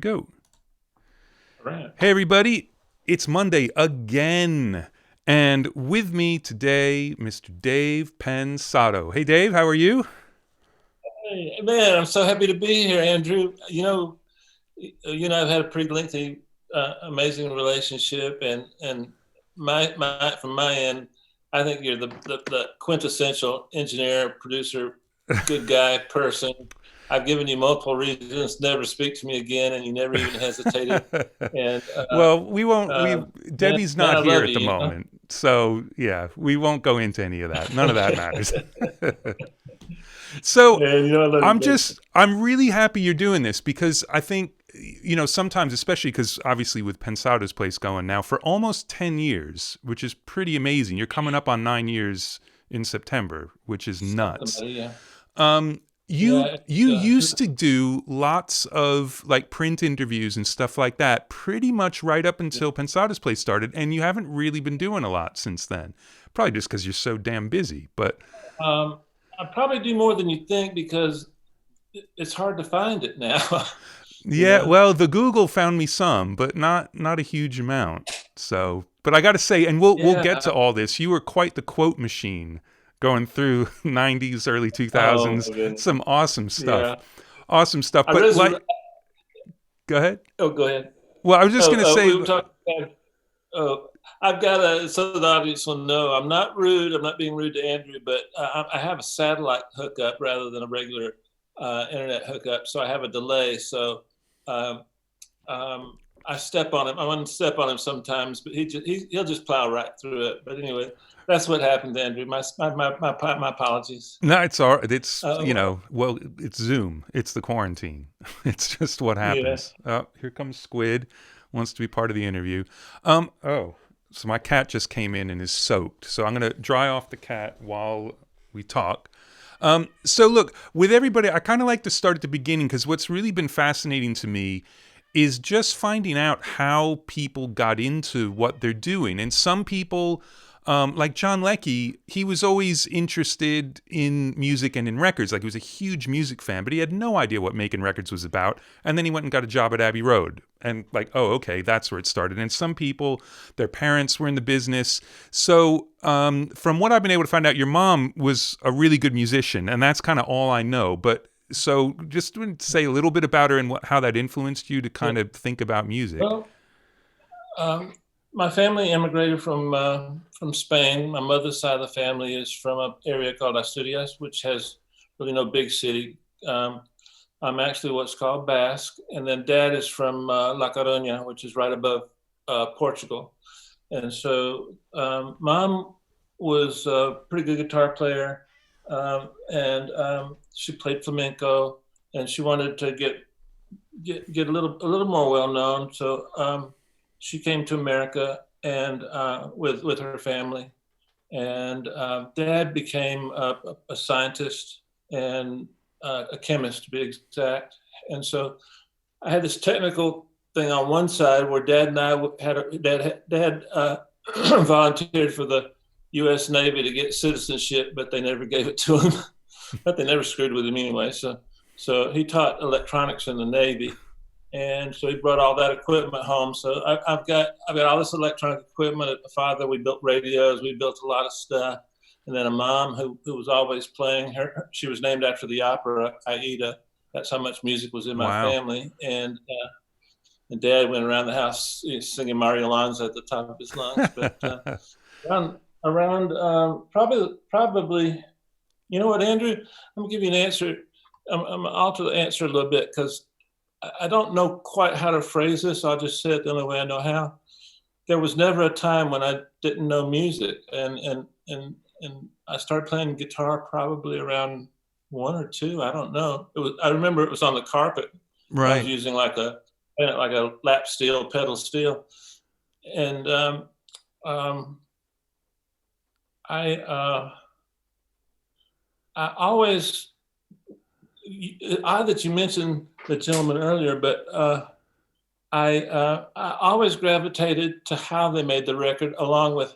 go. All right. Hey, everybody. It's Monday again. And with me today, Mr. Dave Pensado. Hey, Dave, how are you? Hey, man, I'm so happy to be here, Andrew. I've had a pretty lengthy, amazing relationship, and my from my end, I think you're the quintessential engineer, producer, good guy, person. I've given you multiple reasons never to speak to me again, and you never even hesitated. And Well, we won't, man, Debbie's man, not I here love at you. the You know. moment. So, yeah, we won't go into any of that. None of that matters. So, Man, I love you, buddy. I'm really happy you're doing this because I think, sometimes, especially because obviously with Pensado's place going now for almost 10 years, which is pretty amazing. You're coming up on 9 years in September, which is Something, nuts. buddy, yeah. Um, you Yeah, you used to do lots of like print interviews and stuff like that pretty much right up until Pensado's place started, and you haven't really been doing a lot since then. Probably just because you're so damn busy. But I probably do more than you think because it's hard to find it now. you yeah, know. well, the Google found me some, but not a huge amount. So, but I got to say, and we'll get to Yeah. all this. You were quite the quote machine going through 90s, early Oh 2000s. my goodness. Some awesome stuff. Yeah. Awesome stuff. I But resurre- like, go ahead. Oh, go ahead. Well, I was just gonna say, We were talking about. Oh, I've got so the audience will know I'm not rude. I'm not being rude to Andrew, but I have a satellite hookup rather than a regular internet hookup, so I have a delay. So um, I step on him. I want to step on him sometimes, but he'll just plow right through it. But anyway, that's what happened, Andrew. My apologies. no, it's all. It's Well, well, it's Zoom. It's the quarantine. It's just what yeah. happens. Oh, here comes Squid, wants to be part of the interview. Oh, so my cat just came in and is soaked. So I'm gonna dry off the cat while we talk. So look, with everybody, I kind of like to start at the beginning because what's really been fascinating to me is just finding out how people got into what they're doing. And some people, like John Leckie, he was always interested in music and in records. Like he was a huge music fan, but he had no idea what making records was about. And then he went and got a job at Abbey Road. And like, oh, okay, that's where it started. And some people, their parents were in the business. So from what I've been able to find out, your mom was a really good musician. And that's kind of all I know. But so just to say a little bit about her and how that influenced you to Yeah. kind of think about music. Well, um, my family immigrated from Spain. My mother's side of the family is from an area called Asturias, which has really no big city. I'm actually what's called Basque, and then dad is from La Coruña, which is right above Portugal. And so mom was a pretty good guitar player, and she played flamenco, and she wanted to get a little more well known. So she came to America and with her family, and dad became a scientist and a chemist to be exact. And so I had this technical thing on one side where dad and I dad volunteered for the U.S. Navy to get citizenship, but they never gave it to him. But they never screwed with him anyway. So he taught electronics in the Navy, and so he brought all that equipment home. So I've got all this electronic equipment. At the father, we built radios, we built a lot of stuff, and then a mom who was always playing. She was named after the opera Aida. That's how much music was in my Wow. family, and dad went around the house singing Mario Lanza at the top of his lungs. But around probably, you know what, Andrew? I'm gonna give you an answer. I'm gonna alter the answer a little bit because I don't know quite how to phrase this. I'll just say it the only way I know how. There was never a time when I didn't know music, and I started playing guitar probably around one or two. I don't know. I remember it was on the carpet. I was Right. using like a lap steel, pedal steel, and um, I I always odd that you mentioned the gentleman earlier, but I always gravitated to how they made the record, along with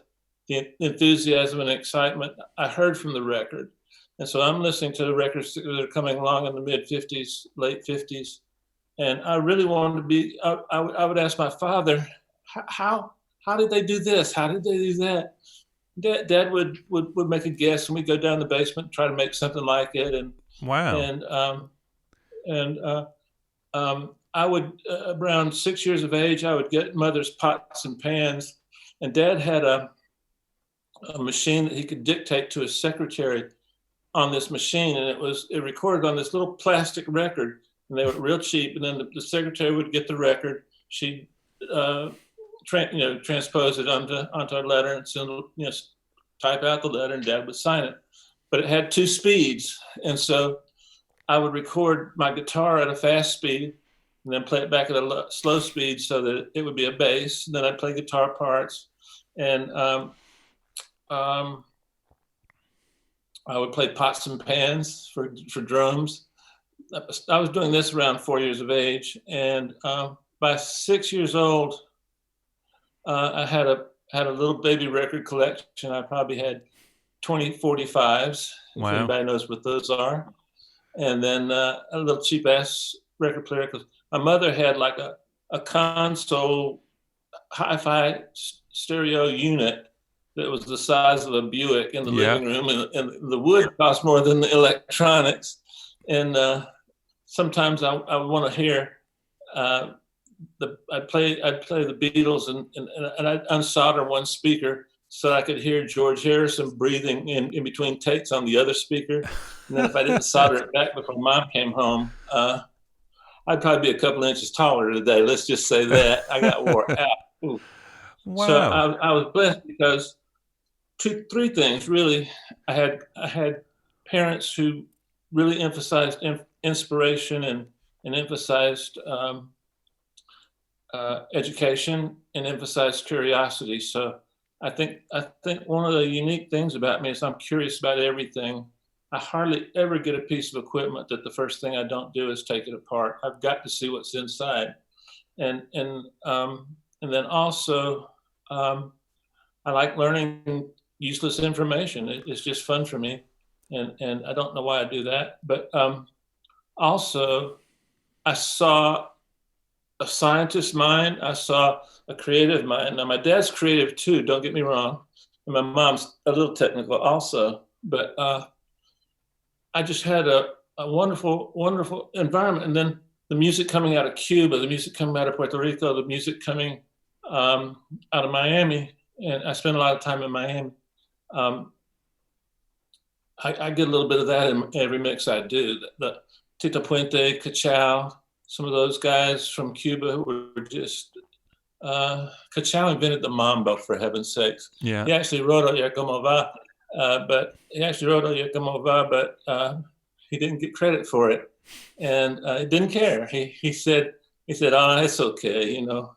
the enthusiasm and excitement I heard from the record. And so I'm listening to the records that are coming along in the mid '50s, late '50s, And I really wanted to be. I would ask my father, how did they do this? How did they do that? Dad would make a guess, and we'd go down the basement and try to make something like it. Wow. And and I would around 6 years of age, I would get mother's pots and pans, and Dad had a machine that he could dictate to his secretary on this machine, and it recorded on this little plastic record, and they were real cheap. And then the secretary would get the record, she'd transpose it onto a letter, and send, type out the letter, and Dad would sign it. But it had 2 speeds, and so I would record my guitar at a fast speed, and then play it back at a slow speed so that it would be a bass. And then I'd play guitar parts, and I would play pots and pans for drums. I was doing this around 4 years of age, and by 6 years old, I had a little baby record collection. I probably had 20 45s, if Wow. anybody knows what those are. And then a little cheap ass record player, because my mother had like a console hi-fi stereo unit that was the size of a Buick in the living room, and the wood cost more than the electronics. And sometimes I would want to hear I'd play the Beatles, and I'd unsolder one speaker so I could hear George Harrison breathing in between takes on the other speaker. And then if I didn't solder it back before Mom came home, I'd probably be a couple inches taller today. Let's just say that. I got wore out. Ooh. Wow. So I was blessed because three things really. I had parents who really emphasized inspiration and emphasized education and emphasized curiosity. So I think one of the unique things about me is I'm curious about everything. I hardly ever get a piece of equipment that the first thing I don't do is take it apart. I've got to see what's inside, and then also I like learning useless information. It's just fun for me, and I don't know why I do that. But also, I saw a scientist's mind. I saw a creative mind. Now, my dad's creative too, don't get me wrong. And my mom's a little technical also. But I just had a wonderful, wonderful environment. And then the music coming out of Cuba, the music coming out of Puerto Rico, the music coming out of Miami. And I spent a lot of time in Miami. I get a little bit of that in every mix I do. The Tito Puente, Cachao, some of those guys from Cuba who were just, Cachao invented the mambo, for heaven's sakes. Yeah. He actually wrote Oye Como Va, but he didn't get credit for it. And he didn't care. He said, oh, it's okay, you know.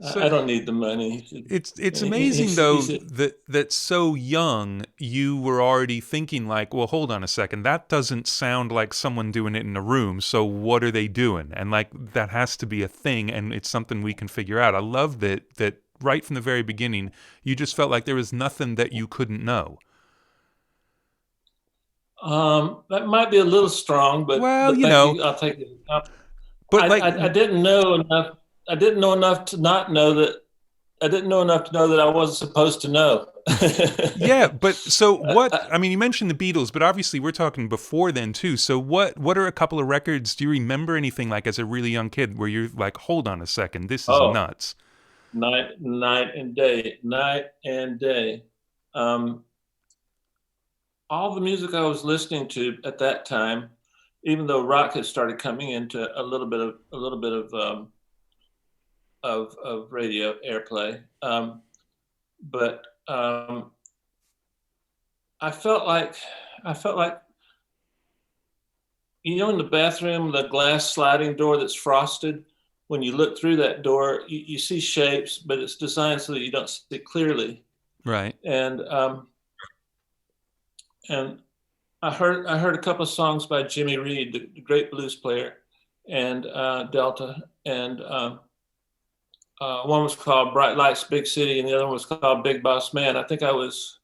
So I don't need the money. It's amazing though that so young you were already thinking like, well, hold on a second, that doesn't sound like someone doing it in a room. So what are they doing? And like that has to be a thing, and it's something we can figure out. I love that right from the very beginning you just felt like there was nothing that you couldn't know. That might be a little strong, but well, but thank you. I'll take it. But like I didn't know enough. I didn't know enough to not know that. I didn't know enough to know that I wasn't supposed to know. Yeah, but so what? I mean, you mentioned the Beatles, but obviously we're talking before then too. So what are a couple of records? Do you remember anything like as a really young kid where you're like, hold on a second, this is nuts? Night and day. All the music I was listening to at that time, even though rock had started coming into a little bit of radio airplay, but I felt like in the bathroom, the glass sliding door that's frosted. When you look through that door, you see shapes, but it's designed so that you don't see it clearly. Right. And I heard a couple of songs by Jimmy Reed, the great blues player, and Delta, and one was called Bright Lights, Big City, and the other one was called Big Boss Man. I think I was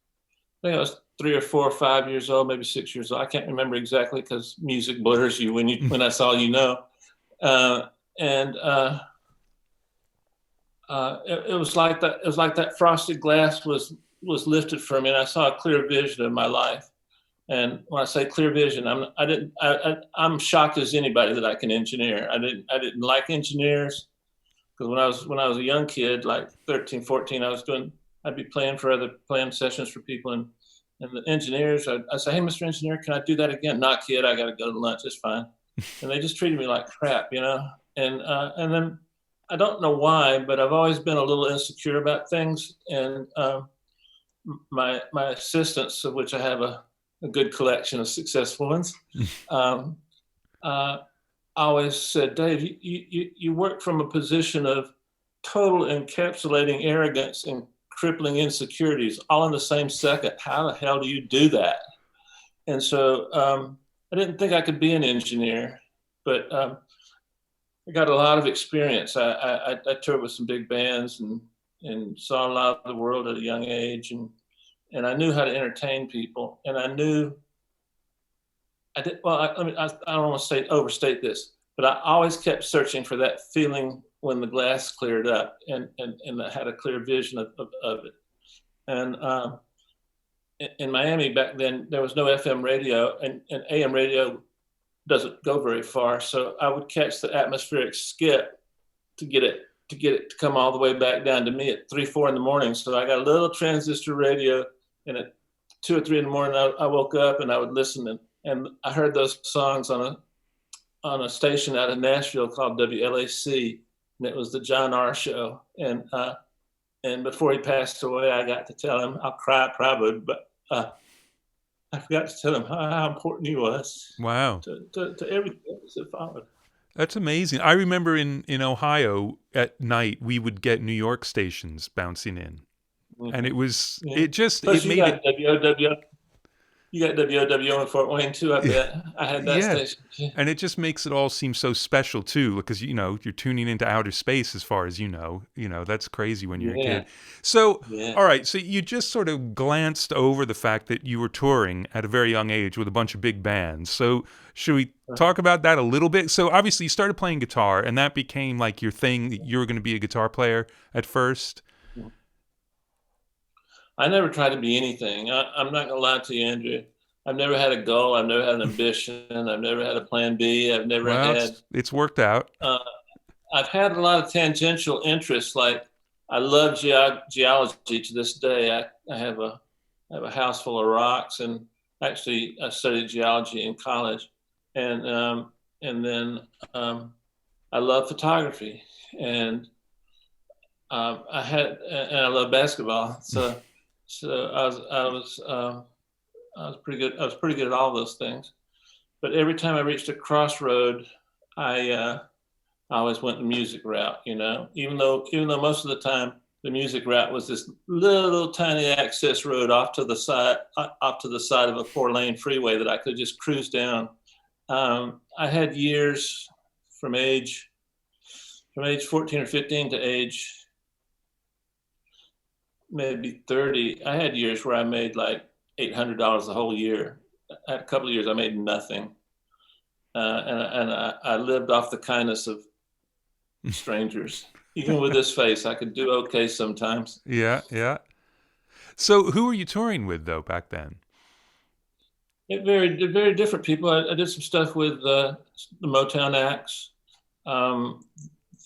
3 or 4 or 5 years old, maybe 6 years old. I can't remember exactly because music blurs you when that's all you know. And it was like that. It was like that frosted glass was lifted from me, and I saw a clear vision of my life. And when I say clear vision, I'm shocked as anybody that I can engineer. I didn't like engineers because when I was a young kid, like 13, 14, I'd be playing sessions for people, and the engineers, I'd say, "Hey, Mr. Engineer, can I do that again?" "Not, kid, I got to go to lunch. It's fine." And they just treated me like crap, you know. And then I don't know why, but I've always been a little insecure about things. And my assistants, of which I have a good collection of successful ones, always said, "Dave, you work from a position of total encapsulating arrogance and crippling insecurities all in the same second. How the hell do you do that?" And so I didn't think I could be an engineer, but I got a lot of experience. I toured with some big bands and saw a lot of the world at a young age, and I knew how to entertain people, and I knew I did well. I don't want to overstate this, but I always kept searching for that feeling when the glass cleared up, and I had a clear vision of it. And in Miami back then, there was no FM radio, and AM radio doesn't go very far. So I would catch the atmospheric skip to get it to come all the way back down to me at 3, 4 in the morning. So I got a little transistor radio, and at 2 or 3 in the morning, I woke up and I would listen, and I heard those songs on a station out of Nashville called WLAC, and it was the John R. Show. And before he passed away, I got to tell him, I'll cry probably, but I forgot to tell him how important he was. Wow. To everything that followed. That's amazing. I remember in Ohio at night, we would get New York stations bouncing in. Mm-hmm. And it was, it just, Plus it made it. WOWO. You got WOWO in Fort Wayne too, I bet. I had that station. Yeah. And it just makes it all seem so special too, because, you know, you're tuning into outer space as far as you know, that's crazy when you're a kid. So, all right. So you just sort of glanced over the fact that you were touring at a very young age with a bunch of big bands. So should we talk about that a little bit? So obviously you started playing guitar and that became like your thing, that you were going to be a guitar player at first. I never tried to be anything. I'm not going to lie to you, Andrew. I've never had a goal. I've never had an ambition. I've never had a plan B. I've never had. It's worked out. I've had a lot of tangential interests. Like I love geology to this day. I have a house full of rocks, and actually I studied geology in college, and then I love photography, and I love basketball. So I was pretty good. I was pretty good at all those things, but every time I reached a crossroad, I always went the music route. You know, even though most of the time the music route was this little tiny access road off to the side of a 4-lane freeway that I could just cruise down. I had years from age 14 or 15 to age maybe 30. I had years where I made like $800 the whole year. I had a couple of years I made nothing, and I lived off the kindness of strangers. Even with this face, I could do okay sometimes. Yeah. So who were you touring with though back then? Very different people. I did some stuff with the Motown acts.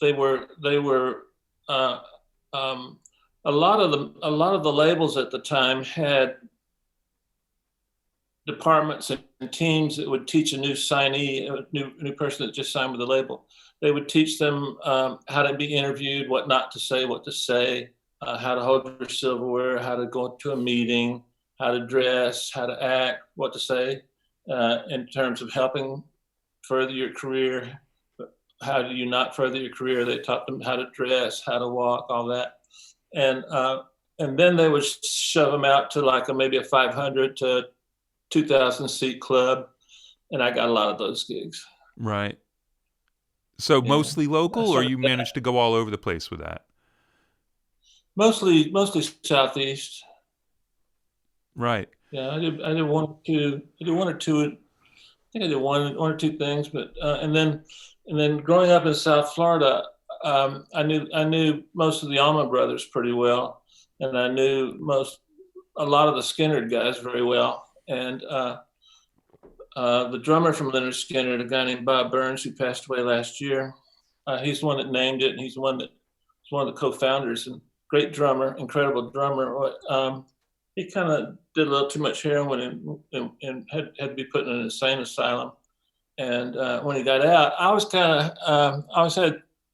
They were a lot of the labels at the time had departments and teams that would teach a new signee, a new person that just signed with the label. They would teach them how to be interviewed, what not to say, what to say, how to hold your silverware, how to go to a meeting, how to dress, how to act, what to say, in terms of helping further your career. How do you not further your career? They taught them how to dress, how to walk, all that. And then they would shove them out to like maybe a 500 to 2,000 seat club, and I got a lot of those gigs. Right. So mostly local, or you managed to go all over the place with that? Mostly Southeast. Right. Yeah, I did one or two. I did one or two. I think I did one or two things, but and then growing up in South Florida, I knew most of the Allman Brothers pretty well, and I knew a lot of the Skynyrd guys very well, and the drummer from Lynyrd Skynyrd, a guy named Bob Burns, who passed away last year. He's the one that named it, and he's one of the co-founders. And great drummer, incredible drummer. He kind of did a little too much heroin and had to be put in an insane asylum. And when he got out, I was kind of I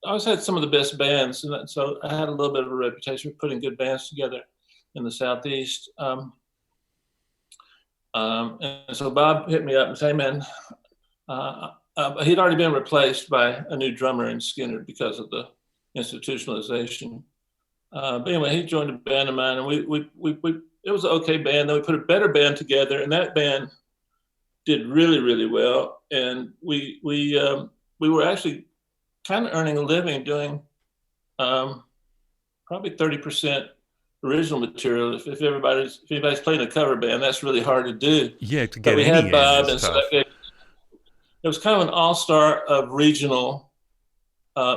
always had some of the best bands, and so I had a little bit of a reputation for putting good bands together in the Southeast. And so Bob hit me up and said, "Hey, man," he'd already been replaced by a new drummer in Skynyrd because of the institutionalization. But anyway, he joined a band of mine, and it was an okay band. Then we put a better band together, and that band did really, really well. And we were actually kind of earning a living doing probably 30% original material. If anybody's playing a cover band, that's really hard to do. Yeah, to But get we any had in Bob, is and so tough. it was kind of an all-star of regional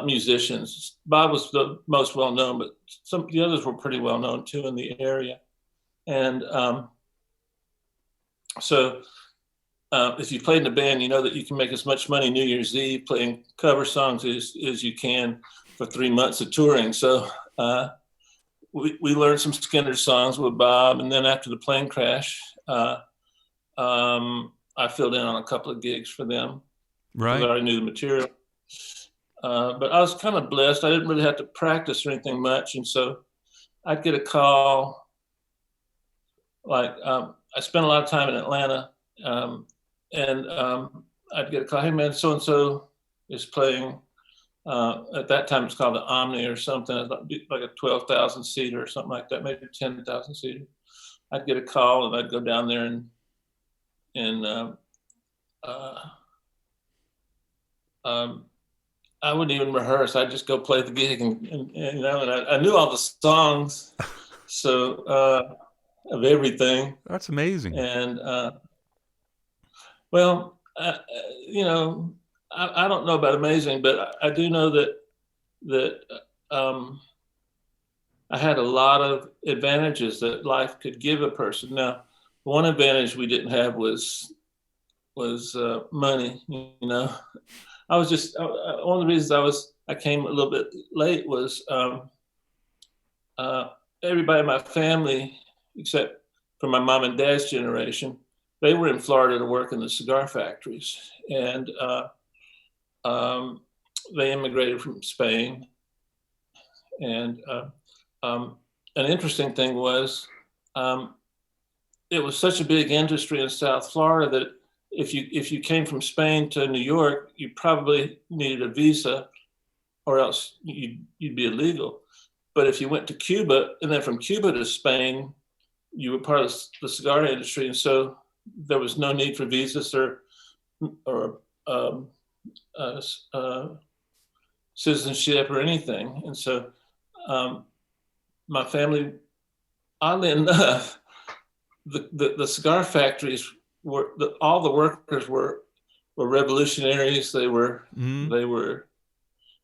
musicians. Bob was the most well-known, but some of the others were pretty well-known too in the area. And so if you played in a band, you know that you can make as much money New Year's Eve playing cover songs as you can for 3 months of touring. So we learned some Skynyrd songs with Bob, and then after the plane crash, I filled in on a couple of gigs for them because I Right. already knew the material. But I was kind of blessed. I didn't really have to practice or anything much, and so I'd get a call. Like I spent a lot of time in Atlanta, and I'd get a call. Hey man, so and so is playing. At that time, it's called the Omni or something, like a 12,000 seater or something like that, maybe 10,000 seater. I'd get a call, and I'd go down there and uh, um, I wouldn't even rehearse. I'd just go play the gig, and you know, and I knew all the songs, so of everything, That's amazing. and well, you know, I don't know about amazing, but I do know that um, I had a lot of advantages that life could give a person. Now, one advantage we didn't have was money. You know, I was just one of the reasons I came a little bit late was uh, everybody in my family, except for my mom and dad's generation, they were in Florida to work in the cigar factories, and um, they immigrated from Spain. And an interesting thing was um, it was such a big industry in South Florida that if you came from Spain to New York, you probably needed a visa, or else you'd be illegal. But if you went to Cuba and then from Cuba to Spain, you were part of the cigar industry, and so there was no need for visas or uh, uh, citizenship or anything. And so um, my family, oddly enough, the cigar factories were all the workers were revolutionaries. Mm. They were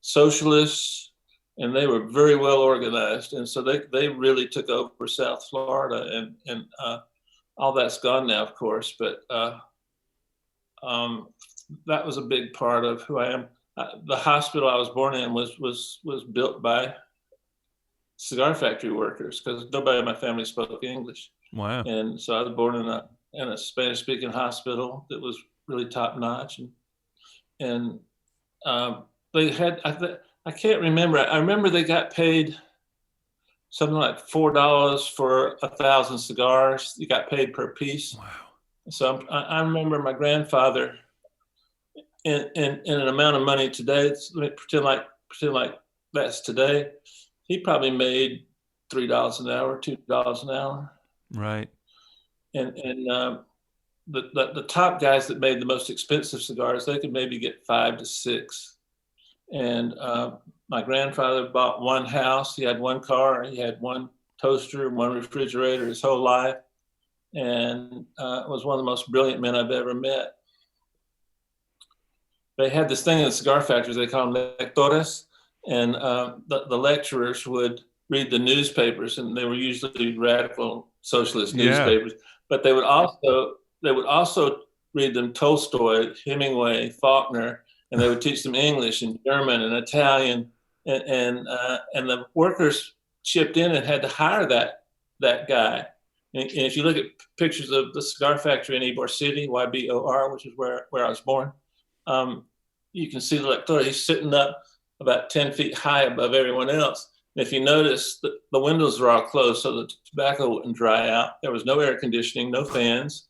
socialists, and they were very well organized. And so they really took over South Florida, and all that's gone now, of course. But um, that was a big part of who I am. The hospital I was born in was built by cigar factory workers because nobody in my family spoke English, Wow. and so I was born in a Spanish speaking hospital that was really top notch, and they had I can't remember. I remember they got paid something like $4 for 1,000 cigars. You got paid per piece. Wow. So I remember my grandfather in an amount of money today. Pretend like that's today. He probably made $3 an hour, $2 an hour, Right. and the top guys that made the most expensive cigars, they could maybe get 5 to 6. And my grandfather bought one house. He had one car. He had one toaster, one refrigerator his whole life. and was one of the most brilliant men I've ever met. They had this thing in the cigar factories, they call them lectores, and the lecturers would read the newspapers, and they were usually radical socialist newspapers, but they would also read them Tolstoy, Hemingway, Faulkner, and they would teach them English and German and Italian, and the workers chipped in and had to hire that guy. And if you look at pictures of the cigar factory in Ybor City, YBOR, which is where I was born, you can see the lector. He's sitting up about 10 feet high above everyone else. And if you notice, the windows are all closed so the tobacco wouldn't dry out. There was no air conditioning, no fans,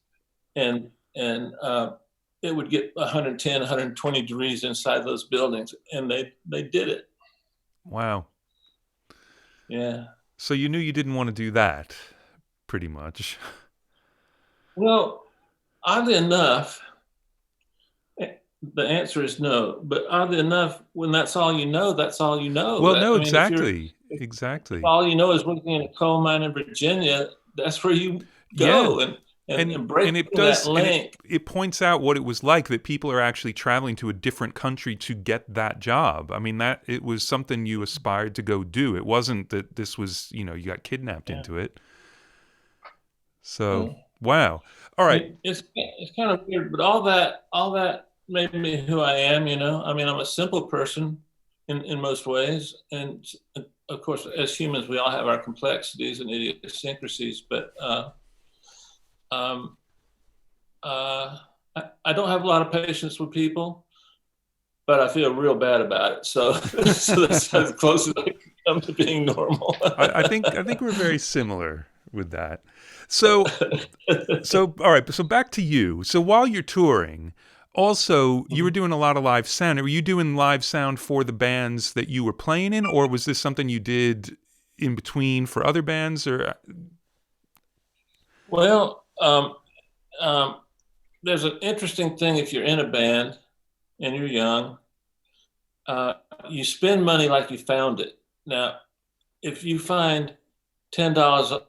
and it would get 110, 120 degrees inside those buildings, and they did it. Wow. Yeah. So you knew you didn't want to do that, pretty much. Well, oddly enough, the answer is no. But oddly enough, when that's all you know, that's all you know. Well, no, exactly. Exactly. If all you know is working in a coal mine in Virginia, that's where you go. Yeah. And breaking it does, that link. It points out what it was like, that people are actually traveling to a different country to get that job. I mean, that it was something you aspired to go do. It wasn't that this was, you got kidnapped into it. So, wow. All right. It's kind of weird, but all that made me who I am, I mean, I'm a simple person in most ways. And of course, as humans, we all have our complexities and idiosyncrasies, but I don't have a lot of patience with people, but I feel real bad about it. So that's as close as I can come to being normal. I think we're very similar with that. So all right. So back to you. So while you're touring, also you were doing a lot of live sound. Were you doing live sound for the bands that you were playing in, or was this something you did in between for other bands? Or well, there's an interesting thing if you're in a band and you're young. You spend money like you found it. Now, if you find $10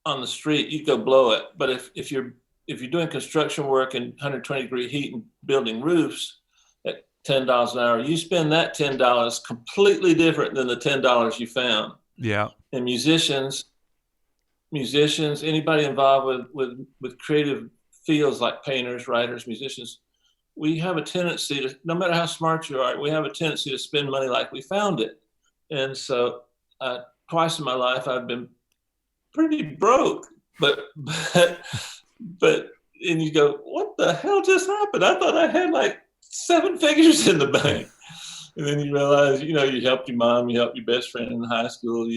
on the street, you go blow it. But if you're doing construction work in 120-degree heat and building roofs at $10 an hour, you spend that $10 completely different than the $10 you found. Yeah. And musicians, anybody involved with creative fields like painters, writers, musicians, we have a tendency to, no matter how smart you are, we have a tendency to spend money like we found it. And so twice in my life, I've been pretty broke, but and you go, what the hell just happened? I thought I had like 7 figures in the bank. And then you realize, you helped your mom, you helped your best friend in high school.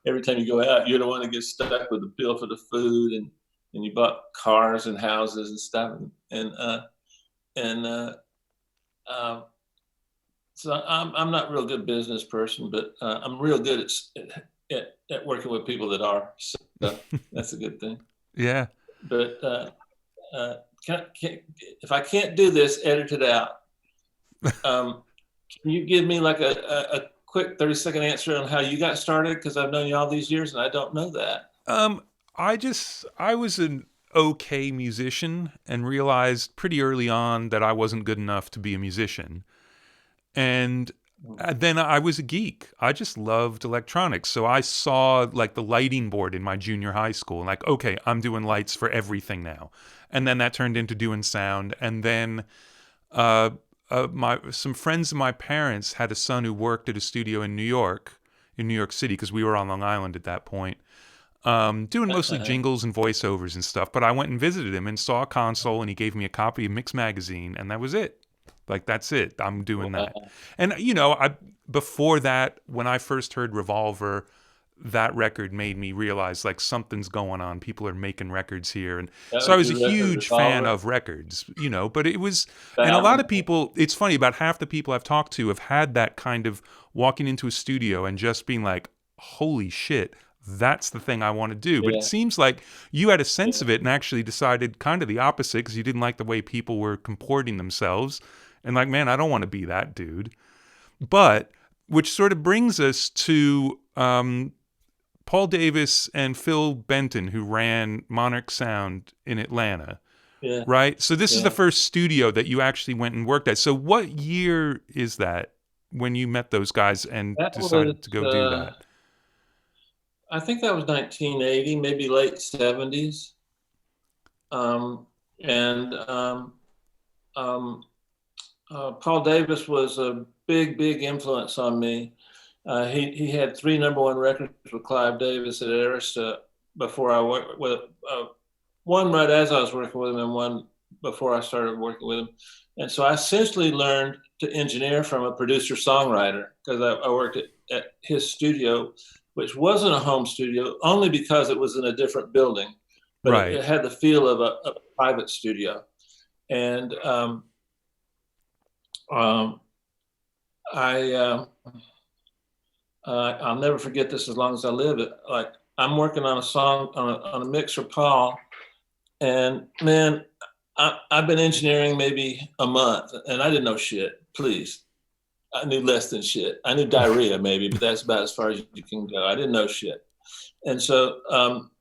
Every time you go out, you're the one that gets stuck with the bill for the food, and you bought cars and houses and stuff. So I'm not a real good business person, but I'm real good at working with people that are. So that's a good thing. Yeah. But if I can't do this, edit it out. Can you give me like a quick 30-second answer on how you got started? Because I've known you all these years and I don't know that. I was an okay musician and realized pretty early on that I wasn't good enough to be a musician. And then I was a geek. I just loved electronics. So I saw like the lighting board in my junior high school and like, okay, I'm doing lights for everything now. And then that turned into doing sound. And then some friends of my parents had a son who worked at a studio in New York City, because we were on Long Island at that point, doing mostly jingles and voiceovers and stuff. But I went and visited him and saw a console, and he gave me a copy of Mix Magazine, and that was it. Like, that's it. I'm doing that. And, before that, when I first heard Revolver, that record made me realize, like, something's going on. People are making records here. And so I was a huge fan of records, but it was, and a lot of people, it's funny, about half the people I've talked to have had that kind of walking into a studio and just being like, holy shit, that's the thing I want to do. But it seems like you had a sense of it and actually decided kind of the opposite, because you didn't like the way people were comporting themselves. And like, man, I don't want to be that dude. But, which sort of brings us to Paul Davis and Phil Benton, who ran Monarch Sound in Atlanta. Yeah. Right? So this is the Yeah. first studio that you actually went and worked at. So what year is that when you met those guys and That decided to was, go do that? I think that was 1980, maybe late 70s. And Paul Davis was a big influence on me. He had 3 #1 records with Clive Davis at Arista before I worked with, one right as I was working with him and one before I started working with him. And so I essentially learned to engineer from a producer-songwriter, because I worked at his studio, which wasn't a home studio, only because it was in a different building, but Right. it had the feel of a private studio. And I'll never forget this as long as I live. Like, I'm working on a song on a mix for Paul, and man, I've been engineering maybe a month, and I didn't know shit. Please, I knew less than shit. I knew diarrhea maybe, but that's about as far as you can go. I didn't know shit, and so I'm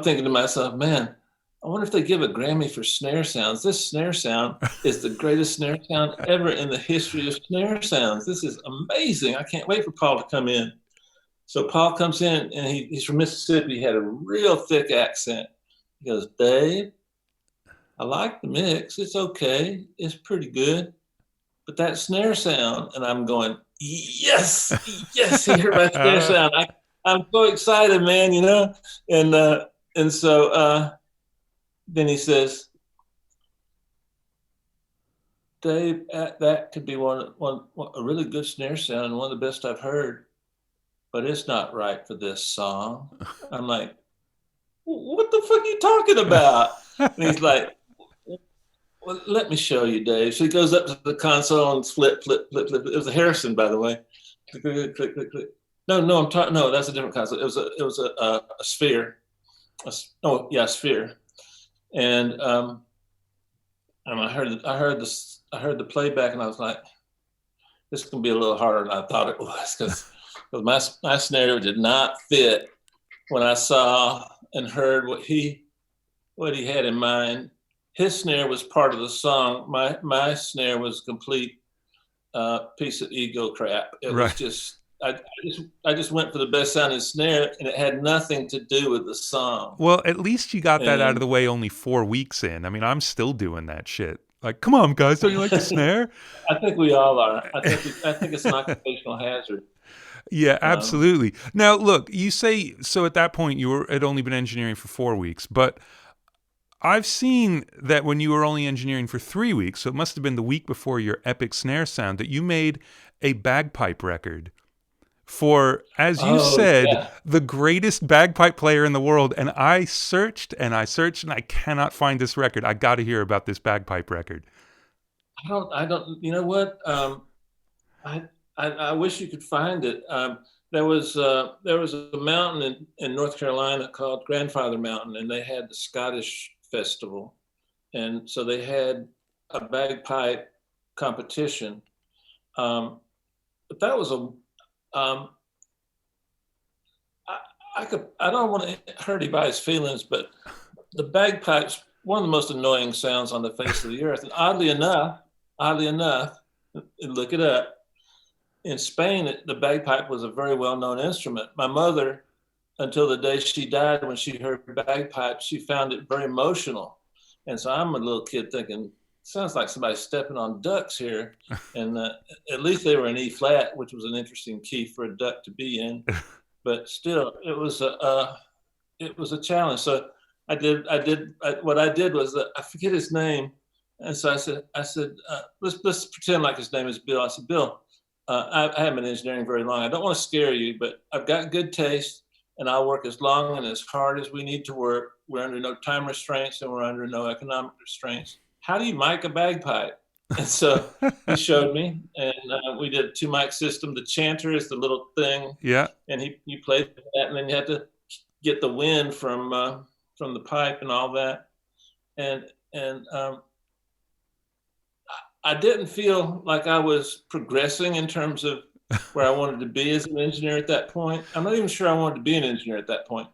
thinking to myself, man, I wonder if they give a Grammy for snare sounds. This snare sound is the greatest snare sound ever in the history of snare sounds. This is amazing. I can't wait for Paul to come in. So Paul comes in, and he's from Mississippi. He had a real thick accent. He goes, Dave, I like the mix. It's okay. It's pretty good. But that snare sound, and I'm going, yes, he heard my snare sound. I'm so excited, man, you know? And so then he says, Dave, that could be one a really good snare sound and one of the best I've heard, but it's not right for this song. I'm like, what the fuck are you talking about? And he's like, well, let me show you, Dave. So he goes up to the console and flip. It was a Harrison, by the way. Click. No, I'm talking. No, that's a different console. It was a Sphere. Sphere. And I heard the playback, and I was like, this is gonna be a little harder than I thought it was, because my snare did not fit when I saw and heard what he had in mind. His snare was part of the song. My snare was a complete piece of ego crap. It Right. was just I just went for the best sounding snare, and it had nothing to do with the song. Well, at least you got that out of the way only 4 weeks in. I mean, I'm still doing that shit. Like, come on, guys, don't you like the snare? I think we all are. I think it's an occupational hazard. Yeah, absolutely. Now, look, you say, so at that point you had only been engineering for 4 weeks, but I've seen that when you were only engineering for 3 weeks, so it must have been the week before your epic snare sound, that you made a bagpipe record for, as you said, yeah, the greatest bagpipe player in the world. And I searched and I cannot find this record. I got to hear about this bagpipe record. I don't. You know what? I wish you could find it. There was a mountain in North Carolina called Grandfather Mountain, and they had the Scottish Festival, and so they had a bagpipe competition. But that was I don't want to hurt anybody's feelings, but the bagpipes, one of the most annoying sounds on the face of the earth. And oddly enough, look it up. In Spain, the bagpipe was a very well-known instrument. My mother, until the day she died, when she heard bagpipes, she found it very emotional. And so I'm a little kid thinking, sounds like somebody stepping on ducks here. And at least they were in E flat, which was an interesting key for a duck to be in. But still, it was a challenge. So what I did was, I forget his name. And so I said, let's pretend like his name is Bill. I said, Bill, I haven't been engineering very long. I don't want to scare you, but I've got good taste, and I'll work as long and as hard as we need to work. We're under no time restraints, and we're under no economic restraints. How do you mic a bagpipe? And so he showed me, and we did a 2 mic system. The chanter is the little thing, Yeah, and you played that, and then you had to get the wind from the pipe and all that. And I didn't feel like I was progressing in terms of where I wanted to be as an engineer at that point. I'm not even sure I wanted to be an engineer at that point.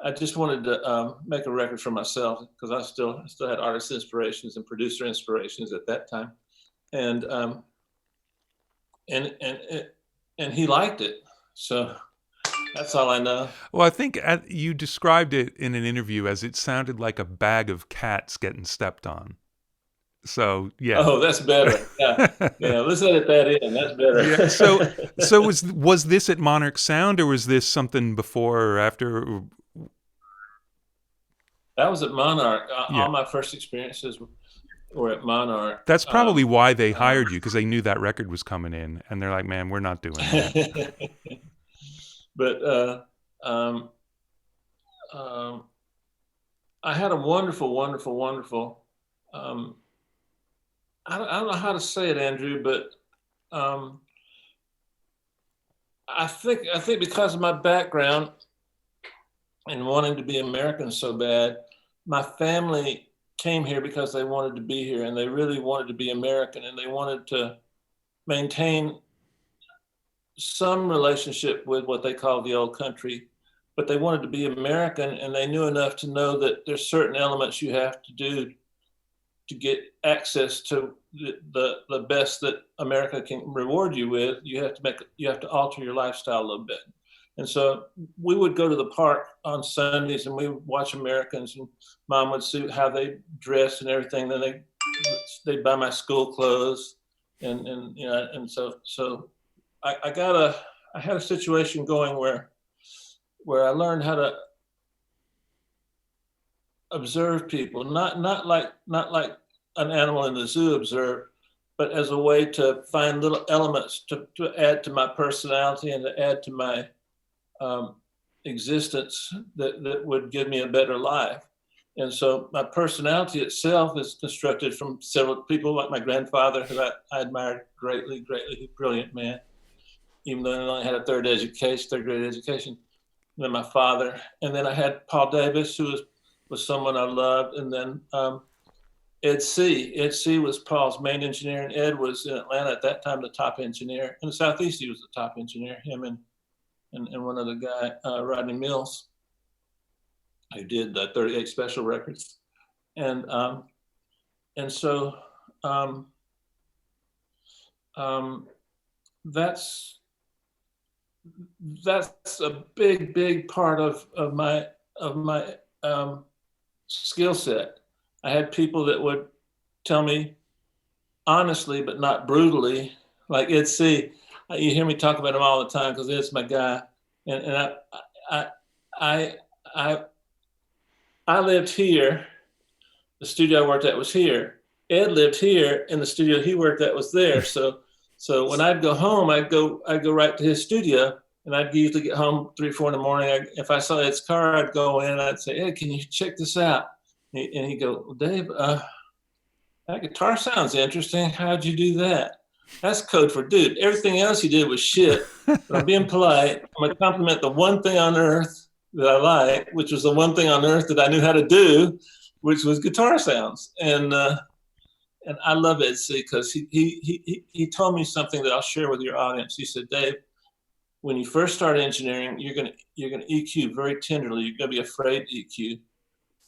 I just wanted to make a record for myself because I still had artist inspirations and producer inspirations at that time, and and and and he liked it. So that's all I know. Well, I think you described it in an interview as it sounded like a bag of cats getting stepped on. So yeah. Oh, that's better. Yeah, yeah. Let's edit that in. That's Yeah. better. So was this at Monarch Sound, or was this something before or after? That was at Monarch. Yeah. All my first experiences were at Monarch. That's probably why they hired you, because they knew that record was coming in, and they're like, "Man, we're not doing that." But I had a wonderful, wonderful, wonderful. I don't know how to say it, Andrew, but I think because of my background and wanting to be American so bad, my family came here because they wanted to be here and they really wanted to be American and they wanted to maintain some relationship with what they call the old country, but they wanted to be American and they knew enough to know that there's certain elements you have to do to get access to the best that America can reward you with. You have to alter your lifestyle a little bit. And so we would go to the park on Sundays and we would watch Americans, and Mom would see how they dressed and everything. Then they'd buy my school clothes, and you know, and so I had a situation going where I learned how to observe people, not like an animal in the zoo observe, but as a way to find little elements to add to my personality and to add to my existence that would give me a better life. And so my personality itself is constructed from several people, like my grandfather, who I admired greatly, greatly, brilliant man, even though I only had a third grade education. And then my father, and then I had Paul Davis, who was someone I loved, and then Ed C. Ed C. was Paul's main engineer, and Ed was in Atlanta at that time the top engineer. In the Southeast, he was the top engineer, him and one other guy, Rodney Mills, who did 38 special records. And so that's a big part of my skill set. I had people that would tell me honestly, but not brutally, like Ed C. You hear me talk about him all the time because Ed's my guy. And I lived here. The studio I worked at was here. Ed lived here, and the studio he worked at was there. So when I'd go home, I'd go right to his studio, and I'd usually get home 3 or 4 in the morning. If I saw Ed's car, I'd go in and I'd say, "Hey, can you check this out?" And he'd go, "Well, Dave, that guitar sounds interesting. How'd you do that?" That's code for dude. Everything else he did was shit. But I'm being polite. I'm gonna compliment the one thing on earth that I like, which was the one thing on earth that I knew how to do, which was guitar sounds. And I love Ed C. because he told me something that I'll share with your audience. He said, "Dave, when you first start engineering, you're gonna EQ very tenderly. You're gonna be afraid to EQ.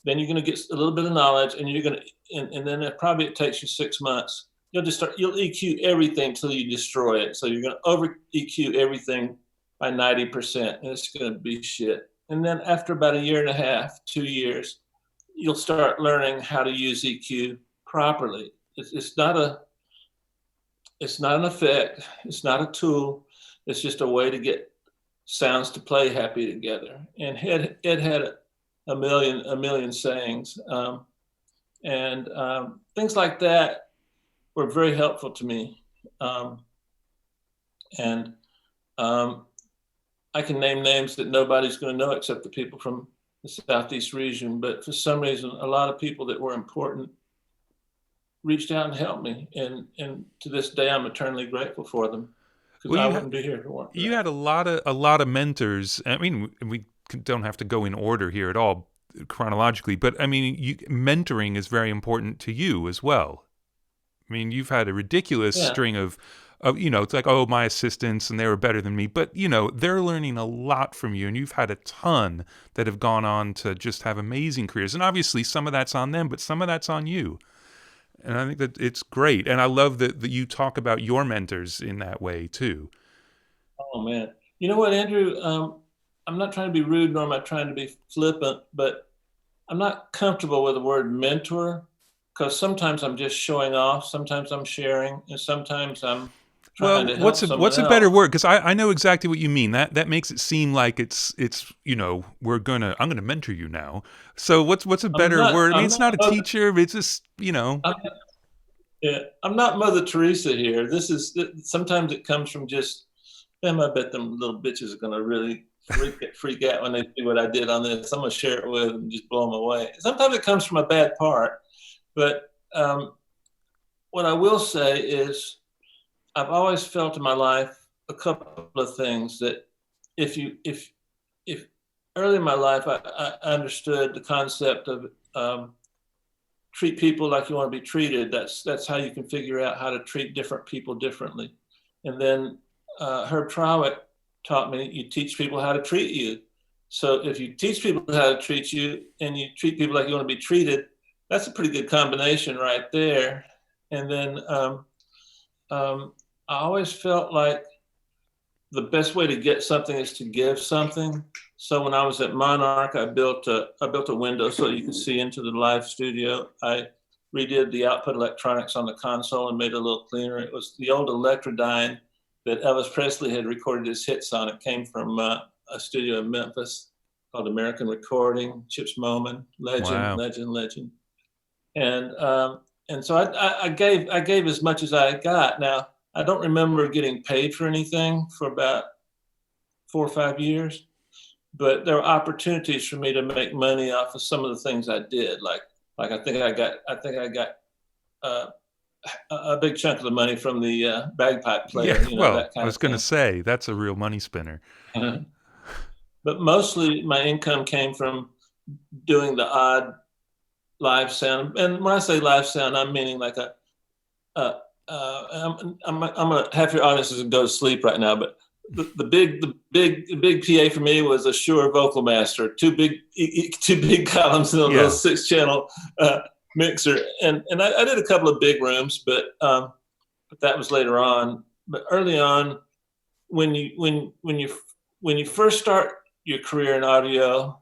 Then you're gonna get a little bit of knowledge, and and then it takes you 6 months. You'll EQ everything till you destroy it. So you're gonna over EQ everything by 90%, and it's gonna be shit. And then after about 1.5 years, 2 years, you'll start learning how to use EQ properly. It's not an effect. It's not a tool. It's just a way to get sounds to play happy together." And Ed had a million sayings, and things like that were very helpful to me. And I can name names that nobody's going to know except the people from the Southeast region. But for some reason, a lot of people that were important reached out and helped me. And to this day, I'm eternally grateful for them, because I wouldn't be here if it weren't for You that. had a lot of mentors. I mean, we don't have to go in order here at all chronologically, but I mean, mentoring is very important to you as well. I mean, you've had a ridiculous string of it's like, oh, my assistants and they were better than me. But, they're learning a lot from you, and you've had a ton that have gone on to just have amazing careers. And obviously some of that's on them, but some of that's on you. And I think that it's great. And I love that you talk about your mentors in that way too. Oh man, you know what, Andrew? I'm not trying to be rude, nor am I trying to be flippant, but I'm not comfortable with the word mentor because sometimes I'm just showing off, sometimes I'm sharing, and sometimes I'm trying Well, to help what's someone a better else. word? Because I know exactly what you mean. That makes it seem like it's I'm gonna mentor you now. So what's a I'm better not. word? I mean, I'm it's not. not a teacher. It's just I'm, yeah, I'm not Mother Teresa here. Sometimes it comes from just, man, I bet them little bitches are gonna really freak out when they see what I did on this. I'm gonna share it with them and just blow them away. Sometimes it comes from a bad part, but what I will say is I've always felt in my life a couple of things that if early in my life I understood the concept of treat people like you want to be treated. That's how you can figure out how to treat different people differently. And then Herb Trowick taught me you teach people how to treat you. So if you teach people how to treat you and you treat people like you want to be treated, that's a pretty good combination right there. And then I always felt like the best way to get something is to give something. So when I was at Monarch, I built a window so you could see into the live studio. I redid the output electronics on the console and made it a little cleaner. It was the old Electrodyne that Elvis Presley had recorded his hits on. It came from a studio in Memphis called American Recording. Chips Moman, legend, wow. legend, legend. And so I gave as much as I got. Now I don't remember getting paid for anything for about 4 or 5 years, but there were opportunities for me to make money off of some of the things I did. Like I think I got a big chunk of the money from the bagpipe player, Yeah. Well, that I kind was of gonna thing. say that's a real money spinner. But mostly my income came from doing the odd live sound. And when I say live sound, I'm meaning like I'm gonna half your audience is gonna go to sleep right now, but the big PA for me was a Shure Vocal Master, two big columns in a little Yeah. 6 channel mixer, and I did a couple of big rooms, but that was later on. But early on, when you first start your career in audio,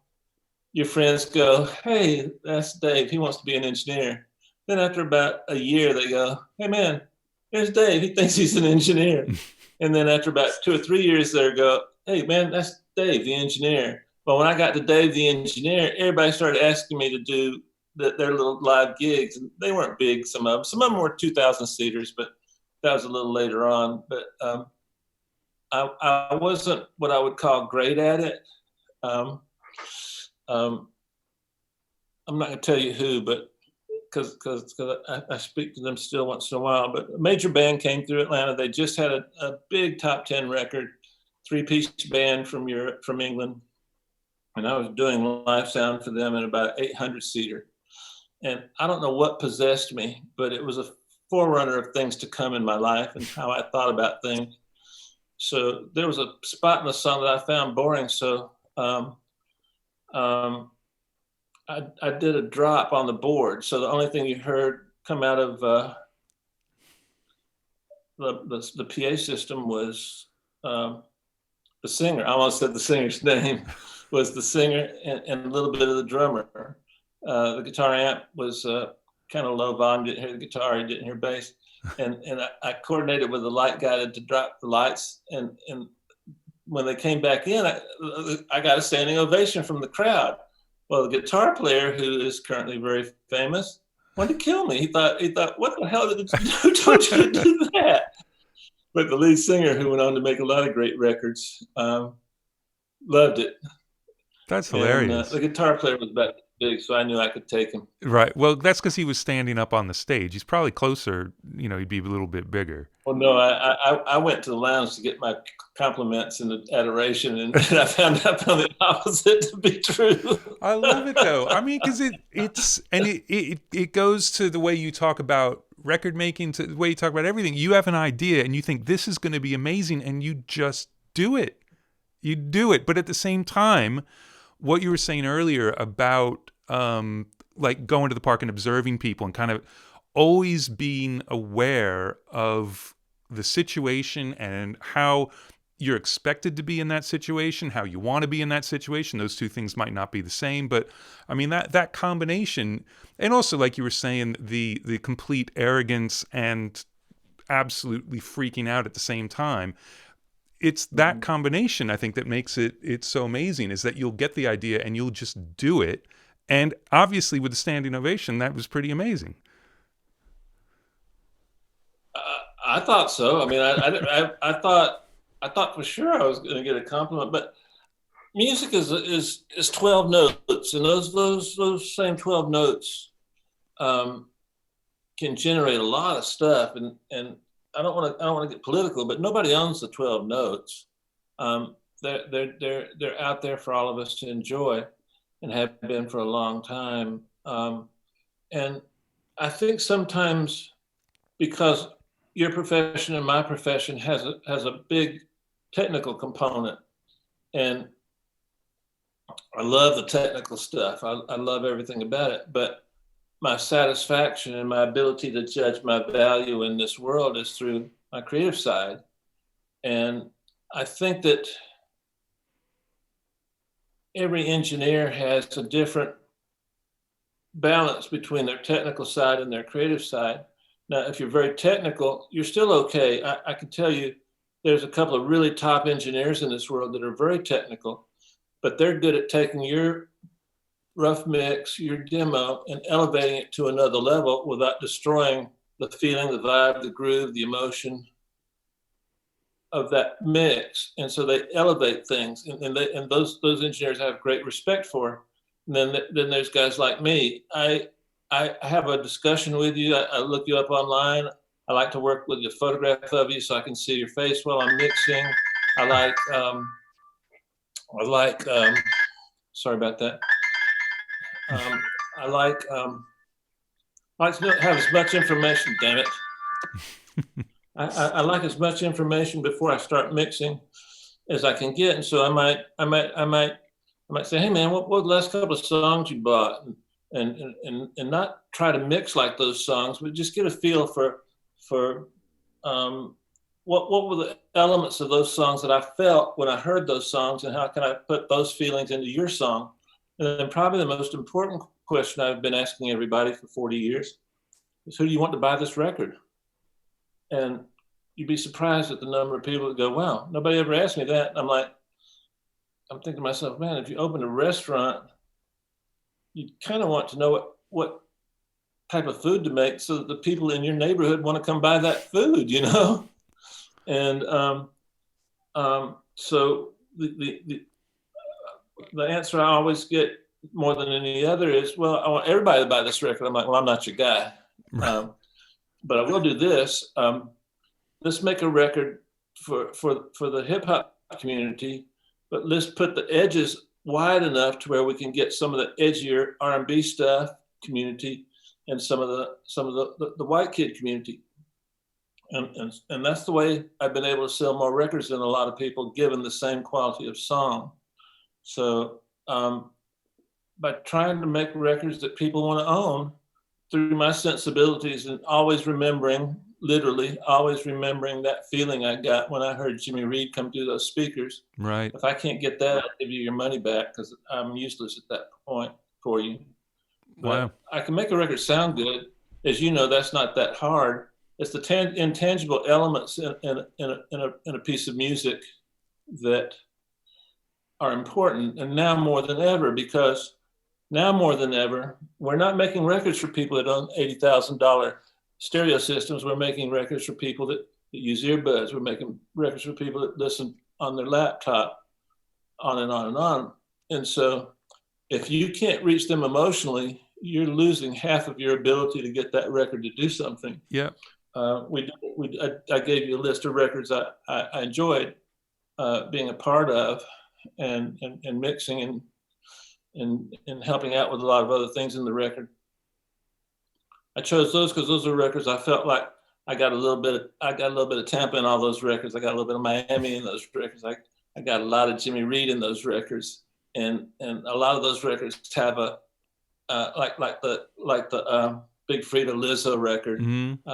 your friends go, "Hey, that's Dave. He wants to be an engineer." Then after about a year, they go, "Hey, man, there's Dave. He thinks he's an engineer." And then after about 2 or 3 years, they go, "Hey, man, that's Dave, the engineer." But when I got to Dave, the engineer, everybody started asking me to do their little live gigs. And they weren't big, some of them were 2,000 seaters, but that was a little later on. But I wasn't what I would call great at it. Um, um, I'm not going to tell you who, but because I speak to them still once in a while. But a major band came through Atlanta. They just had a big top 10 record, 3-piece band from Europe, from England. And I was doing live sound for them in about 800 seater. And I don't know what possessed me, but it was a forerunner of things to come in my life and how I thought about things. So there was a spot in the song that I found boring. So I did a drop on the board. So the only thing you heard come out of the PA system was the singer. I almost said the singer's name was the singer and a little bit of the drummer. The guitar amp was kind of low volume. Didn't hear the guitar. You didn't hear bass. And I coordinated with the light guy to drop the lights. And when they came back in, I got a standing ovation from the crowd. Well, the guitar player, who is currently very famous, wanted to kill me. He thought, what the hell who told you to do that? But the lead singer, who went on to make a lot of great records, loved it. That's And hilarious. the guitar player was about big, so I knew I could take him. Right. Well, that's because he was standing up on the stage. He's probably closer. He'd be a little bit bigger. Well, no, I went to the lounge to get my compliments and adoration, and I found the opposite to be true. I love it though. I mean, because it goes to the way you talk about record making to the way you talk about everything. You have an idea and you think this is going to be amazing, and you just do it. You do it. But at the same time, what you were saying earlier about like going to the park and observing people and kind of always being aware of the situation and how you're expected to be in that situation, how you want to be in that situation. Those two things might not be the same, but I mean that combination, and also like you were saying, the complete arrogance and absolutely freaking out at the same time. It's that combination, I think, that makes it so amazing, is that you'll get the idea and you'll just do it. And obviously with the standing ovation, that was pretty amazing. I thought so. I mean, I thought for sure I was going to get a compliment, but music is 12 notes, and those same 12 notes can generate a lot of stuff. And I don't want to get political, but nobody owns the 12 notes. They're out there for all of us to enjoy, and have been for a long time. And I think sometimes, because your profession and my profession has a big technical component, and I love the technical stuff. I love everything about it, but my satisfaction and my ability to judge my value in this world is through my creative side. And I think that every engineer has a different balance between their technical side and their creative side. Now, if you're very technical, you're still okay. I can tell you there's a couple of really top engineers in this world that are very technical, but they're good at taking your rough mix, your demo, and elevating it to another level without destroying the feeling, the vibe, the groove, the emotion of that mix. And so they elevate things, and those engineers I have great respect for. And then there's guys like me. I have a discussion with you. I look you up online. I like to work with a photograph of you so I can see your face while I'm mixing. I like sorry about that. I like to have as much information. Damn it! I like as much information before I start mixing as I can get, and so I might say, hey man, what were the last couple of songs you bought, and not try to mix like those songs, but just get a feel for what were the elements of those songs that I felt when I heard those songs, and how can I put those feelings into your song. And then probably the most important question I've been asking everybody for 40 years is, who do you want to buy this record? And you'd be surprised at the number of people that go, wow, nobody ever asked me that. And I'm thinking to myself, man, if you open a restaurant, you kind of want to know what type of food to make so that the people in your neighborhood want to come buy that food, you know? And so the answer I always get more than any other is, well, I want everybody to buy this record. I'm like, well, I'm not your guy. Right. But I will do this. Let's make a record for the hip hop community, but let's put the edges wide enough to where we can get some of the edgier R&B stuff community and some of the white kid community. And that's the way I've been able to sell more records than a lot of people, given the same quality of song. So by trying to make records that people want to own through my sensibilities, and literally always remembering that feeling I got when I heard Jimmy Reed come through those speakers. Right. If I can't get that, I'll give you your money back, because I'm useless at that point for you. But wow. I can make a record sound good. As you know, that's not that hard. It's the intangible elements in a piece of music that are important. And now more than ever, because we're not making records for people that own $80,000 stereo systems. We're making records for people that use earbuds. We're making records for people that listen on their laptop, on and on and on. And so if you can't reach them emotionally, you're losing half of your ability to get that record to do something. Yeah. I gave you a list of records I enjoyed being a part of, and mixing and helping out with a lot of other things in the record. I chose those because those are records I felt like I got a little bit of Tampa in all those records. I got a little bit of Miami in those records. I got a lot of Jimmy Reed in those records, and a lot of those records have a like the Big Frida Lizzo record. Mm-hmm.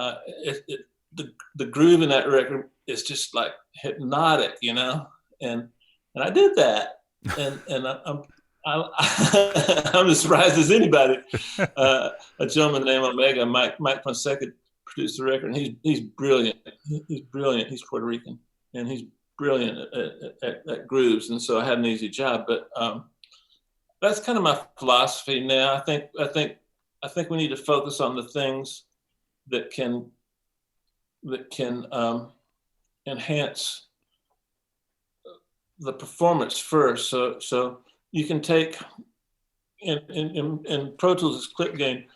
The groove in that record is just like hypnotic, you know, and I did that, and I'm as surprised as anybody. A gentleman named Omega, Mike Fonseca, produced the record, and he's brilliant. He's brilliant. He's Puerto Rican, and he's brilliant at grooves. And so I had an easy job. But that's kind of my philosophy now. I think we need to focus on the things that can enhance the performance first. So you can take in Pro Tools' clip gain.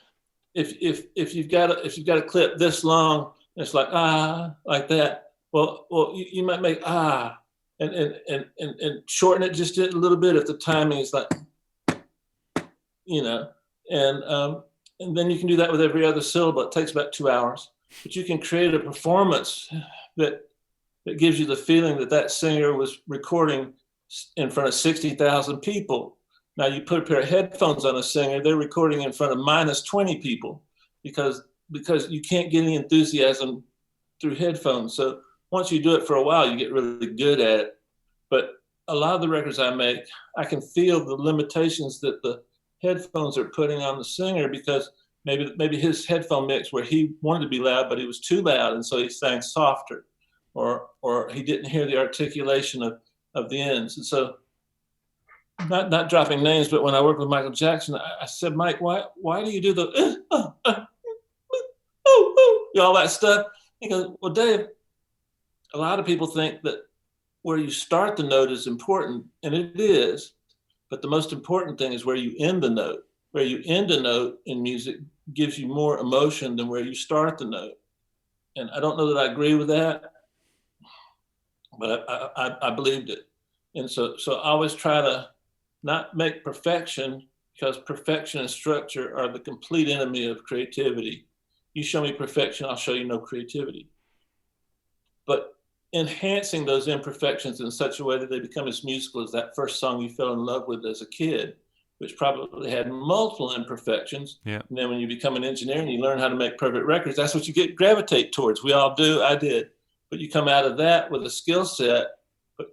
If you've got a clip this long, it's like like that. Well, you might make and shorten it just a little bit if the timing is like, you know, and then you can do that with every other syllable. It takes about 2 hours, but you can create a performance that gives you the feeling that singer was recording in front of 60,000 people. Now you put a pair of headphones on a singer, they're recording in front of minus 20 people because you can't get any enthusiasm through headphones. So once you do it for a while, you get really good at it. But a lot of the records I make, I can feel the limitations that the headphones are putting on the singer, because maybe his headphone mix where he wanted to be loud, but he was too loud, and so he sang softer, or he didn't hear the articulation of the ends. And so, not dropping names, but when I worked with Michael Jackson, I said, Mike, why do you do the all that stuff? He goes, well, Dave, a lot of people think that where you start the note is important, and it is, but the most important thing is where you end the note. Where you end a note in music gives you more emotion than where you start the note. And I don't know that I agree with that, but I believed it. And so I always try to not make perfection, because perfection and structure are the complete enemy of creativity. You show me perfection, I'll show you no creativity. But enhancing those imperfections in such a way that they become as musical as that first song you fell in love with as a kid, which probably had multiple imperfections. Yeah. And then when you become an engineer and you learn how to make perfect records, that's what you gravitate towards. We all do, I did. But you come out of that with a skill set, but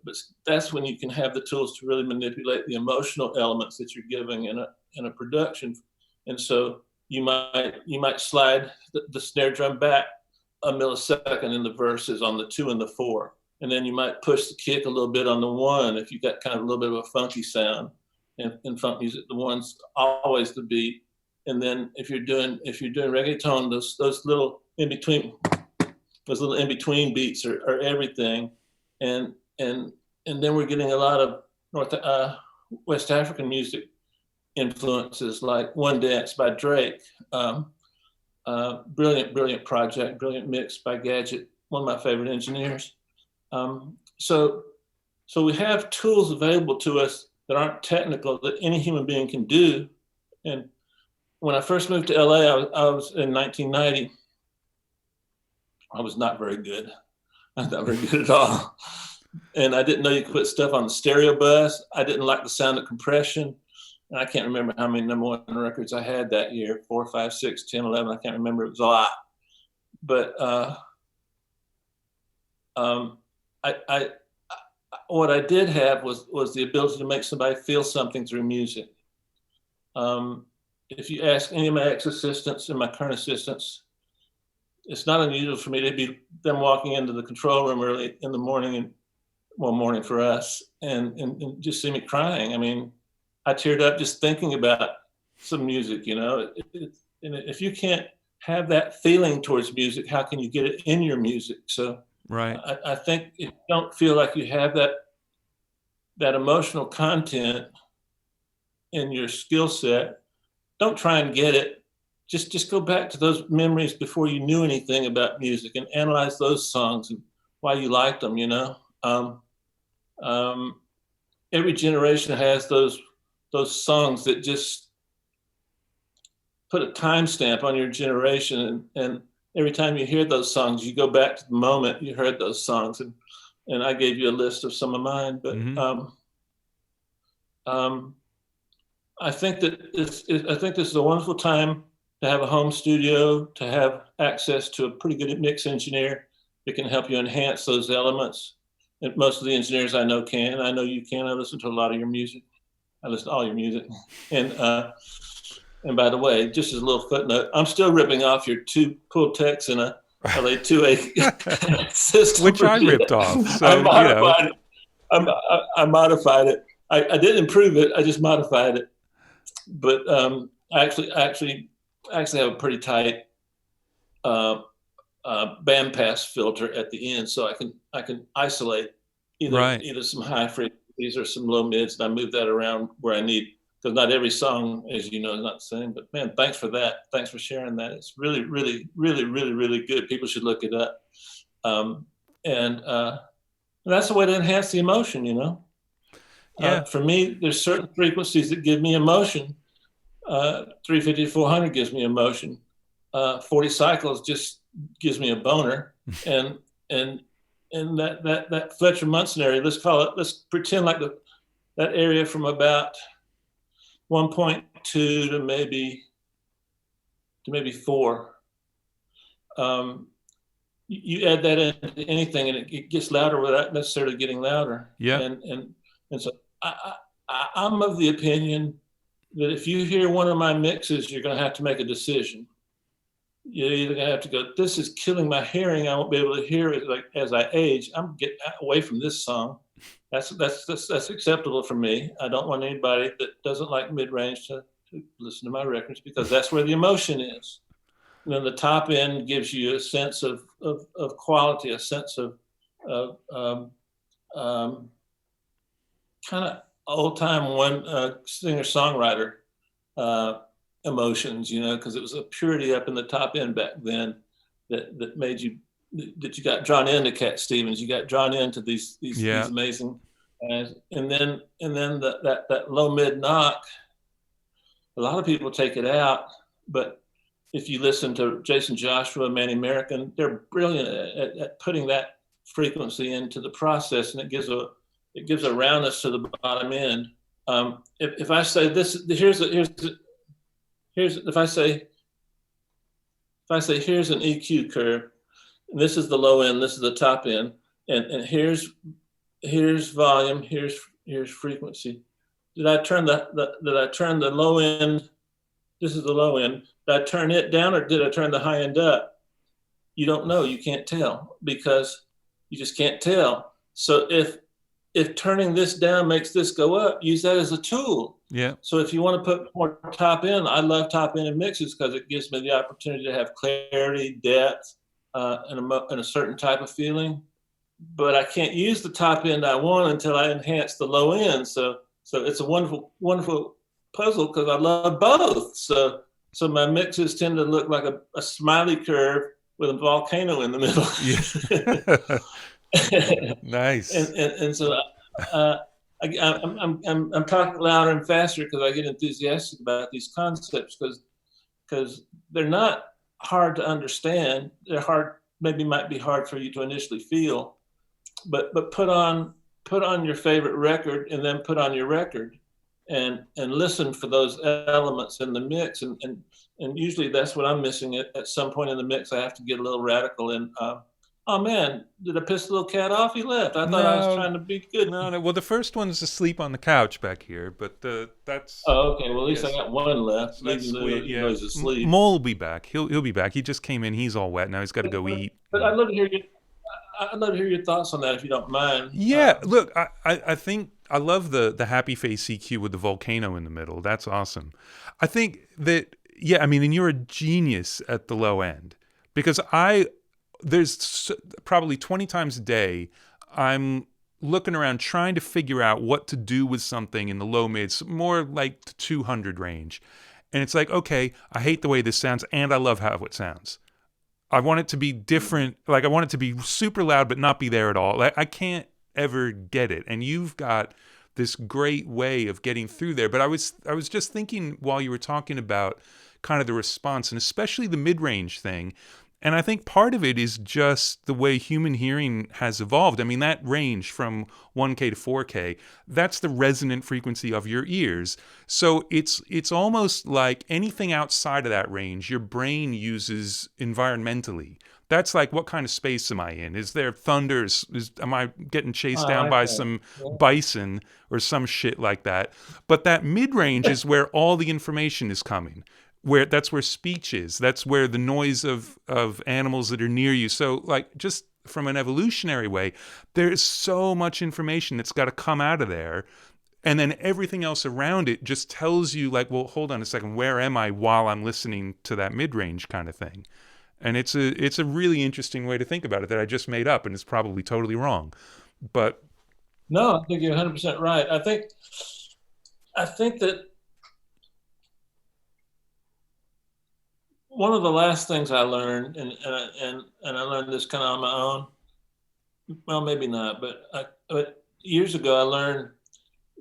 that's when you can have the tools to really manipulate the emotional elements that you're giving in a production. And so you might slide the snare drum back a millisecond in the verses on the 2 and the 4. And then you might push the kick a little bit on the 1 if you've got kind of a little bit of a funky sound. In funk music, the 1's always the beat. And then if you're doing reggaeton, those little in between beats are everything. And then we're getting a lot of West African music influences, like One Dance by Drake. Brilliant project, brilliant mix by Gadget, one of my favorite engineers. So we have tools available to us that aren't technical, that any human being can do. And when I first moved to LA, I was in 1990. I was not very good. I was not very good at all. And I didn't know you could put stuff on the stereo bus. I didn't like the sound of compression. And I can't remember how many #1 records I had that year, 4, 5, 6, 10, 11. I can't remember. It was a lot. But what I did have was the ability to make somebody feel something through music. If you ask any of my ex-assistants and my current assistants, it's not unusual for me to be them walking into the control room early in the morning, morning for us, and just see me crying. I mean, I teared up just thinking about some music, you know. And if you can't have that feeling towards music, how can you get it in your music? So right. I think if you don't feel like you have that emotional content in your skill set, don't try and get it. Just go back to those memories before you knew anything about music and analyze those songs and why you liked them, you know. Every generation has those songs that just put a timestamp on your generation, and every time you hear those songs, you go back to the moment you heard those songs. And I gave you a list of some of mine, but I think that I think this is a wonderful time to have a home studio, to have access to a pretty good mix engineer that can help you enhance those elements. And most of the engineers I know can. I know you can. I listen to a lot of your music. I listen to all your music. And by the way, just as a little footnote, I'm still ripping off your 2 Pultecs and a LA2A system. Which I ripped off. So, I modified it. I didn't improve it. I just modified it. But I actually have a pretty tight bandpass filter at the end, so I can isolate either some high frequencies or some low mids, and I move that around where I need, because not every song, as you know, is not the same. But man, thanks for that. Thanks for sharing that. It's really, really, really, really, really good. People should look it up. And that's the way to enhance the emotion, you know. Yeah. For me, there's certain frequencies that give me emotion. 350 to 400 gives me emotion. 40 cycles just gives me a boner. And that Fletcher Munson area, let's pretend like that area from about 1.2 to maybe 4. You add that into anything, and it gets louder without necessarily getting louder. Yeah. And so I'm of the opinion that if you hear one of my mixes, you're going to have to make a decision. You're either going to have to go, this is killing my hearing. I won't be able to hear it like as I age. I'm getting away from this song. That's acceptable for me. I don't want anybody that doesn't like mid-range to listen to my records, because that's where the emotion is. And then the top end gives you a sense of quality, a sense of kind of old-time one singer-songwriter emotions, you know, because it was a purity up in the top end back then that made you, that you got drawn into Cat Stevens, you got drawn into these amazing guys. And then that low mid knock, a lot of people take it out, but if you listen to Jason Joshua, Manny American, they're brilliant at putting that frequency into the process, and it gives a roundness to the bottom end. If I say this, if I say here's an EQ curve, and this is the low end, this is the top end, and here's volume, here's frequency. Did I turn the low end? This is the low end. Did I turn it down, or did I turn the high end up? You don't know. You can't tell, because you just can't tell. So if turning this down makes this go up, use that as a tool. Yeah. So if you want to put more top end, I love top end in mixes because it gives me the opportunity to have clarity, depth, and a certain type of feeling. But I can't use the top end I want until I enhance the low end. So it's a wonderful, wonderful puzzle, because I love both. So my mixes tend to look like a smiley curve with a volcano in the middle. Yeah. Nice. And so I'm talking louder and faster because I get enthusiastic about these concepts, because they're not hard to understand. They're hard, maybe might be hard for you to initially feel, but put on your favorite record, and then put on your record and listen for those elements in the mix. And usually that's what I'm missing at some point in the mix. I have to get a little radical, and oh man, did I piss the little cat off? He left. I thought I was trying to be good. No. Well, the first one's asleep on the couch back here, but that's. Oh, okay. Well, at least I got one left. So that's sweet. Yeah. He's asleep. Mole will be back. He'll be back. He just came in. He's all wet now. He's got to go eat. But I'd love to hear your thoughts on that, if you don't mind. Yeah. Look, I think I love the happy face EQ with the volcano in the middle. That's awesome. I think that, yeah, I mean, and you're a genius at the low end, because there's probably 20 times a day I'm looking around trying to figure out what to do with something in the low mids, more like the 200 range. And it's like, okay, I hate the way this sounds, and I love how it sounds. I want it to be different. Like, I want it to be super loud, but not be there at all. Like, I can't ever get it. And you've got this great way of getting through there. But I was just thinking while you were talking about kind of the response, and especially the mid-range thing. And I think part of it is just the way human hearing has evolved. I mean, that range from 1K to 4K, that's the resonant frequency of your ears. So it's almost like anything outside of that range, your brain uses environmentally. That's like, what kind of space am I in? Is there thunders? Am I getting chased down by some bison or some shit like that? But that mid-range is where all the information is coming. That's where speech is. That's where the noise of animals that are near you. So, like, just from an evolutionary way, there's so much information that's got to come out of there. And then everything else around it just tells you, like, well, hold on a second, where am I while I'm listening to that mid-range kind of thing? And it's a really interesting way to think about it that I just made up, and it's probably totally wrong. But no, I think you're 100% right. I think that one of the last things I learned, and I learned this kind of on my own. Well, maybe not, but years ago I learned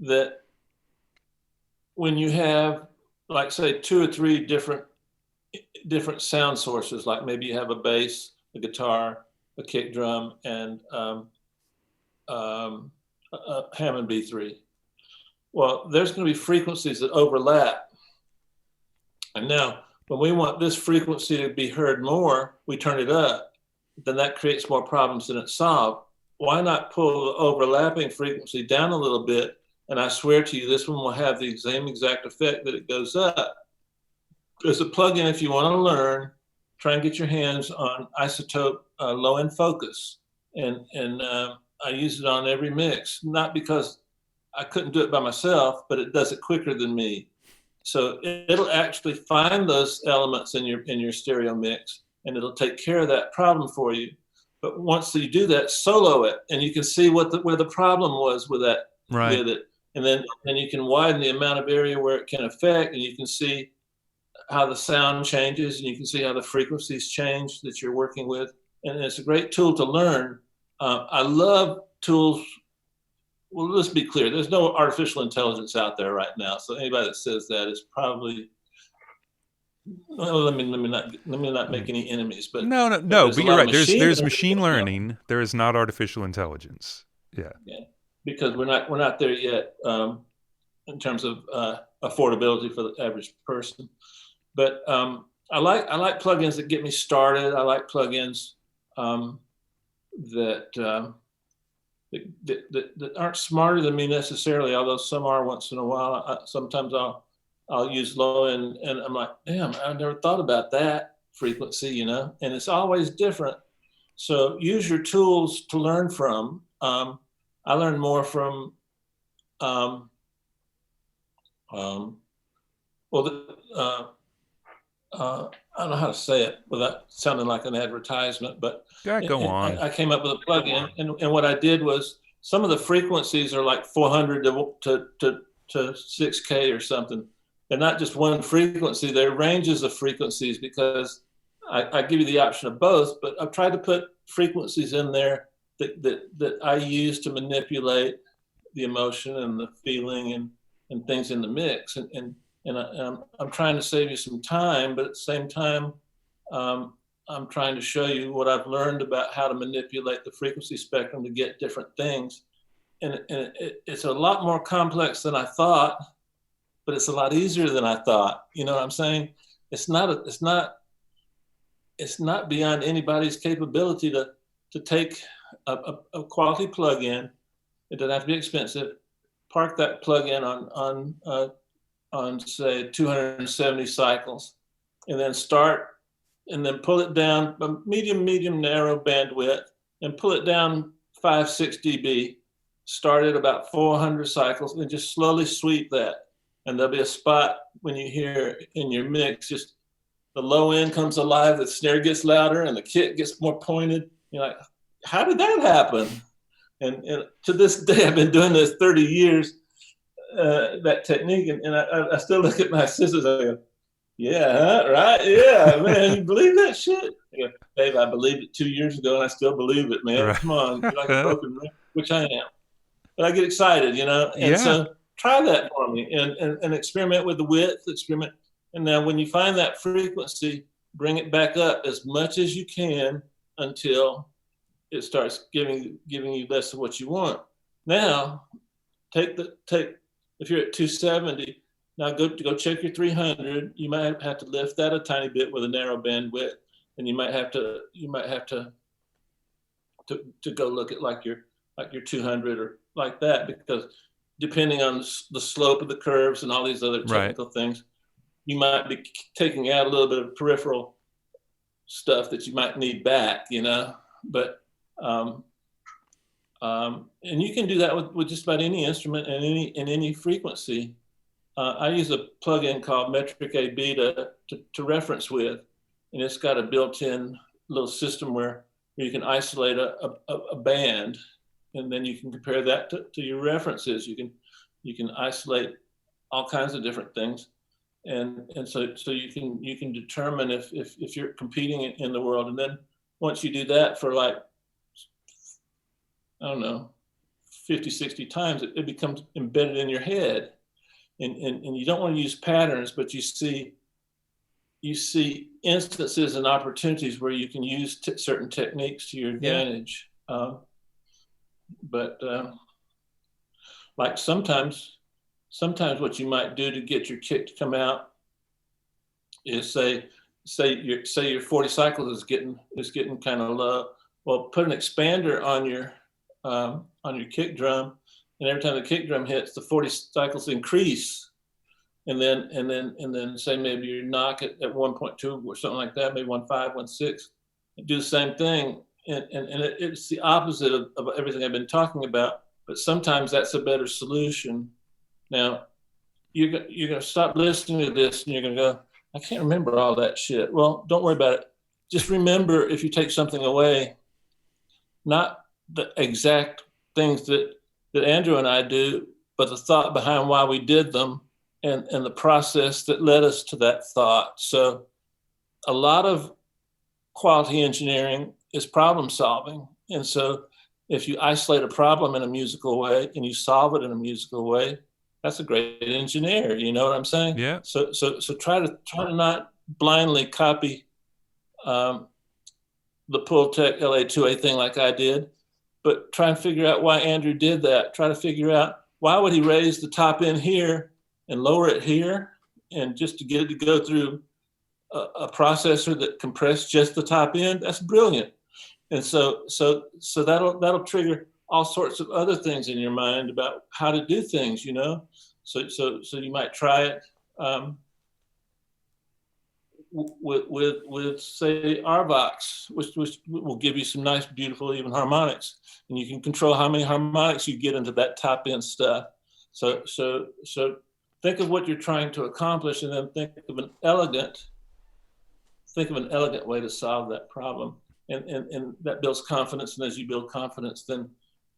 that when you have, like, say, 2 or 3 different sound sources, like maybe you have a bass, a guitar, a kick drum, and a Hammond B3. Well, there's going to be frequencies that overlap, and now, when we want this frequency to be heard more, we turn it up. Then that creates more problems than it solves. Why not pull the overlapping frequency down a little bit? And I swear to you, this one will have the same exact effect that it goes up. There's a plugin, if you want to learn, try and get your hands on Isotope low-end focus. And I use it on every mix, not because I couldn't do it by myself, but it does it quicker than me. So it'll actually find those elements in your stereo mix, and it'll take care of that problem for you. But once you do that, solo it, and you can see where the problem was with that, right. with it, and then you can widen the amount of area where it can affect, and you can see how the sound changes, and you can see how the frequencies change that you're working with, and it's a great tool to learn. I love tools. Well, let's be clear. There's no artificial intelligence out there right now. So anybody that says that is probably, well, let me not make any enemies. But no. But you're right. There's machine learning. There is not artificial intelligence. Yeah. Because we're not there yet in terms of affordability for the average person. But I like plugins that get me started. I like plugins that aren't smarter than me necessarily, although some are once in a while. Sometimes I'll use low and I'm like, damn, I never thought about that frequency, and it's always different. So use your tools to learn from. I learned more from, I don't know how to say it without sounding like an advertisement, but go on. I came up with a plugin, and what I did was, some of the frequencies are like 400 to 6K or something. They're not just one frequency; they're ranges of frequencies, because I give you the option of both. But I've tried to put frequencies in there that I use to manipulate the emotion and the feeling and things in the mix, and I'm trying to save you some time, but at the same time, I'm trying to show you what I've learned about how to manipulate the frequency spectrum to get different things. And it's a lot more complex than I thought, but it's a lot easier than I thought. You know what I'm saying? It's not beyond anybody's capability to take a quality plug-in. It doesn't have to be expensive. Park that plug-in on say 270 cycles, and then pull it down a medium narrow bandwidth, and pull it down 5-6 dB. Start at about 400 cycles, and just slowly sweep that. And there'll be a spot when you hear in your mix, just the low end comes alive, the snare gets louder, and the kick gets more pointed. You're like, how did that happen? And to this day, I've been doing this 30 years. That technique, and I still look at my sisters. I go, yeah, huh? Right, yeah, man, you believe that shit? I go, Dave, I believed it 2 years ago, and I still believe it, man. Right. Come on, you're like a broken record, which I am. But I get excited, and so try that for me, and experiment with the width. Experiment. And now when you find that frequency, bring it back up as much as you can until it starts giving you less of what you want. Now, take if you're at 270, now go check your 300. You might have to lift that a tiny bit with a narrow bandwidth, and you might have to go look at like your 200 or like that, because depending on the slope of the curves and all these other technical things, you might be taking out a little bit of peripheral stuff that you might need back, but and you can do that with just about any instrument and any frequency. I use a plugin called Metric AB to reference with, and it's got a built-in little system where you can isolate a band, and then you can compare that to your references. You can isolate all kinds of different things, and so you can determine if you're competing in the world. And then once you do that for like, I don't know, 50, 60 times, it becomes embedded in your head. And you don't want to use patterns, but you see instances and opportunities where you can use certain techniques to your advantage. But like sometimes what you might do to get your kick to come out is say your 40 cycles is getting kind of low. Well, put an expander on your kick drum, and every time the kick drum hits, the 40 cycles increase, and then say maybe you knock it at 1.2 or something like that, maybe 1.5, 1.6, and do the same thing, and it's the opposite of everything I've been talking about, but sometimes that's a better solution. Now, you're gonna stop listening to this, and you're gonna go, I can't remember all that shit. Well, don't worry about it. Just remember, if you take something away, not the exact things that Andrew and I do, but the thought behind why we did them, and the process that led us to that thought. So a lot of quality engineering is problem solving. And so if you isolate a problem in a musical way and you solve it in a musical way, that's a great engineer. You know what I'm saying? Yeah. So try to not blindly copy the Pultec LA2A thing like I did, but try and figure out why Andrew did that. Try to figure out why would he raise the top end here and lower it here, and just to get it to go through a processor that compressed just the top end. That's brilliant. And so that'll trigger all sorts of other things in your mind about how to do things, So you might try it with say RVox, which will give you some nice, beautiful, even harmonics, and you can control how many harmonics you get into that top end stuff. So think of what you're trying to accomplish, and then think of an elegant way to solve that problem. And that builds confidence. And as you build confidence, then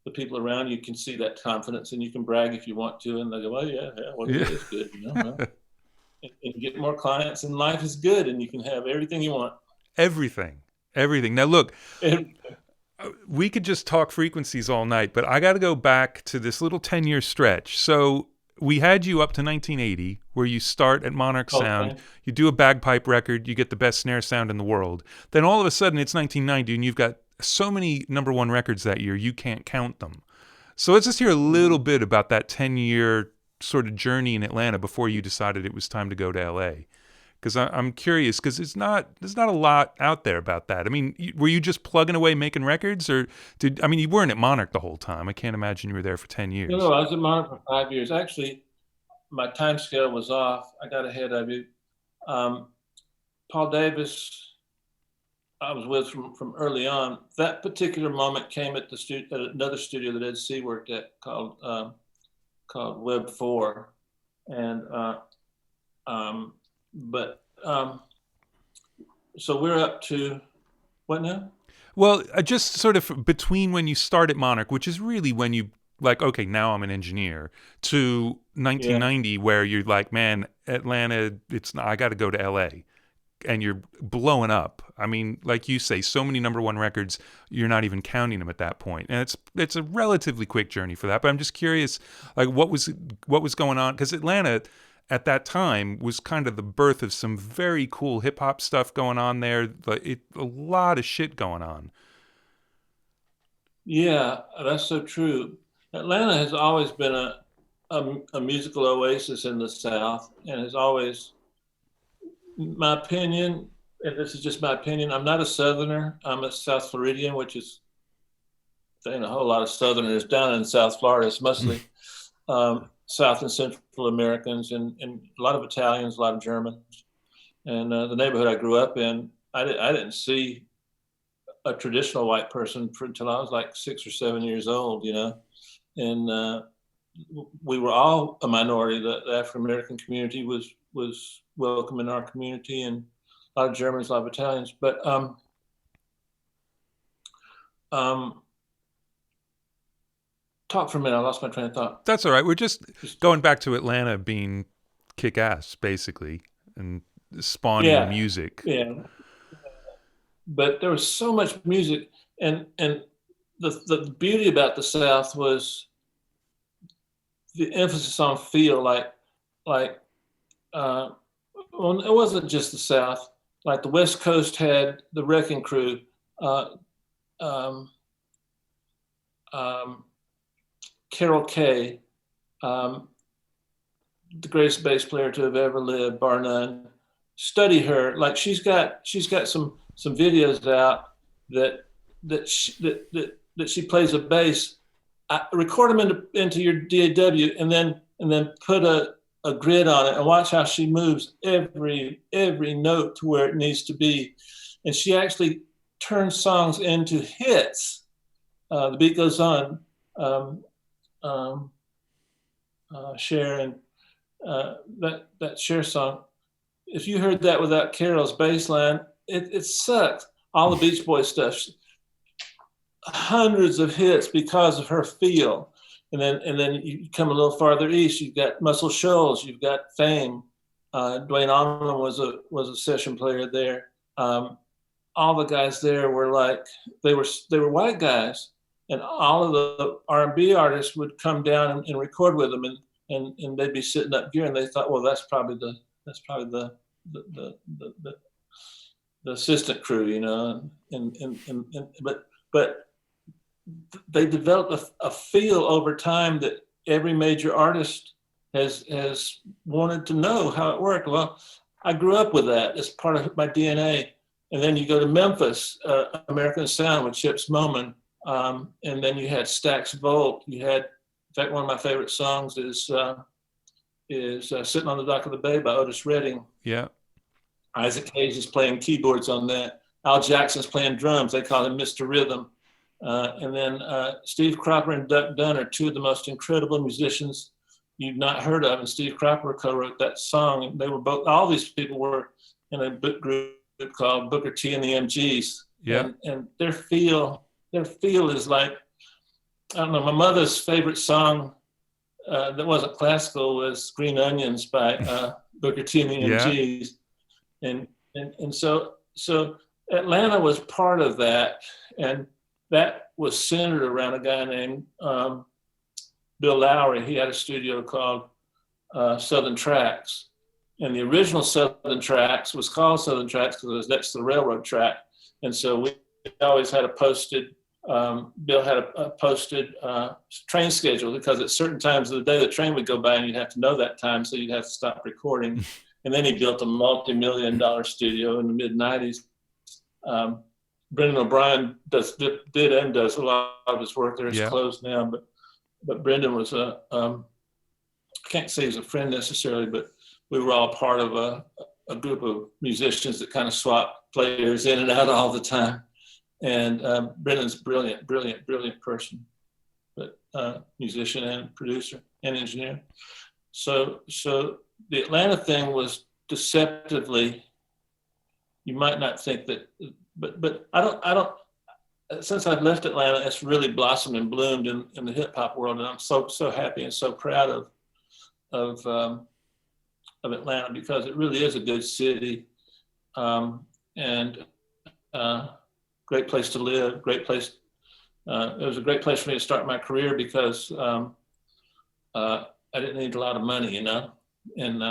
the people around you can see that confidence, and you can brag if you want to. And they go, well, it is good, and get more clients, and life is good, and you can have everything you want. Everything. Now, look, we could just talk frequencies all night, but I got to go back to this little 10-year stretch. So we had you up to 1980, where you start at Monarch Sound. You do a bagpipe record. You get the best snare sound in the world. Then all of a sudden, it's 1990, and you've got so many number one records that year, you can't count them. So let's just hear a little bit about that 10-year sort of journey in Atlanta before you decided it was time to go to LA. Because I'm curious, because there's not a lot out there about that. I mean, were you just plugging away making records, or you weren't at Monarch the whole time? I can't imagine you were there for 10 years. No, I was at Monarch for 5 years. Actually, my time scale was off. I got ahead of you. Paul Davis, I was with from early on. That particular moment came at another studio that Ed C worked at called Web 4, and so we're up to what now? Well, just sort of between when you start at Monarch, which is really when you like, okay, now I'm an engineer, to 1990, where you're like, man, Atlanta, I got to go to LA, and you're blowing up. I mean, like you say, so many number one records, you're not even counting them at that point. And it's a relatively quick journey for that. But I'm just curious, like, what was going on? Because Atlanta, at that time was kind of the birth of some very cool hip hop stuff going on there. A lot of shit going on. Yeah, that's so true. Atlanta has always been a musical oasis in the South, and has always, my opinion, and this is just my opinion, I'm not a Southerner. I'm a South Floridian, which is, there ain't a whole lot of Southerners down in South Florida. It's mostly South and Central Americans, and a lot of Italians, a lot of Germans. And the neighborhood I grew up in, I didn't see a traditional white person until I was like 6 or 7 years old, you know. And we were all a minority. The African American community was welcome in our community, and a lot of Germans, a lot of Italians. But talk for a minute. I lost my train of thought. That's all right. We're just going back to Atlanta being kick-ass, basically, and spawning music. Yeah. But there was so much music, and the beauty about the South was the emphasis on feel. Well, it wasn't just the South. Like the West Coast had the Wrecking Crew, Carol Kay, the greatest bass player to have ever lived, bar none. Study her. Like she's got some videos out that she plays a bass. Record them into your DAW, and then put a grid on it and watch how she moves every note to where it needs to be. And she actually turns songs into hits. The beat goes on. Cher, and that Cher song. If you heard that without Carol's bass line, it sucked. All the Beach Boys stuff, hundreds of hits because of her feel. And then you come a little farther east, you've got Muscle Shoals, you've got Fame. Dwayne Allman was a session player there. All the guys there were like, they were white guys, and all of the R&B artists would come down and record with them, and they'd be sitting up here, and they thought, well, that's probably the assistant crew, you know, but they developed a feel over time that every major artist has wanted to know how it worked. Well, I grew up with that. It's part of my DNA. And then you go to Memphis, American Sound with Chips Moman, and then you had Stax Volt. You had, in fact, one of my favorite songs is Sitting on the Dock of the Bay by Otis Redding. Yeah. Isaac Hayes is playing keyboards on that. Al Jackson's playing drums. They call him Mr. Rhythm. And then Steve Cropper and Duck Dunn are two of the most incredible musicians you've not heard of. And Steve Cropper co-wrote that song. They were both, all these people were in a group called Booker T and the MGs. Yeah. And their feel is like, I don't know, my mother's favorite song that wasn't classical was Green Onions by Booker T and the MGs. And so Atlanta was part of that, and that was centered around a guy named Bill Lowry. He had a studio called Southern Tracks, and the original Southern Tracks was called Southern Tracks because it was next to the railroad track. And so we always had a posted, Bill had a posted train schedule, because at certain times of the day the train would go by and you'd have to know that time, so you'd have to stop recording. And then he built a multi-million-dollar studio in the mid-90s. Brendan O'Brien did and does a lot of his work there. It's closed now, but Brendan was I can't say he's a friend necessarily, but we were all part of a group of musicians that kind of swapped players in and out all the time. And Brendan's brilliant person, but musician and producer and engineer. So the Atlanta thing was deceptively, you might not think that, but I don't, since I've left Atlanta, it's really blossomed and bloomed in the hip hop world. And I'm so happy and so proud of Atlanta, because it really is a good city, and great place to live, great place. It was a great place for me to start my career, because I didn't need a lot of money, you know? And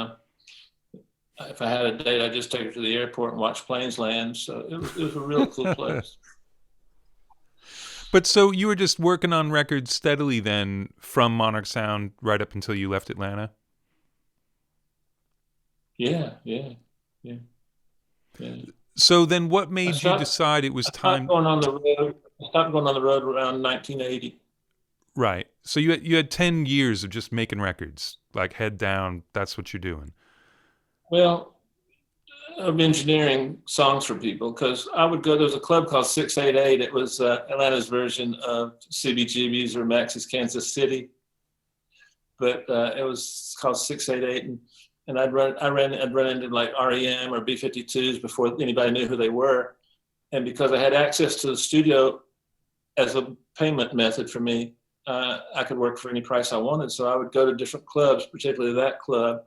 if I had a date, I'd just take her to the airport and watch planes land. So it was a real cool place. But so you were just working on records steadily then from Monarch Sound right up until you left Atlanta? Yeah. So then what made you decide it was I time? stopped going on the road. I stopped going on the road around 1980. Right. So you had 10 years of just making records, like head down, that's what you're doing. Well, of engineering songs for people, because I would go, there was a club called 688. It was Atlanta's version of CBGB's or Max's Kansas City, but it was called 688, and I'd run into like REM or B-52s before anybody knew who they were, and because I had access to the studio as a payment method for me, I could work for any price I wanted. So I would go to different clubs, particularly that club,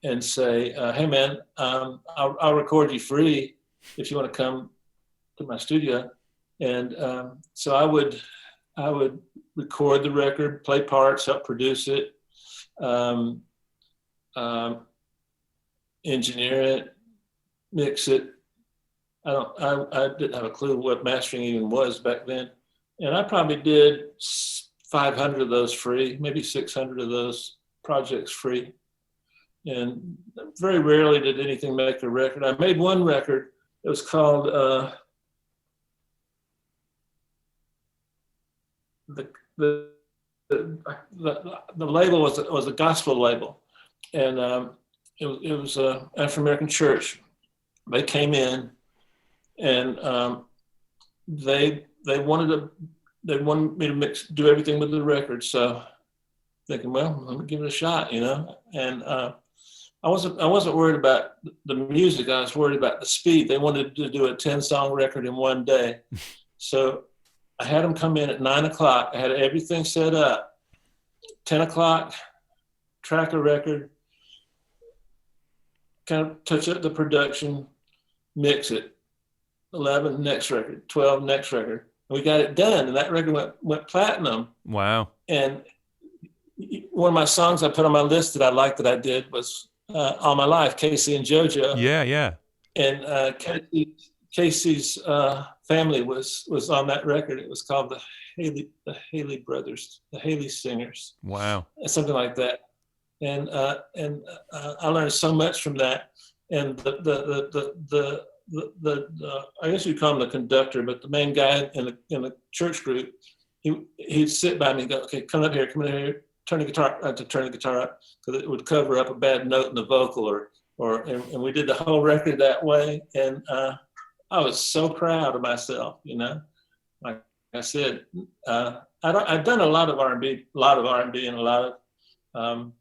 and say, hey man, I'll record you free if you want to come to my studio. And so I would record the record, play parts, help produce it, engineer it, mix it. I didn't have a clue what mastering even was back then. And I probably did 500 of those free, maybe 600 of those projects free. And very rarely did anything make a record. I made one record. It was called the label was a gospel label, and it was an African American church. They came in, and they wanted me to do everything with the record. So thinking, well, let me give it a shot, you know. And I wasn't worried about the music. I was worried about the speed. They wanted to do a 10-song record in one day. So I had them come in at 9 o'clock. I had everything set up. 10 o'clock, track a record, kind of touch up the production, mix it. 11, next record. 12, next record. And we got it done. And that record went platinum. Wow. And one of my songs I put on my list that I liked that I did was All My Life, Casey and JoJo. Yeah. And Casey's family was on that record. It was called the Haley Brothers, the Haley Singers. Wow. Something like that. And I learned so much from that. And the I guess you'd call him the conductor, but the main guy in the church group, he'd sit by me and go, okay, come in here, turn the guitar up, because it would cover up a bad note in the vocal, and we did the whole record that way. And I was so proud of myself, you know. Like I said, I've done a lot of R&B, and a lot of,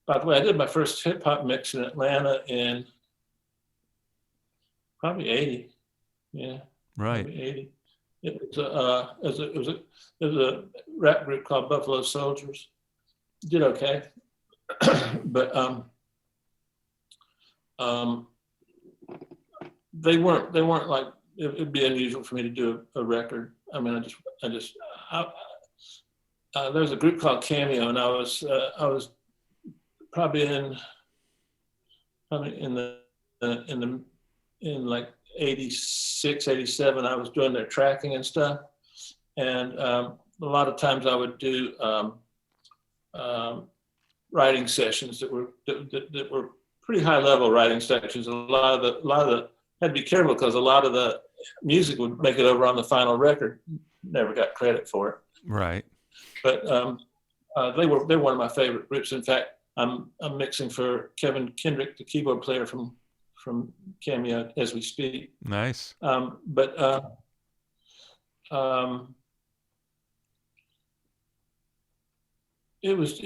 by the way, I did my first hip hop mix in Atlanta in probably 80. Yeah. Right. Probably 80. It was a rap group called Buffalo Soldiers. Did okay. But they weren't like, it'd be unusual for me to do a record. I mean, there was a group called Cameo, and I was probably in like 86, 87, I was doing their tracking and stuff. And a lot of times I would do writing sessions that were pretty high level writing sections. A lot of the had to be careful because a lot of the music would make it over on the final record. Never got credit for it. Right. But they're one of my favorite groups. In fact, I'm mixing for Kevin Kendrick, the keyboard player from Cameo, as we speak. Nice. It was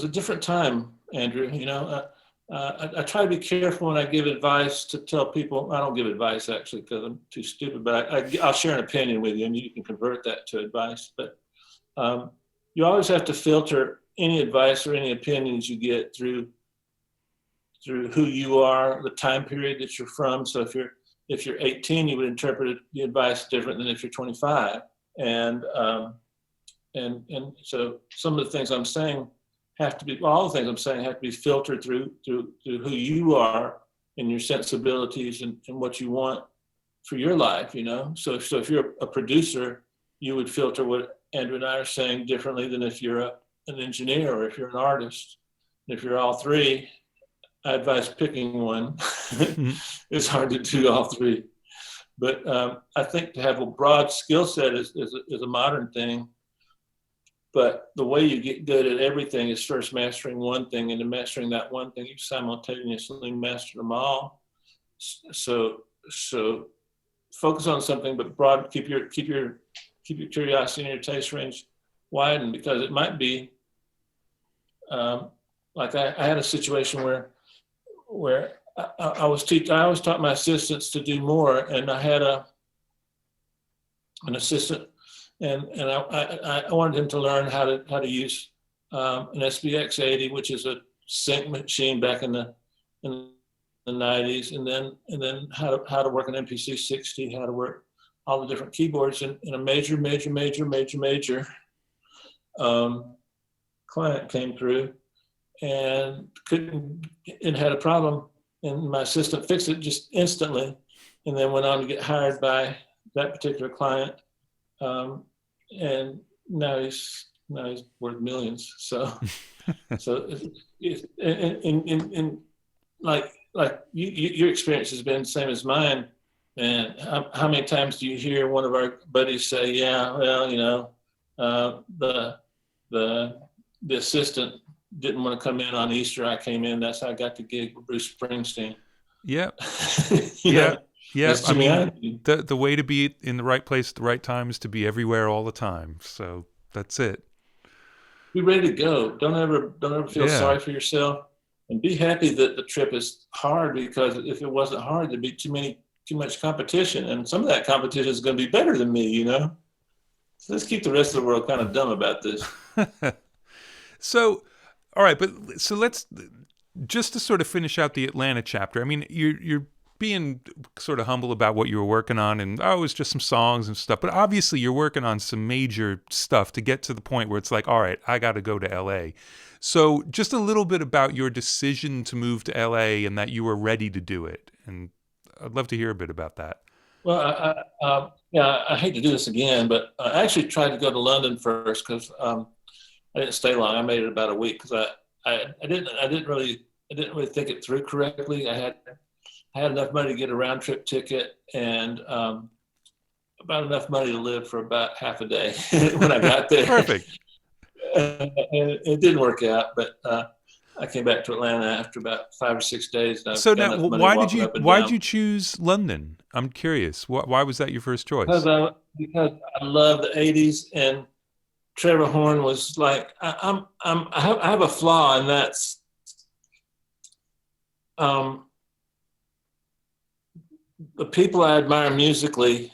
a different time, Andrew. You know, I try to be careful when I give advice to tell people. I don't give advice actually because I'm too stupid, but I'll share an opinion with you and you can convert that to advice. But you always have to filter any advice or any opinions you get through who you are, the time period that you're from. So if you're 18, you would interpret the advice different than if you're 25. And so some of the things I'm saying have to be, well, all the things I'm saying have to be filtered through who you are and your sensibilities and what you want for your life, you know? So if you're a producer, you would filter what Andrew and I are saying differently than if you're an engineer or if you're an artist. And if you're all three, I advise picking one. It's hard to do all three. But I think to have a broad skill set is a modern thing. But the way you get good at everything is first mastering one thing, and in mastering that one thing, you simultaneously master them all. So focus on something, but broad. Keep your curiosity and your taste range widen, because it might be like I had a situation where I always taught my assistants to do more, and I had an assistant, and I wanted him to learn how to use an SBX 80, which is a sync machine back in the 90s, and then how to work an MPC 60, how to work all the different keyboards, and a major client came through and had a problem, and my assistant fixed it just instantly, and then went on to get hired by that particular client, and now he's worth millions. So in like your experience has been the same as mine. And how many times do you hear one of our buddies say, "Yeah, well, you know, the assistant didn't want to come in on Easter. I came in. That's how I got the gig with Bruce Springsteen." Yeah. Yeah. I mean, the way to be in the right place at the right time is to be everywhere all the time. So that's it. Be ready to go. Don't ever feel sorry for yourself, and be happy that the trip is hard, because if it wasn't hard, there'd be too much competition, and some of that competition is going to be better than me, you know? So let's keep the rest of the world kind of dumb about this. So, all right, but so let's just to sort of finish out the Atlanta chapter. I mean, you're being sort of humble about what you were working on, and it was just some songs and stuff, but obviously you're working on some major stuff to get to the point where it's like, all right, I got to go to LA. So just a little bit about your decision to move to LA and that you were ready to do it. And I'd love to hear a bit about that. Well, I hate to do this again, but I actually tried to go to London first, because I didn't stay long. I made it about a week, because I didn't really think it through correctly. I had enough money to get a round trip ticket, and about enough money to live for about half a day when I got there. Perfect. And it didn't work out, but I came back to Atlanta after about 5 or 6 days. So now, why did you choose London? I'm curious. Why was that your first choice? Because I love the '80s, and Trevor Horn was like, I have a flaw, and that's the people I admire musically,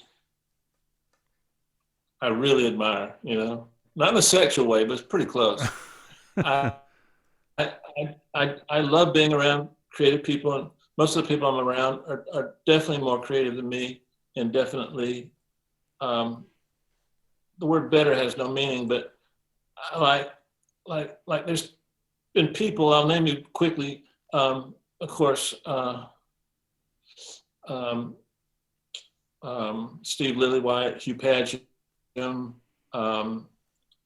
I really admire, you know, not in a sexual way, but it's pretty close. I love being around creative people, and most of the people I'm around are definitely more creative than me, and definitely the word better has no meaning, but like there's been people, I'll name you quickly, of course, Steve Lillywhite, Hugh Padgham,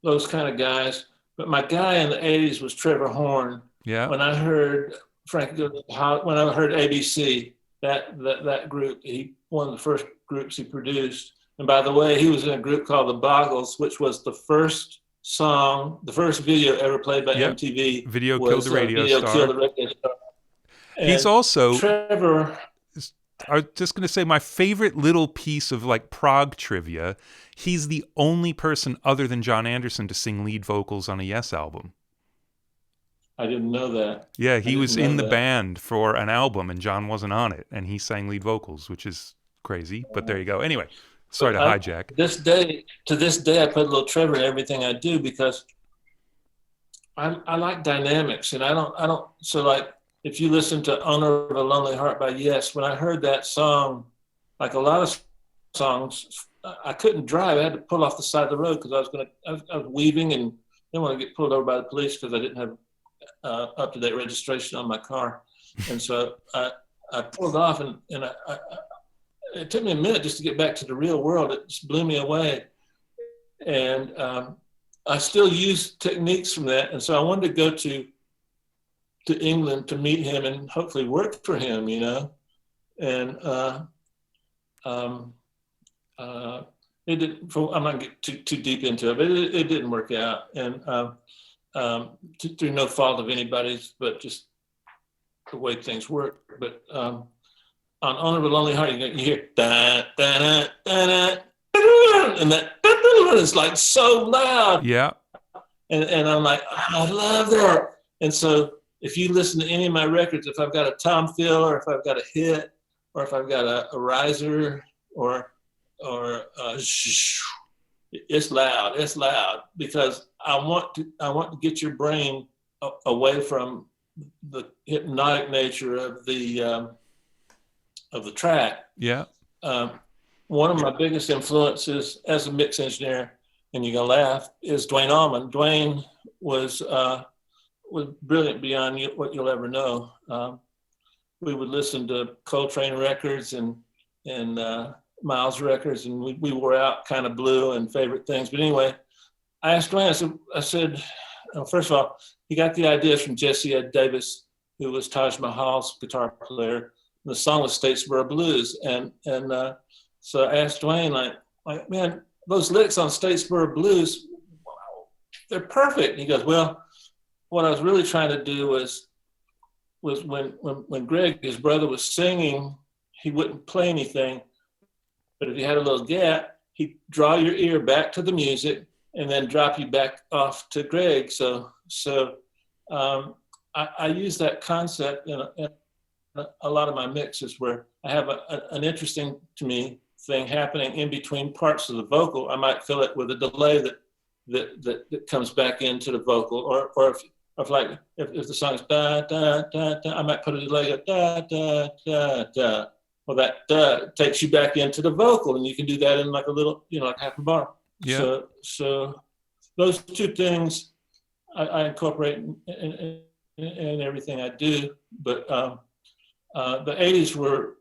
those kind of guys. But my guy in the '80s was Trevor Horn. Yeah. When I heard when I heard ABC, that group, one of the first groups he produced. And by the way, he was in a group called the Boggles, which was the first video ever played by MTV. Video Killed the Radio Star. And he's also Trevor. I was just going to say, my favorite little piece of like prog trivia, he's the only person other than John Anderson to sing lead vocals on a Yes album. I didn't know that. Yeah, he was in the band for an album and John wasn't on it, and he sang lead vocals, which is crazy, but there you go. Anyway, sorry to hijack. To this day, I put a little Trevor in everything I do, because I like dynamics, and I don't, so like, if you listen to Owner of a Lonely Heart by Yes, when I heard that song, like a lot of songs, I couldn't drive. I had to pull off the side of the road, because I was weaving and didn't want to get pulled over by the police, because I didn't have up-to-date registration on my car. And so I pulled off, and it took me a minute just to get back to the real world. It just blew me away. And I still use techniques from that. And so I wanted to go to England to meet him and hopefully work for him, you know. And it didn't. I'm not going to get too deep into it, but it didn't work out. And through no fault of anybody's, but just the way things work. But on "Honor of a Lonely Heart," you hear da da da da da, and that is like so loud. Yeah. And I'm like, I love that. And so if you listen to any of my records, if I've got a tom fill, or if I've got a hit, or if I've got a riser, or it's loud. It's loud because I want to get your brain away from the hypnotic nature of the track. Yeah. One of my biggest influences as a mix engineer, and you're gonna laugh, is Duane Allman. Duane was brilliant beyond what you'll ever know. We would listen to Coltrane records and Miles records, and we wore out Kind of Blue and Favorite Things. But anyway, I asked Duane, I said, first of all, he got the ideas from Jesse Ed Davis, who was Taj Mahal's guitar player. And the song was Statesboro Blues. And so I asked Duane, like, man, those licks on Statesboro Blues, wow, they're perfect. And he goes, well, what I was really trying to do was when Greg, his brother, was singing, he wouldn't play anything. But if you had a little gap, he'd draw your ear back to the music and then drop you back off to Greg. So I use that concept in a lot of my mixes, where I have an interesting, to me, thing happening in between parts of the vocal. I might fill it with a delay that comes back into the vocal, or if the song's da da da da, I might put a delay of da da da da. Well, that takes you back into the vocal, and you can do that in like a little, like half a bar. Yeah. So those two things I incorporate in everything I do. But the 80s were,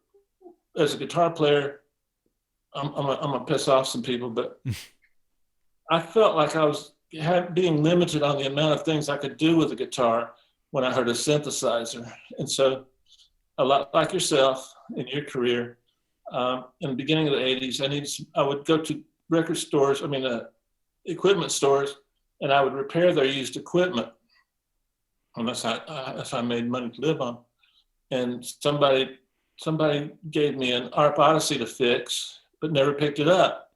as a guitar player, I'm gonna piss off some people, but I felt like I was being limited on the amount of things I could do with a guitar when I heard a synthesizer. And so, a lot like yourself in your career, in the beginning of the 80s, I would go to record stores, equipment stores, and I would repair their used equipment. And that's how I made money to live on. And somebody gave me an ARP Odyssey to fix, but never picked it up.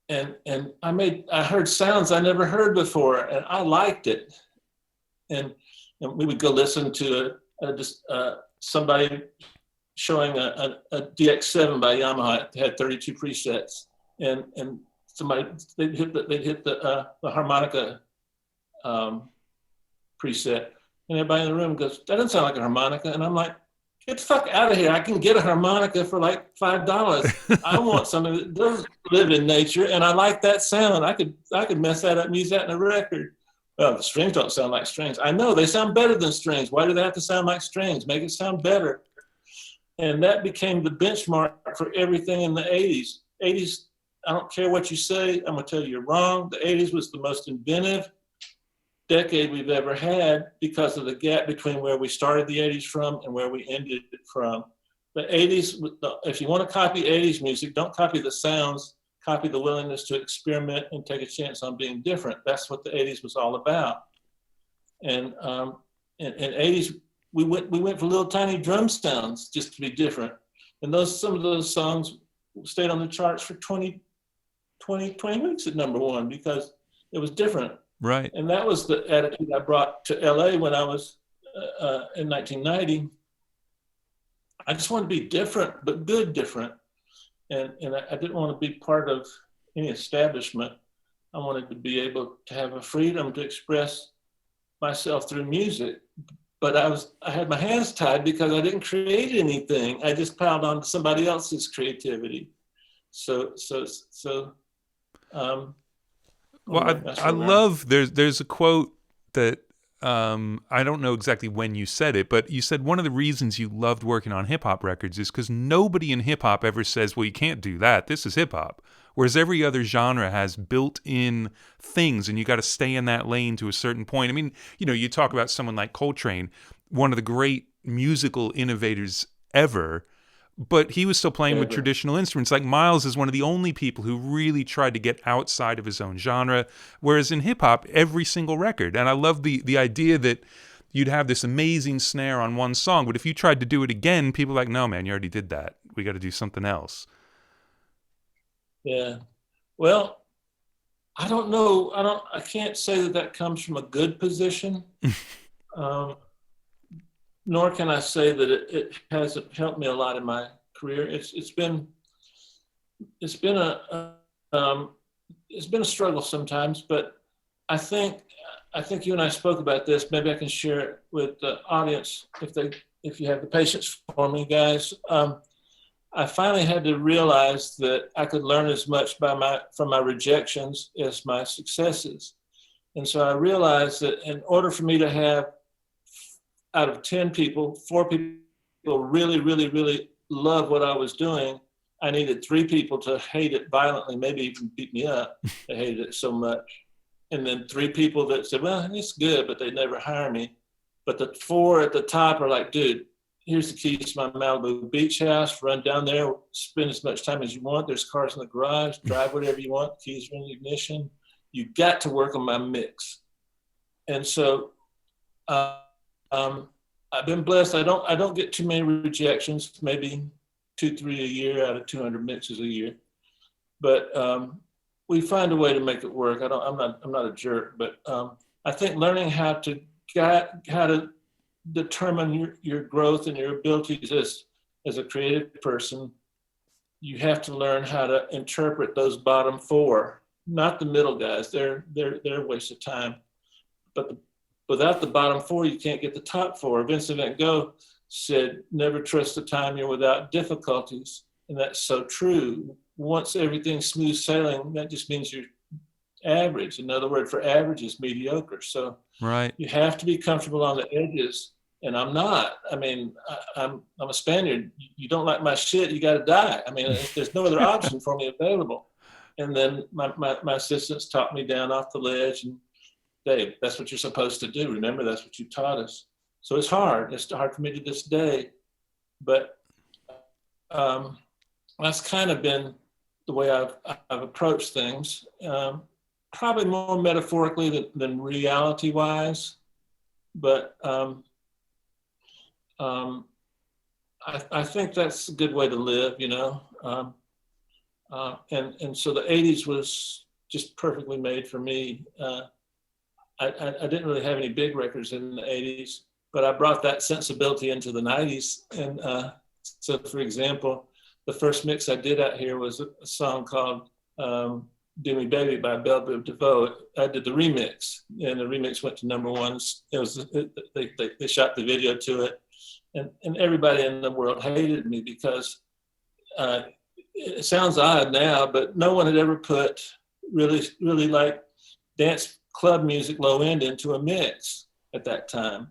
And I heard sounds I never heard before, and I liked it. And we would go listen to somebody showing a DX7 by Yamaha. It had 32 presets, and they'd hit the harmonica preset, and everybody in the room goes, "That doesn't sound like a harmonica." And I'm like, "Get the fuck out of here! I can get a harmonica for like $5. I want something that does live in nature, and I like that sound. I could mess that up and use that in a record." Well, the strings don't sound like strings. I know they sound better than strings. Why do they have to sound like strings? Make it sound better. And that became the benchmark for everything in the 80s. 80s, I don't care what you say, I'm gonna tell you you're wrong. The 80s was the most inventive decade we've ever had because of the gap between where we started the 80s from and where we ended it from. The 80s, if you want to copy 80s music, don't copy the sounds, copy the willingness to experiment and take a chance on being different. That's what the 80s was all about. And in 80s, we went for little tiny drum sounds just to be different. And some of those songs stayed on the charts for 20 weeks at #1 because it was different. Right. And that was the attitude I brought to LA when I was in 1990. I just wanted to be different, but good different. And I didn't want to be part of any establishment. I wanted to be able to have a freedom to express myself through music. But I had my hands tied because I didn't create anything. I just piled on to somebody else's creativity. Well, I love, there's a quote that I don't know exactly when you said it, but you said one of the reasons you loved working on hip hop records is because nobody in hip hop ever says, well, you can't do that. This is hip hop. Whereas every other genre has built in things, and you got to stay in that lane to a certain point. I mean, you talk about someone like Coltrane, one of the great musical innovators ever, but he was still playing with traditional instruments. Like Miles is one of the only people who really tried to get outside of his own genre, whereas in hip-hop, every single record. And I love the idea that you'd have this amazing snare on one song, but if you tried to do it again, people are like, no, man, you already did that. We got to do something else. Yeah. Well, I don't know. I can't say that comes from a good position. Nor can I say that it hasn't helped me a lot in my career. It's been a struggle sometimes, but I think you and I spoke about this. Maybe I can share it with the audience if you have the patience for me, guys. I finally had to realize that I could learn as much from my rejections as my successes, and so I realized that in order for me to have out of 10 people, 4 people really, really, really love what I was doing, I needed 3 people to hate it violently, maybe even beat me up. They hated it so much. And then 3 people that said, well, it's good, but they never hire me. But the 4 at the top are like, dude, here's the keys to my Malibu beach house. Run down there, spend as much time as you want. There's cars in the garage. Drive whatever you want. Keys are in the ignition. You got to work on my mix. And so, I've been blessed. I don't get too many rejections, maybe 2-3 a year out of 200 mixes a year. But we find a way to make it work. I'm not a jerk, but I think learning how to determine your growth and your abilities as a creative person, you have to learn how to interpret those bottom 4, not the middle guys. They're a waste of time. But without the bottom 4, you can't get the top 4. Vincent Van Gogh said, never trust the time you're without difficulties. And that's so true. Once everything's smooth sailing, that just means you're average. Another word for average is mediocre. So right. You have to be comfortable on the edges. And I'm not. I mean, I'm a Spaniard. You don't like my shit, you got to die. I mean, there's no other option for me available. And then my assistants talked me down off the ledge and, Dave, that's what you're supposed to do. Remember, that's what you taught us. So it's hard. It's hard for me to this day. But that's kind of been the way I've approached things. Probably more metaphorically than reality-wise. But I think that's a good way to live, And so the 80s was just perfectly made for me. I didn't really have any big records in the 80s, but I brought that sensibility into the 90s. And so, for example, the first mix I did out here was a song called Do Me Baby by Belle Biv DeVoe. I did the remix, and the remix went to #1. They shot the video to it, and everybody in the world hated me because it sounds odd now, but no one had ever put really like dance club music low end into a mix at that time.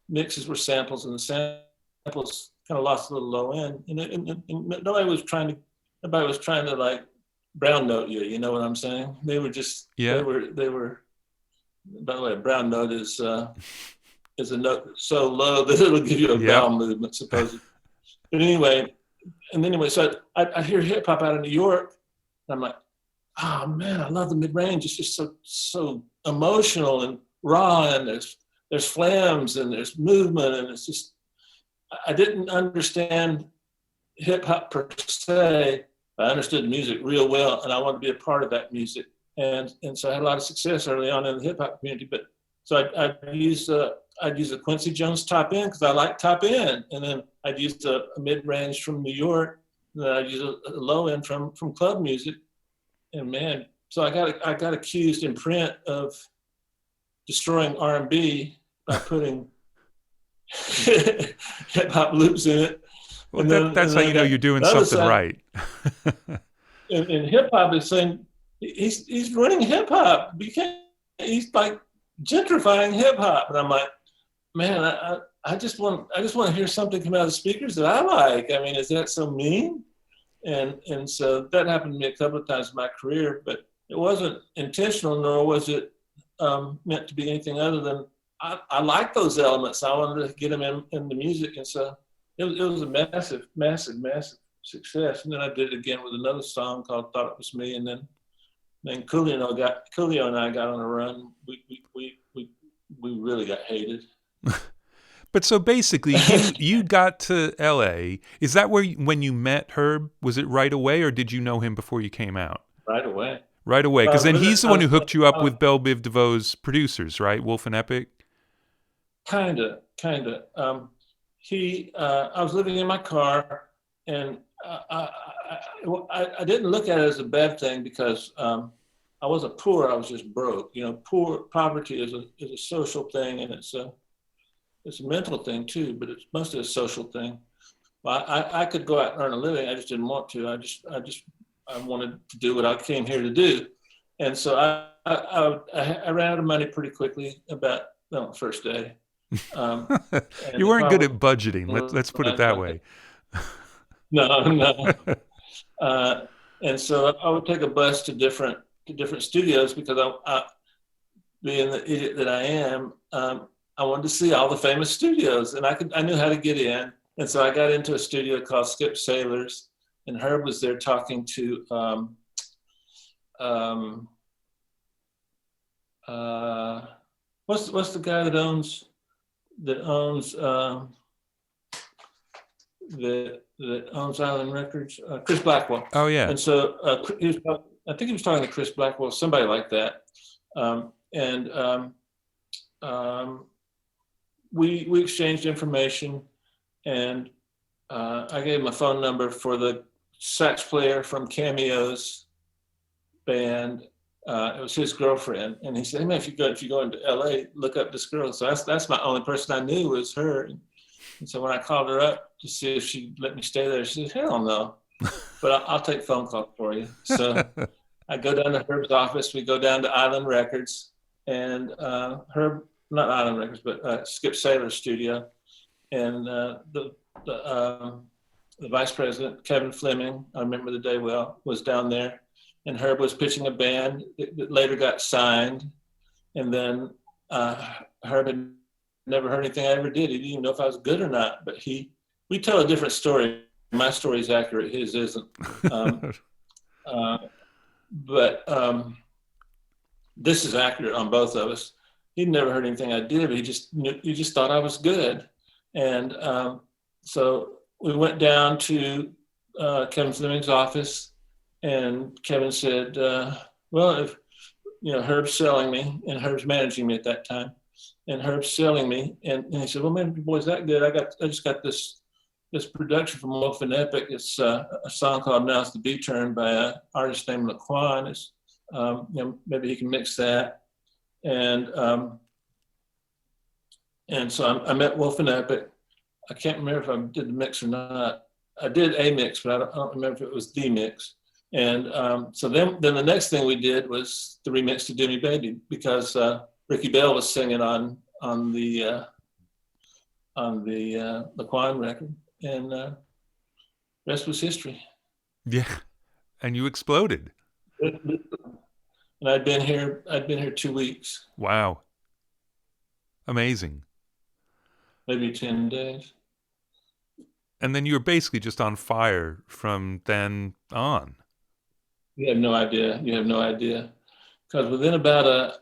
Mixes were samples, and the samples kind of lost a little low end. And nobody was trying to like brown note you. You know what I'm saying? They were just they were. By the way, a brown note is a note so low that it'll give you a bowel movement, supposedly. But anyway, so I hear hip hop out of New York, and I'm like, oh man, I love the mid range. It's just so emotional and raw, and there's flams and there's movement, and it's just, I didn't understand hip hop per se. I understood music real well, and I wanted to be a part of that music. And so I had a lot of success early on in the hip hop community. But so I'd use a Quincy Jones top end because I like top end, and then I'd use a mid range from New York, and then I'd use a low end from club music. And man, so I got accused in print of destroying R&B by putting hip hop loops in it. Well, that's how you know you're doing something right. And hip hop is saying he's running hip hop. He's like gentrifying hip hop. And I'm like, man, I just want to hear something come out of the speakers that I like. I mean, is that so mean? And so that happened to me a couple of times in my career, but it wasn't intentional, nor was it meant to be anything other than I like those elements. I wanted to get them in the music, and so it was a massive, massive, massive success. And then I did it again with another song called "Thought It Was Me," and then Coolio and I got on a run. We really got hated. But so basically, you got to L.A. Is that where when you met Herb? Was it right away, or did you know him before you came out? Right away. Right away, because then he's the one who hooked you up with Belle Biv DeVoe's producers, right? Wolf and Epic. Kinda. I was living in my car, and I didn't look at it as a bad thing because I wasn't poor. I was just broke. You know, poverty is a social thing, and it's a mental thing too, but it's mostly a social thing. Well, I could go out and earn a living. I just didn't want to. I wanted to do what I came here to do. And so I ran out of money pretty quickly about the first day. You weren't good at budgeting. Let's put it that way. No. And so I would take a bus to different studios because I being the idiot that I am, I wanted to see all the famous studios, and I knew how to get in. And so I got into a studio called Skip Sailors, and Herb was there talking to what's the guy that owns Island Records? Chris Blackwell. Oh yeah. And so I think he was talking to Chris Blackwell, somebody like that, we exchanged information, and I gave him a phone number for the sax player from Cameo's band. It was his girlfriend, and he said, "Hey man, if you go into LA, look up this girl." So that's my only person I knew was her. And so when I called her up to see if she'd let me stay there, she said, "Hell no, but I'll take phone calls for you." So I go down to Herb's office. We go down to Island Records, and Herb, not Island Records, but Skip Sailor's studio, and the vice president, Kevin Fleming, I remember the day well, was down there, and Herb was pitching a band that later got signed, and then Herb had never heard anything I ever did. He didn't even know if I was good or not, but we tell a different story. My story is accurate, his isn't. But this is accurate on both of us. He'd never heard anything I did, but he just thought I was good. And so we went down to Kevin Fleming's office, and Kevin said, well, if, Herb's selling me, and Herb's managing me at that time, and Herb's selling me. And he said, well, man, boy's that good. I just got this production from Wolf and Epic. It's a song called Now's the B Turn by an artist named Laquan. It's, maybe he can mix that. And so I met Wolf and Epic. I can't remember if I did the mix or not. I did a mix, but I don't remember if it was the mix. And so then the next thing we did was the remix to Do Me Baby, because Ricky Bell was singing on the Laquan record, and rest was history. Yeah, and you exploded. And I'd been here 2 weeks. Wow. Amazing. Maybe 10 days. And then you were basically just on fire from then on. You have no idea. Because within about a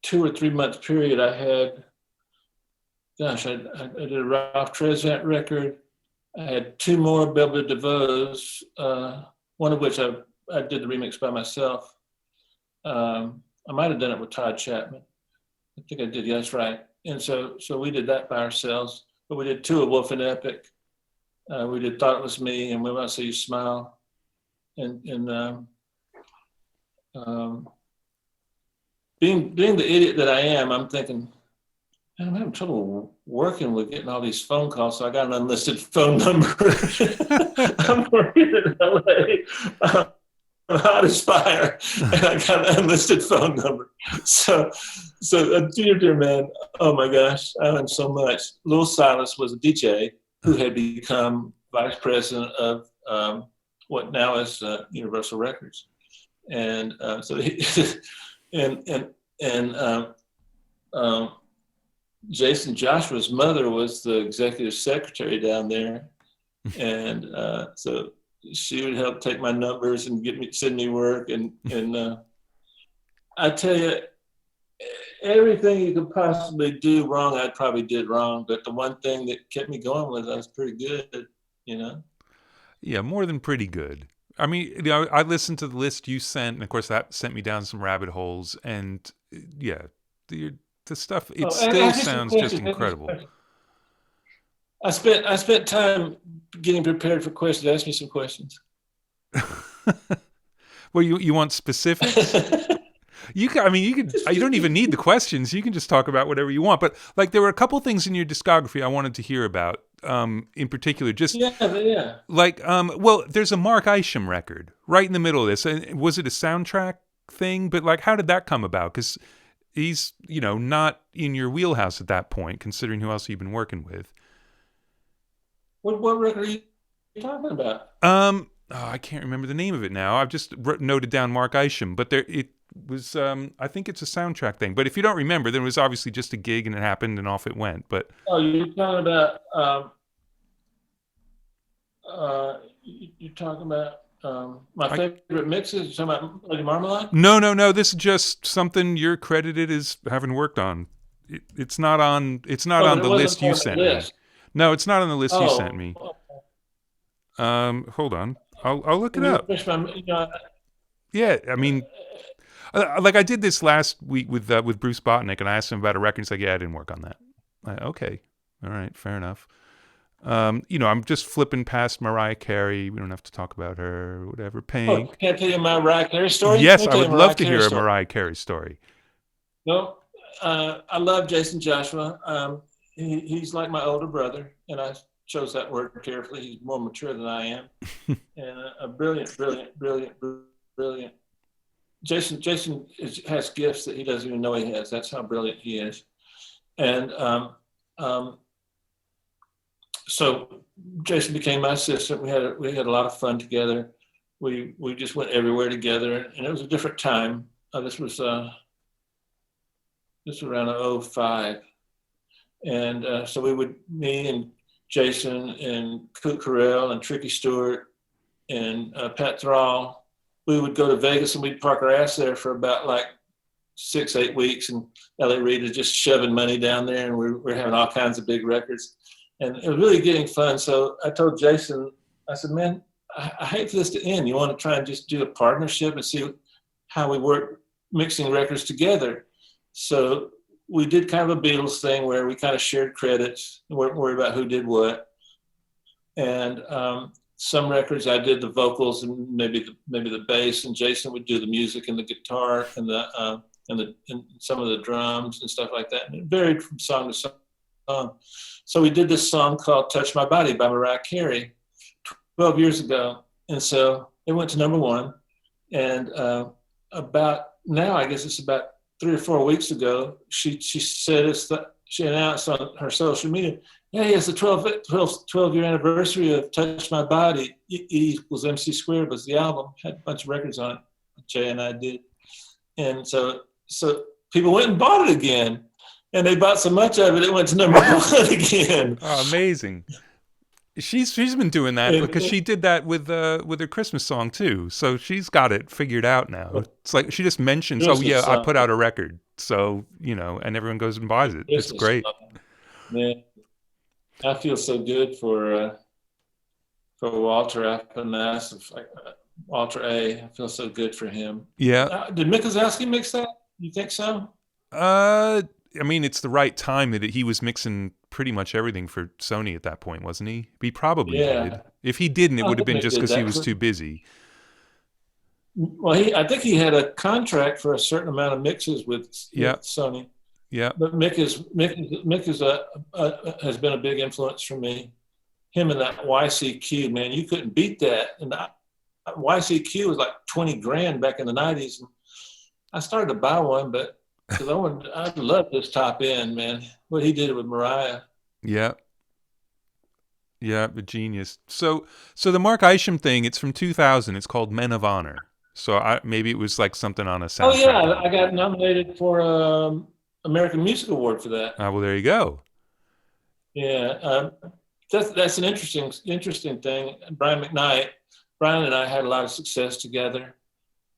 2 or 3 month period, I had, I did a Ralph Tresvant record. I had 2 more Belle Biv DeVoe's, one of which I did the remix by myself. I might have done it with Todd Chapman. I think I did. Yeah, that's right. And so we did that by ourselves. But we did 2 of Wolf and Epic. We did Thought It Was Me and When I See You Smile. And being the idiot that I am, I'm thinking, man, I'm having trouble working with getting all these phone calls. So I got an unlisted phone number. I'm working in LA. hot as fire, and I got an unlisted phone number. So dear man, oh my gosh, I learned so much. Lil Silas was a DJ who had become vice president of what now is Universal Records, and so he, and Jason Joshua's mother was the executive secretary down there, and so she would help take my numbers and send me work, and I tell you, everything you could possibly do wrong, I probably did wrong, but the one thing that kept me going was I was pretty good, you know. Yeah, more than pretty good. I mean, you know, I listened to the list you sent, and of course that sent me down some rabbit holes. And yeah, the stuff, it still sounds just incredible. I spent time getting prepared for questions. Ask me some questions. Well, you want specifics? You don't even need the questions. You can just talk about whatever you want. But like, there were a couple things in your discography I wanted to hear about. In particular, just like, well, there's a Mark Isham record right in the middle of this. And was it a soundtrack thing? But like, how did that come about? Because he's, you know, not in your wheelhouse at that point, considering who else you've been working with. What record are you talking about? I can't remember the name of it now. I've just noted down Mark Isham, but it was, I think it's a soundtrack thing. But if you don't remember, then it was obviously just a gig and it happened and off it went. But you're talking about my favorite mixes. You're talking about Lady Marmalade? No. This is just something you're credited as having worked on. It's not on the list you sent me. No, it's not on the list you sent me. Hold on. I'll look it up. Yeah, I mean, like I did this last week with Bruce Botnick, and I asked him about a record. He's like, "Yeah, I didn't work on that." Okay, all right, fair enough. You know, I'm just flipping past Mariah Carey. We don't have to talk about her, whatever. Pink. Oh, can I tell you my Mariah Carey story? Yes, I would love to hear a Mariah Carey story. No, I love Jason Joshua. He's like my older brother, and I chose that word carefully. He's more mature than I am, and a brilliant. Jason has gifts that he doesn't even know he has. That's how brilliant he is. And so Jason became my assistant. We had a lot of fun together. We just went everywhere together, and it was a different time. This was around 2005. And so me and Jason and Coot Carell and Tricky Stewart and Pat Thrall, we would go to Vegas and we'd park our ass there for about like 6-8 weeks. And L.A. Reid is just shoving money down there, and we're having all kinds of big records. And it was really getting fun. So I told Jason, I said, man, I hate for this to end. You want to try and just do a partnership and see how we work mixing records together? So we did kind of a Beatles thing where we kind of shared credits and weren't worried about who did what. And some records I did the vocals and maybe the bass, and Jason would do the music and the guitar and and some of the drums and stuff like that. And it varied from song to song. So we did this song called "Touch My Body" by Mariah Carey 12 years ago, and so it went to #1. And about now, I guess it's about 3 or 4 weeks ago, she said she announced on her social media, "Hey, it's the 12-year anniversary of Touch My Body. E = MC Squared was the album. Had a bunch of records on it. Jay and I did." And so people went and bought it again. And they bought so much of it, it went to #1 again. Oh, amazing. She's been doing that because she did that with her Christmas song too. So she's got it figured out now. It's like she just mentions, "Oh yeah, I put out a record." So, you know, and everyone goes and buys it. It's great. Man, I feel so good for Walter Apanass, Walter A. I feel so good for him. Yeah. Did Mick Wazowski mix that? You think so? I mean, it's the right time that he was mixing pretty much everything for Sony at that point, wasn't he? He probably did. If he didn't, it would have been just because he was too busy. Well, I think he had a contract for a certain amount of mixes with Sony. Yeah. But Mick has been a big influence for me. Him and that YCQ, man, you couldn't beat that. And YCQ was like 20 grand back in the 90s. And I started to buy one, but because I love this top end, man. What he did with Mariah. Yeah. Yeah, a genius. So the Mark Isham thing, it's from 2000. It's called Men of Honor. So maybe it was like something on a Oh soundtrack yeah, I album. got nominated for American Music Award for that. Well, there you go. Yeah, that's an interesting thing. Brian and I had a lot of success together,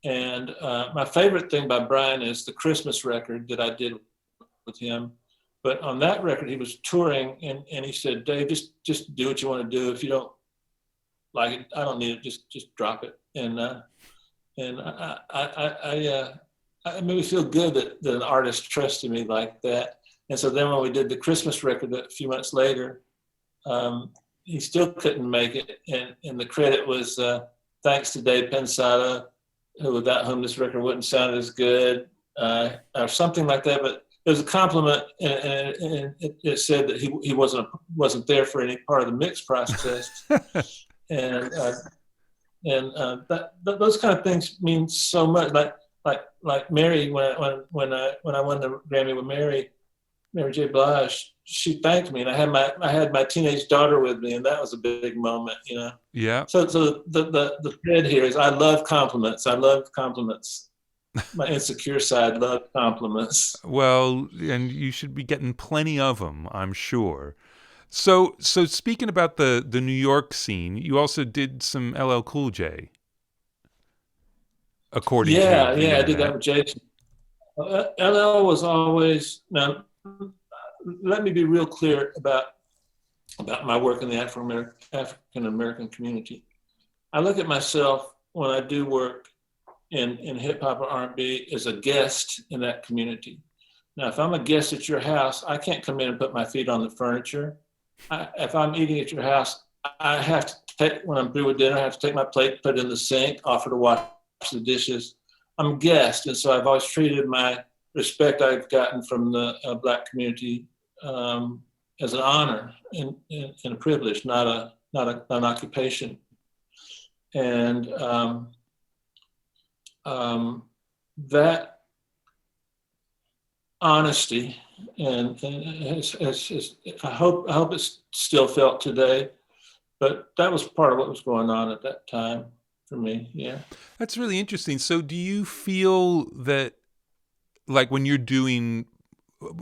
and my favorite thing by Brian is the Christmas record that I did with him. But on that record, he was touring, and he said, "Dave, just do what you want to do. If you don't like it, I don't need it. Just drop it." And it made me feel good that an artist trusted me like that. And so then when we did the Christmas record a few months later, he still couldn't make it, and the credit was thanks to Dave Pensado, without whom this record wouldn't sound as good, or something like that. But it was a compliment, and it said that he wasn't there for any part of the mix process, and those kind of things mean so much. Like Mary, when I won the Grammy with Mary J. Blige, she thanked me, and I had my teenage daughter with me, and that was a big moment, you know. Yeah. So the thread here is I love compliments. I love compliments. My insecure side loved compliments. Well, and you should be getting plenty of them, I'm sure. So speaking about the New York scene, you also did some LL Cool J, according to Yeah, the I did that internet. with Jason. LL was always now. Let me be real clear about my work in the African American community. I look at myself when I do work in hip hop or R&B as a guest in that community. Now, if I'm a guest at your house, I can't come in and put my feet on the furniture. If I'm eating at your house, I have to take, when I'm through with dinner, I have to take my plate, put it in the sink, offer to wash the dishes. I'm a guest, and so I've always treated my respect I've gotten from the Black community as an honor and a privilege, not an occupation. And that honesty and I hope it's still felt today, but that was part of what was going on at that time for me. Yeah. That's really interesting. So do you feel that, like, when you're doing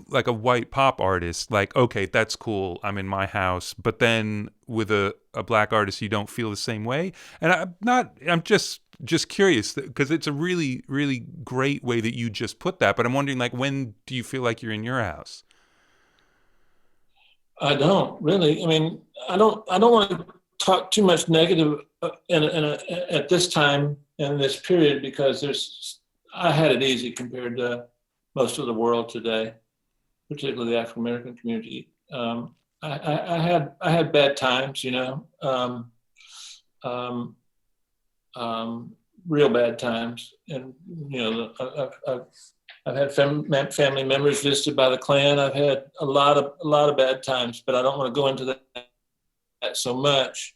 like a white pop artist, like, okay, that's cool, I'm in my house, but then with a black artist, you don't feel the same way? And I'm just curious, because it's a really, really great way that you just put that, but I'm wondering, like, when do you feel like you're in your house? I don't really. I mean, I don't want to talk too much negative at this time in this period, because I had it easy compared to most of the world today, particularly the African American community. I had bad times, you know, real bad times, and you know, I've had family members visited by the Klan. I've had a lot of bad times, but I don't want to go into that so much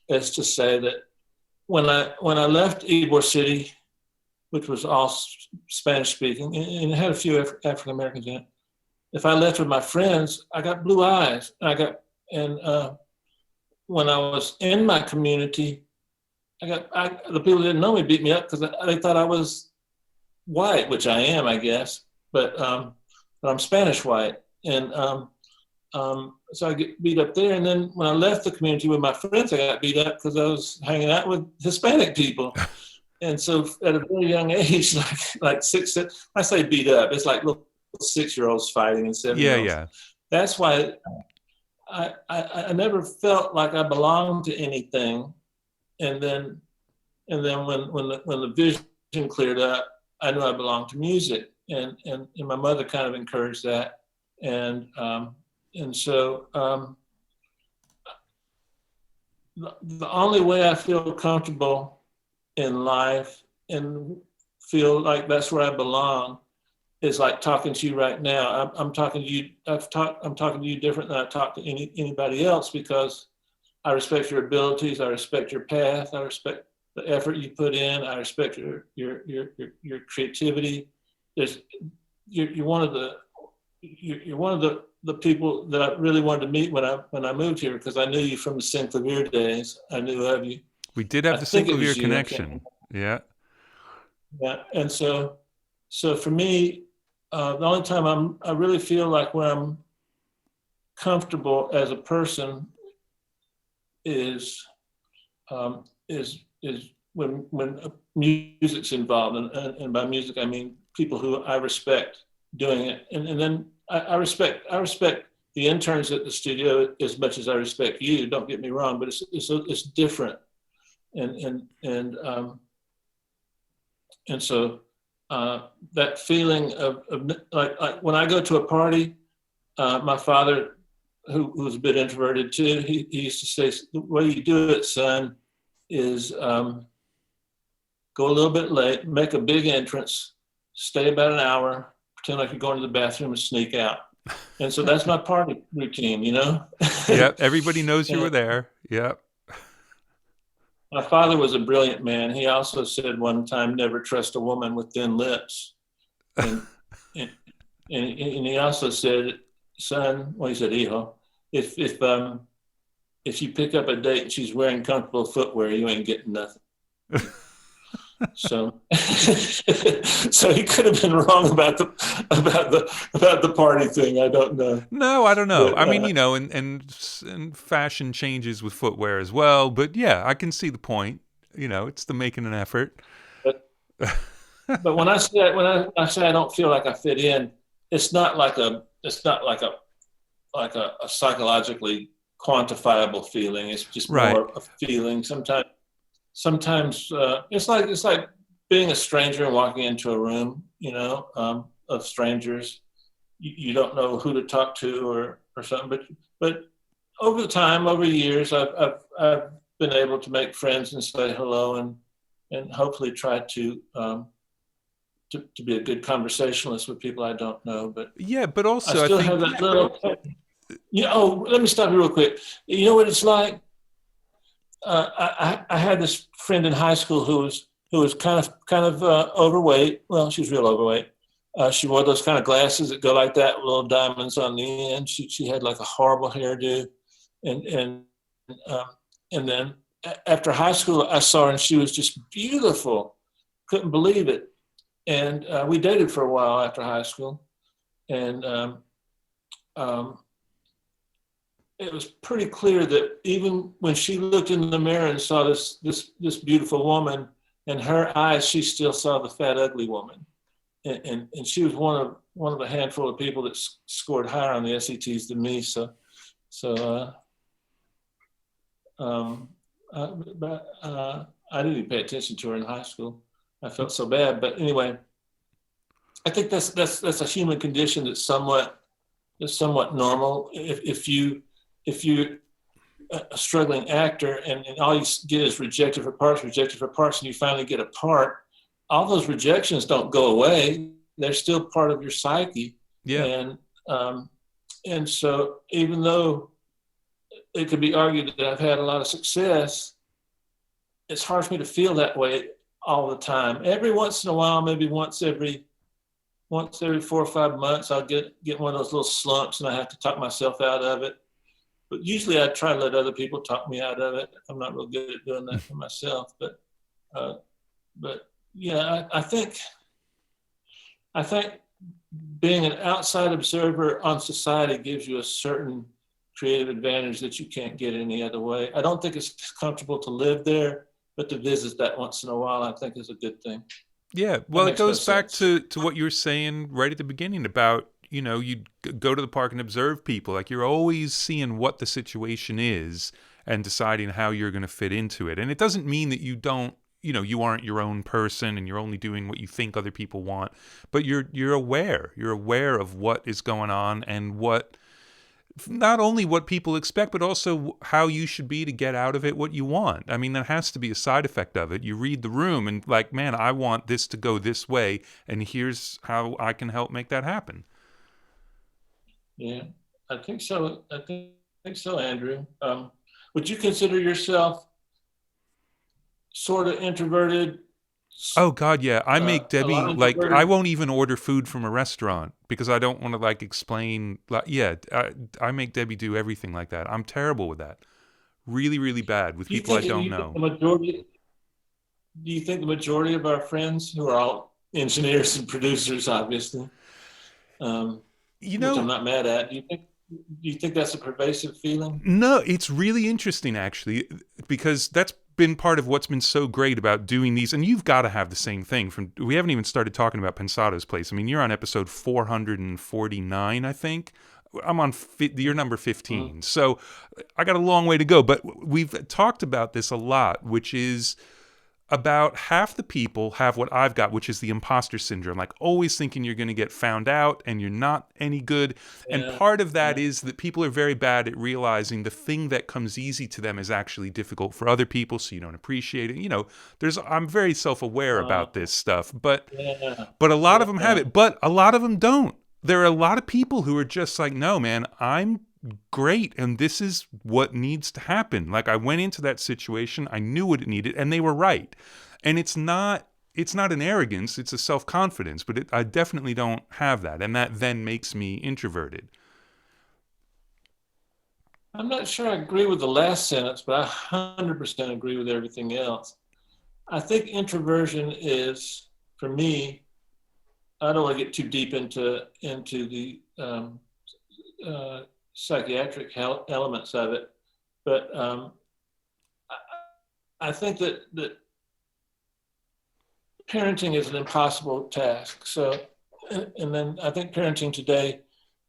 as to say that when I left Ybor City, which was all Spanish speaking, and it had a few African Americans in it. If I left with my friends, I got blue eyes. When I was in my community, the people that didn't know me beat me up because they thought I was white, which I am, I guess, but I'm Spanish white, and so I get beat up there. And then when I left the community with my friends, I got beat up because I was hanging out with Hispanic people. And so at a very young age, like six, I say beat up, it's like little 6-year-olds fighting and 7-year-olds. Yeah. That's why I never felt like I belonged to anything. And then when the vision cleared up, I knew I belonged to music, and my mother kind of encouraged that. And so the only way I feel comfortable in life and feel like that's where I belong is like talking to you right now. I'm talking to you. I'm talking to you different than I talk to anybody else, because I respect your abilities. I respect your path. I respect the effort you put in. I respect your creativity. You're one of the people that I really wanted to meet when I moved here, because I knew you from the Synclavier days. I knew of you. We did have I the think it Synclavier was you. connection. Yeah. Yeah, and so for me, the only time I really feel like when I'm comfortable as a person is when music's involved, and by music I mean people who I respect doing it, and then I respect the interns at the studio as much as I respect you. Don't get me wrong, but it's different, and so that feeling of like when I go to a party, my father, who's a bit introverted too, he used to say, the way you do it, son, is go a little bit late, make a big entrance, stay about an hour, pretend like you're going to the bathroom and sneak out. And so that's my party routine, you know? Yeah, everybody knows you were And there. Yeah. my father was a brilliant man. He also said one time, never trust a woman with thin lips. And, and, and he also said, son, well, he said, hijo, if you pick up a date and she's wearing comfortable footwear, you ain't getting nothing. So, so he could have been wrong about the party thing. I don't know. No, I don't know. But I mean, and fashion changes with footwear as well. But yeah, I can see the point. It's the making an effort. but but when I say I don't feel like I fit in, it's not like a psychologically quantifiable feeling. It's just Right. more a feeling. Sometimes it's like being a stranger and walking into a room, of strangers. You don't know who to talk to or something. But over years, I've been able to make friends and say hello and hopefully try to be a good conversationalist with people I don't know. But Yeah, but I also I still think, have that little. Let me stop you real quick. You know what it's like? I had this friend in high school who was kind of overweight. Well, she was real overweight. She wore those kind of glasses that go like that with little diamonds on the end. She had like a horrible hairdo, and um, and then after high school, I saw her and she was just beautiful. Couldn't believe it. And we dated for a while after high school, and um, it was pretty clear that even when she looked in the mirror and saw this beautiful woman, in her eyes, she still saw the fat, ugly woman. And she was one of a handful of people that scored higher on the SATs than me. I didn't even pay attention to her in high school. I felt so bad. But anyway, I think that's a human condition that's somewhat normal. If you're a struggling actor and all you get is rejected for parts, and you finally get a part, all those rejections don't go away. They're still part of your psyche. yeah. And so even though it could be argued that I've had a lot of success, it's hard for me to feel that way all the time. Every once in a while, maybe once every 4 or 5 months, I'll get one of those little slumps and I have to talk myself out of it. But usually I try to let other people talk me out of it. I'm not real good at doing that for myself. But yeah, I think being an outside observer on society gives you a certain creative advantage that you can't get any other way. I don't think it's comfortable to live there, but to visit that once in a while, I think is a good thing. Yeah, well, it goes back to what you were saying right at the beginning about, you go to the park and observe people. Like, you're always seeing what the situation is and deciding how you're going to fit into it. And it doesn't mean that you don't, you aren't your own person and you're only doing what you think other people want, but you're aware. You're aware of what is going on and not only what people expect, but also how you should be to get out of it what you want. I mean, that has to be a side effect of it. You read the room and like, man, I want this to go this way, and here's how I can help make that happen. Yeah, I think so. I think so, Andrew. Would you consider yourself sort of introverted, Oh God, yeah. I make a lot Debbie like I introverted. won't even order food from a restaurant because I don't want to like explain. Like, yeah, I make Debbie do everything like that. I'm terrible with that. Really, really bad with Do you people I think don't you think know. the majority? Do you think the majority of our friends, who are all engineers and producers, obviously, um, You which I'm know, not mad at, do you think that's a pervasive feeling? no, it's really interesting actually because that's been part of what's been so great about doing these. And you've got to have the same thing. From we haven't even started talking about Pensado's place. I mean, you're on episode 449, I think. I'm on you're number Mm-hmm. 15, so I got a long way to go. But we've talked about this a lot, which is about half the people have what I've got, which is the imposter syndrome, like always thinking you're going to get found out and you're not any good. And Yeah, part of that yeah. is that people are very bad at realizing the thing that comes easy to them is actually difficult for other people, so you don't appreciate it. I'm very self-aware Uh, about this stuff, but yeah, a lot of them have yeah. it, but a lot of them don't. There are a lot of people who are just like, no, man, I'm great and this is what needs to happen. Like I went into that situation, I knew what it needed, and they were right. And it's not an arrogance, it's a self-confidence, but I definitely don't have that, and that then makes me introverted. I'm not sure I agree with the last sentence, but I 100% agree with everything else. I think introversion is, for me, I don't want to get too deep into the psychiatric elements of it, but I think that parenting is an impossible task. So, and then I think parenting today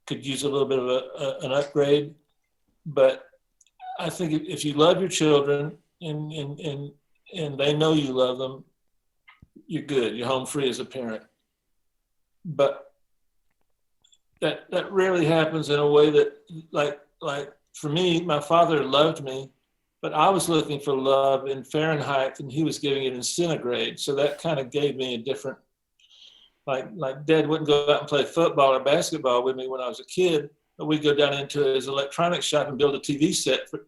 could use a little bit of an upgrade. But I think if you love your children and they know you love them, you're good. You're home free as a parent. But that rarely happens in a way that like for me, my father loved me, but I was looking for love in Fahrenheit and he was giving it in centigrade. So that kind of gave me a different, like Dad wouldn't go out and play football or basketball with me when I was a kid, but we'd go down into his electronics shop and build a TV set for,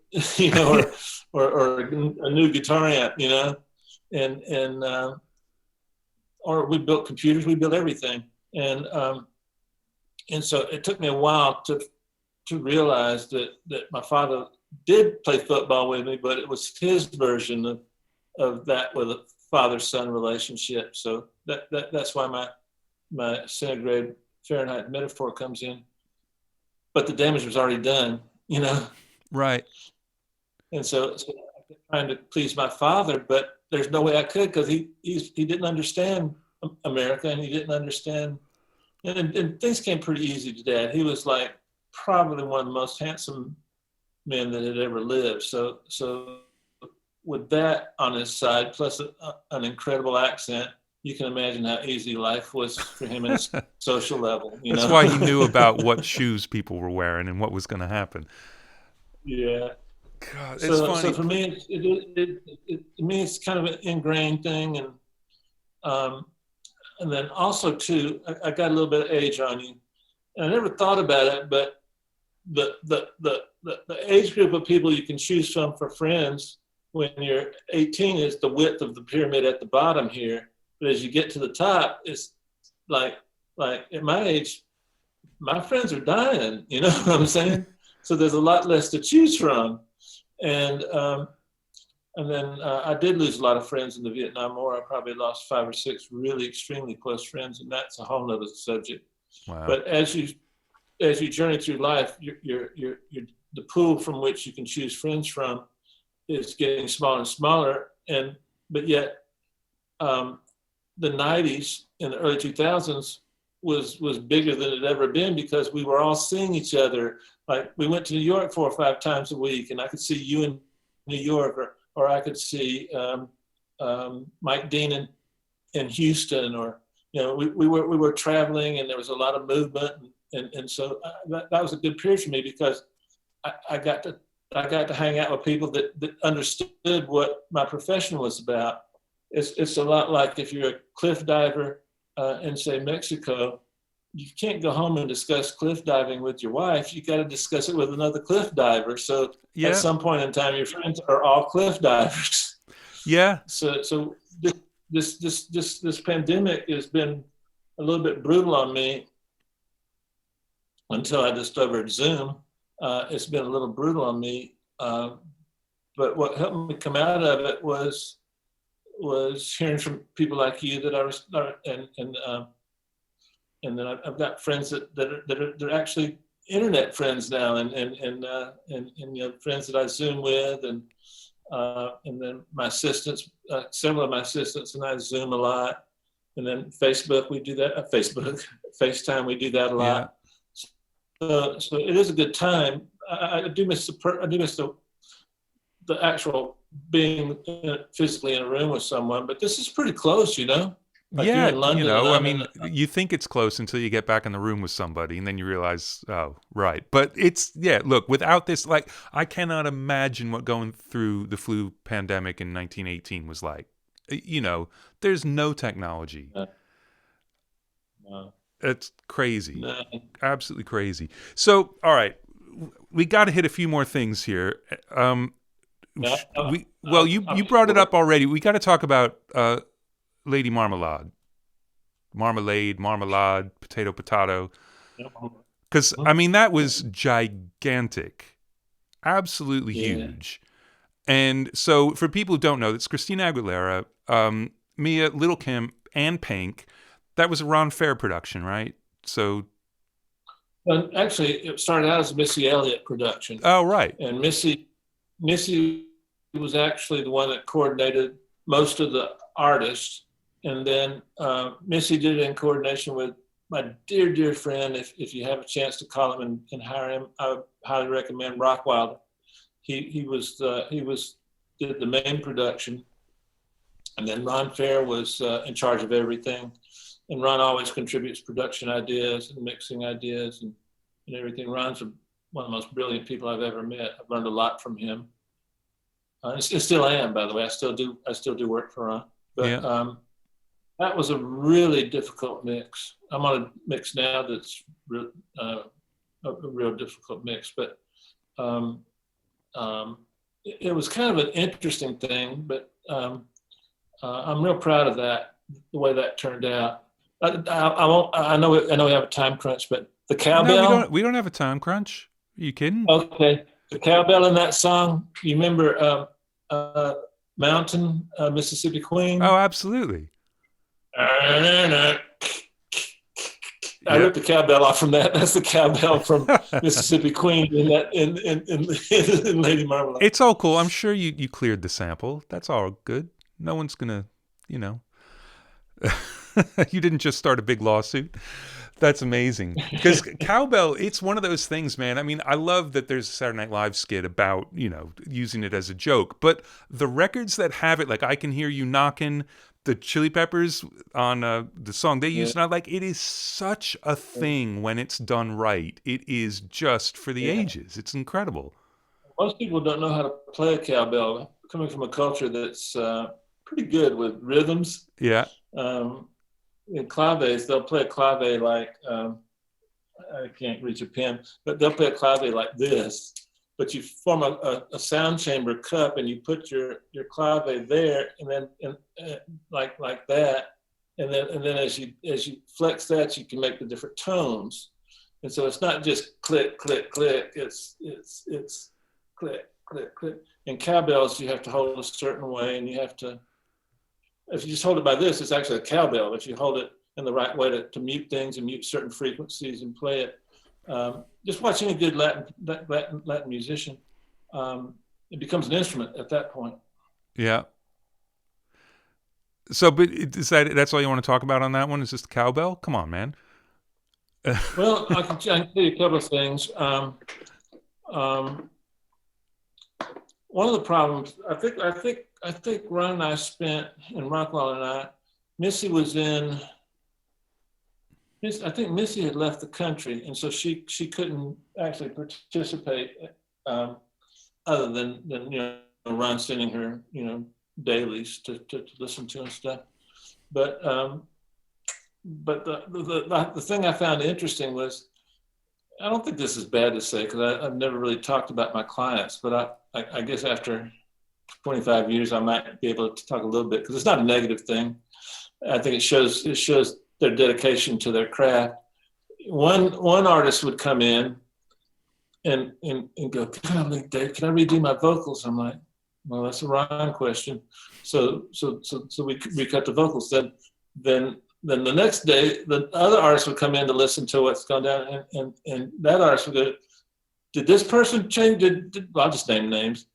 or a new guitar amp, and or we built computers, we built everything, and so it took me a while to realize that my father did play football with me, but it was his version of that with a father-son relationship. So that's why my centigrade Fahrenheit metaphor comes in. But the damage was already done. Right. And so I kept trying to please my father, but there's no way I could because he didn't understand America and he didn't understand. And things came pretty easy to Dad. He was like probably one of the most handsome men that had ever lived. So with that on his side, plus an incredible accent, you can imagine how easy life was for him at a social level. That's why he knew about what shoes people were wearing and what was going to happen. Yeah. God, it's So funny. for me, to me, it's kind of an ingrained thing, um, and then also too, I got a little bit of age on you, and I never thought about it, but the age group of people you can choose from for friends when you're 18 is the width of the pyramid at the bottom here, but as you get to the top, it's like at my age, my friends are dying. You know what I'm saying? So there's a lot less to choose from, and and then I did lose a lot of friends in the Vietnam War. I probably lost 5 or 6 really extremely close friends, and that's a whole nother subject. Wow. But as you journey through life, the pool from which you can choose friends from is getting smaller and smaller. And but yet, the '90s and the early 2000s was bigger than it had ever been because we were all seeing each other. Like we went to New York 4 or 5 times a week, and I could see you in New York, or I could see Mike Dean in Houston, or we were traveling, and there was a lot of movement, and so that was a good period for me because I got to hang out with people that understood what my profession was about. It's a lot like if you're a cliff diver in, say, Mexico. You can't go home and discuss cliff diving with your wife. You got to discuss it with another cliff diver. So at Yeah. some point in time, your friends are all cliff divers. Yeah. So this pandemic has been a little bit brutal on me until I discovered Zoom. It's been a little brutal on me, but what helped me come out of it was hearing from people like you that I was, and then I've got friends that are actually internet friends now, and friends that I Zoom with, and then my assistants, several of my assistants and I Zoom a lot, and then Facebook, we do that. FaceTime, we do that a lot. Yeah. So it is a good time. I do miss the actual being physically in a room with someone, but this is pretty close, Like yeah, you're in London, I mean, you think it's close until you get back in the room with somebody, and then you realize, oh, right. But look, without this, like, I cannot imagine what going through the flu pandemic in 1918 was like. There's no technology. It's crazy. No. Absolutely crazy. So, all right, we got to hit a few more things here. You brought it up already. We got to talk about Lady Marmalade, potato. Because, I mean, that was gigantic. Absolutely huge. And so, for people who don't know, it's Christina Aguilera, Mia, Little Kim, and Pink. That was a Ron Fair production, right? So, actually, it started out as a Missy Elliott production. Oh, right. And Missy was actually the one that coordinated most of the artists. And then Missy did it in coordination with my dear friend. If you have a chance to call him and hire him, I would highly recommend Rockwilder. He did the main production, and then Ron Fair was in charge of everything. And Ron always contributes production ideas and mixing ideas and everything. Ron's one of the most brilliant people I've ever met. I've learned a lot from him. I still am, by the way. I still do work for Ron. But that was a really difficult mix. I'm on a mix now that's a real difficult mix. But it was kind of an interesting thing. But I'm real proud of that, the way that turned out. I know we have a time crunch, but the cowbell. No, we don't have a time crunch. Are you kidding? Okay, the cowbell in that song. You remember Mountain, Mississippi Queen? Oh, absolutely. I ripped the cowbell off from that. That's the cowbell from Mississippi Queen in Lady Marmalade. It's all cool. I'm sure you cleared the sample. That's all good. No one's gonna, you didn't just start a big lawsuit. That's amazing. Because cowbell, it's one of those things, man. I mean, I love that there's a Saturday Night Live skit about, using it as a joke. But the records that have it, like I Can Hear You Knockin', the Chili Peppers on the song they use, and it is such a thing when it's done right. It is just for the ages. It's incredible. Most people don't know how to play a cowbell, coming from a culture that's pretty good with rhythms. Yeah. In claves, they'll play a clave like, I can't reach a pen, but they'll play a clave like this. But you form a sound chamber cup, and you put your clave there, and then like that, and then as you flex that, you can make the different tones. And so it's not just click click click. It's click click click. In cowbells, you have to hold a certain way, and you have to. If you just hold it by this, it's actually a cowbell. If you hold it in the right way to mute things and mute certain frequencies and play it, just watch any good Latin musician. It becomes an instrument at that point. Yeah. So, but that's all you want to talk about on that one? Is just the cowbell? Come on, man. Well, I can tell you a couple of things. One of the problems, I think Ron and I spent, and Rockwell and I, Missy was in. I think Missy had left the country, and so she couldn't actually participate, other than Ron sending her dailies to listen to and stuff. But the thing I found interesting was, I don't think this is bad to say because I've never really talked about my clients, but I guess after 25 years, I might be able to talk a little bit, because it's not a negative thing. I think it shows their dedication to their craft. One artist would come in and go, Dave, can I redo my vocals? I'm like, well, that's a wrong question. So we cut the vocals. Then the next day, the other artist would come in to listen to what's gone down, and that artist would go, did this person change? I'll just name names.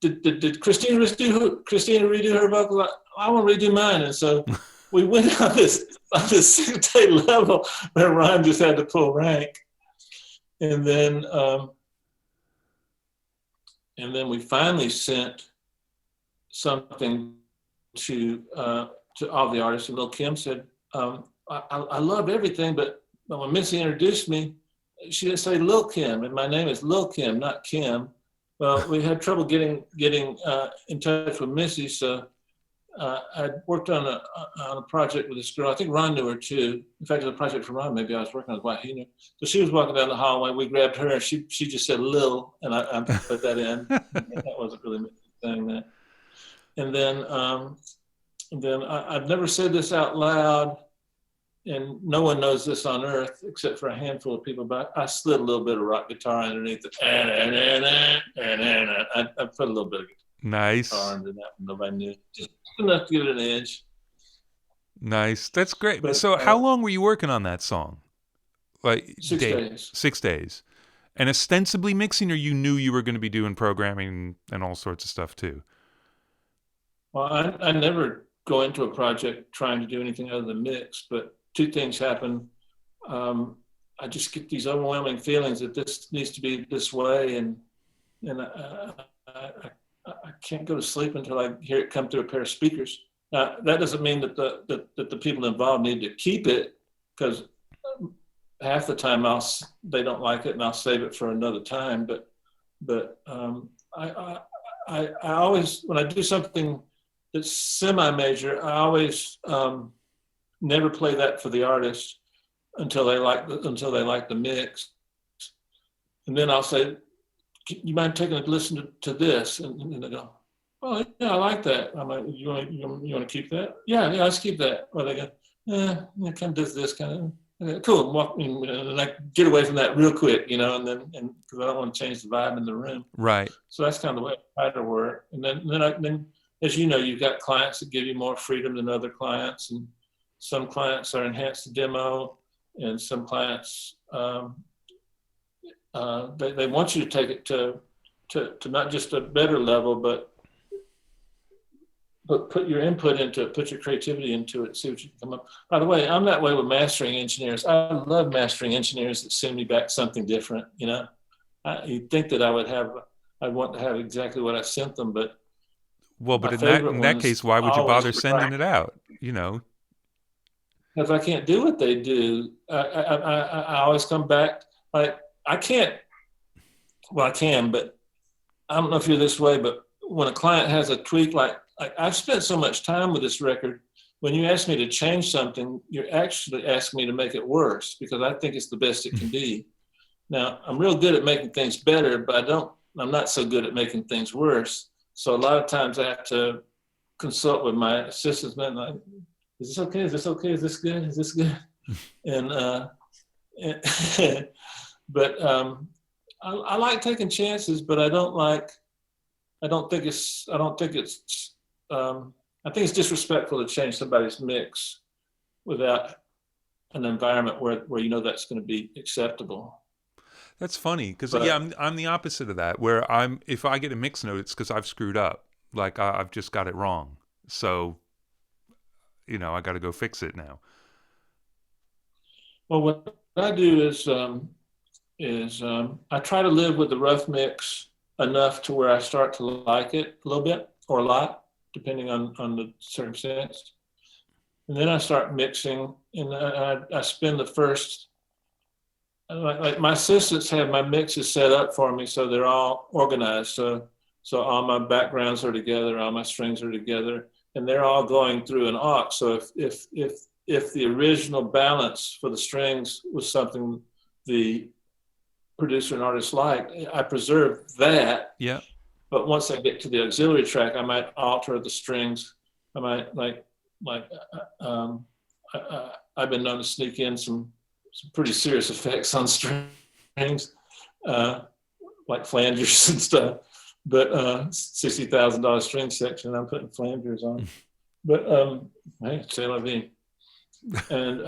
Did Christina redo her vocals? I want to redo mine. And so we went on this 6-day level where Ryan just had to pull rank, and then we finally sent something to all the artists. And Lil' Kim said, I love everything, but when Missy introduced me, she didn't say Lil' Kim, and my name is Lil' Kim, not Kim. Well, we had trouble getting in touch with Missy, so I worked on a project with this girl. I think Ron knew her too. In fact, it was a project for Ron. Maybe I was working on why he knew. So she was walking down the hallway. We grabbed her, and she just said Lil, and I put that in. That wasn't really saying that. And then I've never said this out loud, and no one knows this on earth except for a handful of people, but I slid a little bit of rock guitar underneath it. I put a little bit of guitar under that. Nobody knew. Just enough to give it an edge. Nice. That's great. But so how long were you working on that song? Like 6 days. 6 days. And ostensibly mixing, or you knew you were going to be doing programming and all sorts of stuff too? Well, I never go into a project trying to do anything other than mix, but two things happen. I just get these overwhelming feelings that this needs to be this way, and I can't go to sleep until I hear it come through a pair of speakers. Now, that doesn't mean that the people involved need to keep it, because half the time they don't like it, and I'll save it for another time. But I always, when I do something that's semi-major, I always never play that for the artist until they like the mix, and then I'll say, "You mind taking a listen to this?" And they go, "Oh yeah, I like that." I'm like, "You want to keep that?" Yeah, let's keep that. Or they go, it kind of does this kind of. Cool. And I get away from that real quick, and then because I don't want to change the vibe in the room. Right. So that's kind of the way I try to work. And then as you know, you've got clients that give you more freedom than other clients, and some clients are enhanced to demo, and some clients they want you to take it to not just a better level, but put your input into it, put your creativity into it, see what you can come up. By the way, I'm that way with mastering engineers. I love mastering engineers that send me back something different. You'd think that I'd want to have exactly what I sent them, but in that case, why would you bother sending it out? Because I can't do what they do. I always come back. I can't. Well, I can, but I don't know if you're this way. But when a client has a tweak, like I've spent so much time with this record. When you ask me to change something, you're actually asking me to make it worse, because I think it's the best it can be. Now, I'm real good at making things better, but I'm not so good at making things worse. So a lot of times I have to consult with my assistants. Like, is this okay? Is this okay? Is this good? Is this good? But I like taking chances, but I think it's disrespectful to change somebody's mix without an environment where that's going to be acceptable. That's funny, because I'm the opposite of that. Where if I get a mix note, it's because I've screwed up. Like I've just got it wrong. So, I got to go fix it now. Well, what I do is I try to live with the rough mix enough to where I start to like it a little bit, or a lot, depending on the circumstance. And then I start mixing, and I spend the first. Like my assistants have my mixes set up for me, so they're all organized. So all my backgrounds are together, all my strings are together, and they're all going through an aux. So if the original balance for the strings was something the producer and artist liked, I preserve that. Yeah. but once I get to the auxiliary track, I might alter the strings. I might I've been known to sneak in some pretty serious effects on strings, like flangers and stuff. But $60,000 string section, I'm putting flangers on. But hey, c'est la vie. And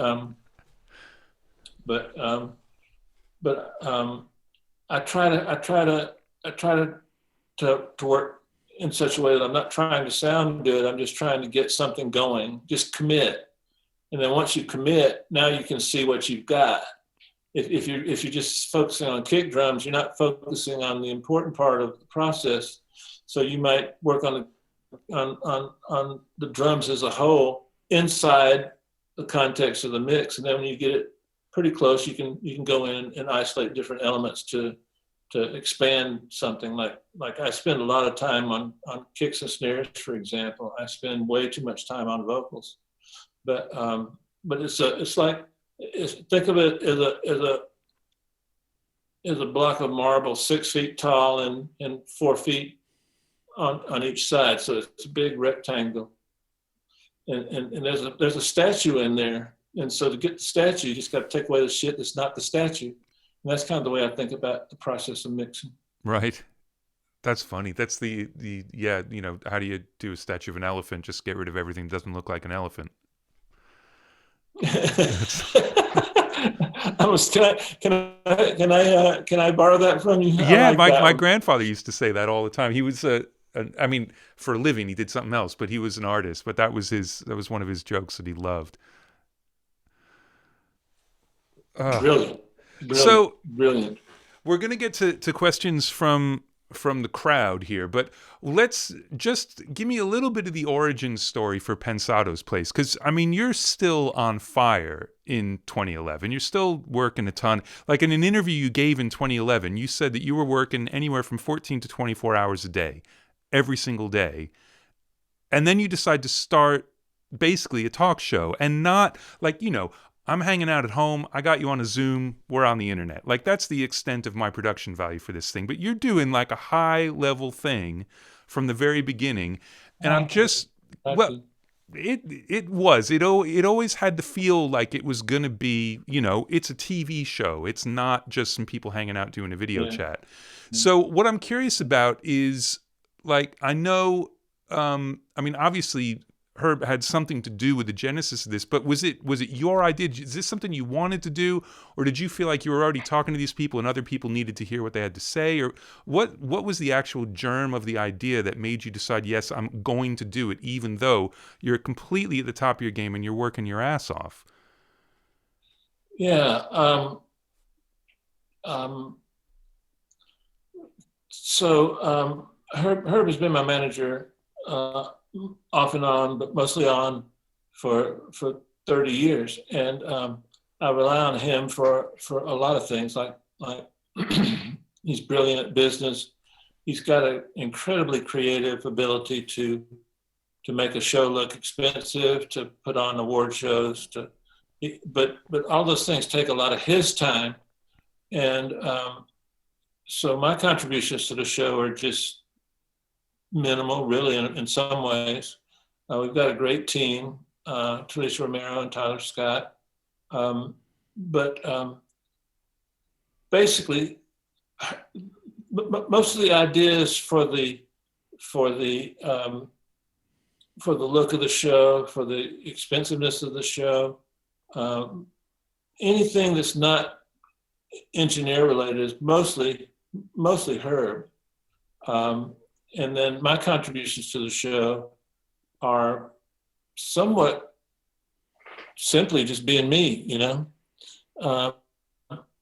I try to work in such a way that I'm not trying to sound good. I'm just trying to get something going. Just commit, and then once you commit, now you can see what you've got. If you're just focusing on kick drums, you're not focusing on the important part of the process. So you might work on the drums as a whole inside the context of the mix, and then when you get it pretty close, you can go in and isolate different elements to expand something. Like I spend a lot of time on kicks and snares, for example. I spend way too much time on vocals, but it's like think of it as a block of marble 6 feet tall and 4 feet on each side. So it's a big rectangle, and there's a statue in there. And so to get the statue, you just got to take away the shit that's not the statue. And that's kind of the way I think about the process of mixing. Right. That's funny. That's the yeah, how do you do a statue of an elephant? Just get rid of everything that doesn't look like an elephant. Can I borrow that from you? Yeah, my grandfather used to say that all the time. He was for a living, he did something else, but he was an artist. But that was one of his jokes that he loved. Brilliant. So brilliant. We're going to get to questions from the crowd here, but let's just give me a little bit of the origin story for Pensado's place, because you're still on fire in 2011. You're still working a ton. Like in an interview you gave in 2011, you said that you were working anywhere from 14 to 24 hours a day, every single day, and then you decide to start basically a talk show, and not like I'm hanging out at home. I got you on a Zoom. We're on the internet. Like that's the extent of my production value for this thing. But you're doing like a high level thing from the very beginning. And I'm just, well, it always had to feel like it was going to be, it's a TV show. It's not just some people hanging out doing a video chat. So what I'm curious about is like, I know, obviously Herb had something to do with the genesis of this, but was it your idea? Is this something you wanted to do, or did you feel like you were already talking to these people and other people needed to hear what they had to say, or what was the actual germ of the idea that made you decide, yes, I'm going to do it, even though you're completely at the top of your game and you're working your ass off? Yeah. So Herb has been my manager off and on, but mostly on for 30 years. And I rely on him for a lot of things, like he's brilliant at business. He's got an incredibly creative ability to make a show look expensive, to put on award shows, but all those things take a lot of his time. And so my contributions to the show are just minimal, really, in some ways. We've got a great team, Teresa Romero and Tyler Scott. But basically, most of the ideas for the look of the show, for the expensiveness of the show, anything that's not engineer related is mostly Herb. And then my contributions to the show are somewhat simply just being me, and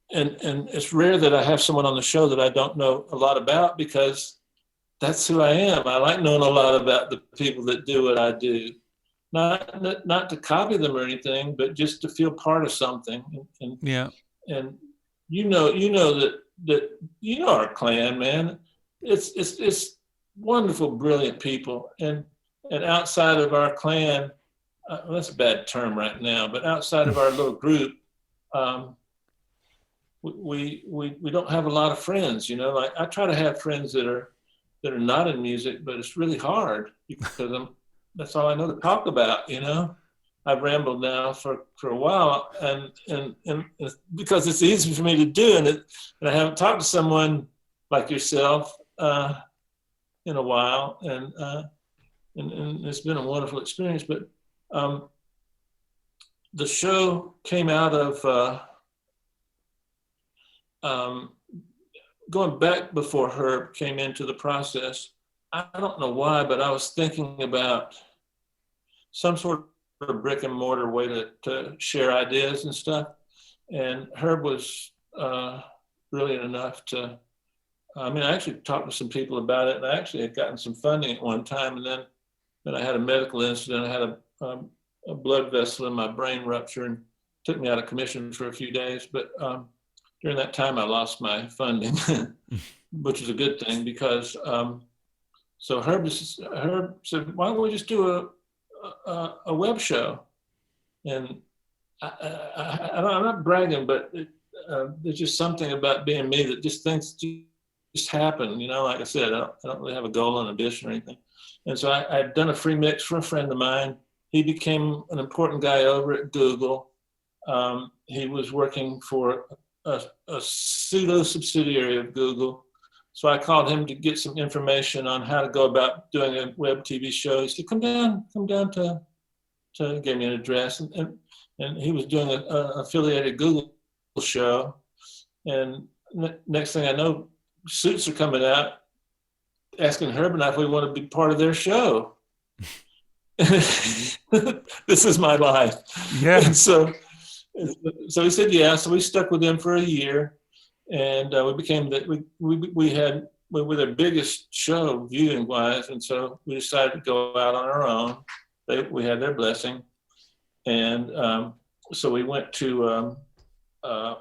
it's rare that I have someone on the show that I don't know a lot about, because that's who I am. I like knowing a lot about the people that do what I do, not to copy them or anything, but just to feel part of something. And that our clan, man. It's wonderful, brilliant people, and outside of our clan, that's a bad term right now, but outside of our little group, we don't have a lot of friends. Like I try to have friends that are that are not in music, but it's really hard because that's all I know to talk about, you know. I've rambled now for a while, and because it's easy for me to do, and I haven't talked to someone like yourself in a while, and it's been a wonderful experience. But the show came out of going back before Herb came into the process. I don't know why, but I was thinking about some sort of brick and mortar way to share ideas and stuff. And Herb was brilliant enough to, I actually talked to some people about it, and I actually had gotten some funding at one time, and then I had a medical incident. I had a blood vessel in my brain rupture and took me out of commission for a few days. But during that time, I lost my funding, which is a good thing because, so Herb said, why don't we just do a web show? And I'm not bragging, but there's just something about being me that just things just happen. You know, like I said, I don't really have a goal on audition or anything. And so I had done a free mix for a friend of mine. He became an important guy over at Google. He was working for a pseudo subsidiary of Google. So I called him to get some information on how to go about doing a web TV show. He said, come down to give me an address. And he was doing an affiliated Google show. And next thing I know, suits are coming out asking Herb and I if we want to be part of their show. This is my life. Yeah. And so he said, yeah. So we stuck with them for a year, and we became we were their biggest show viewing wise. And so we decided to go out on our own. We had their blessing. And so we went to a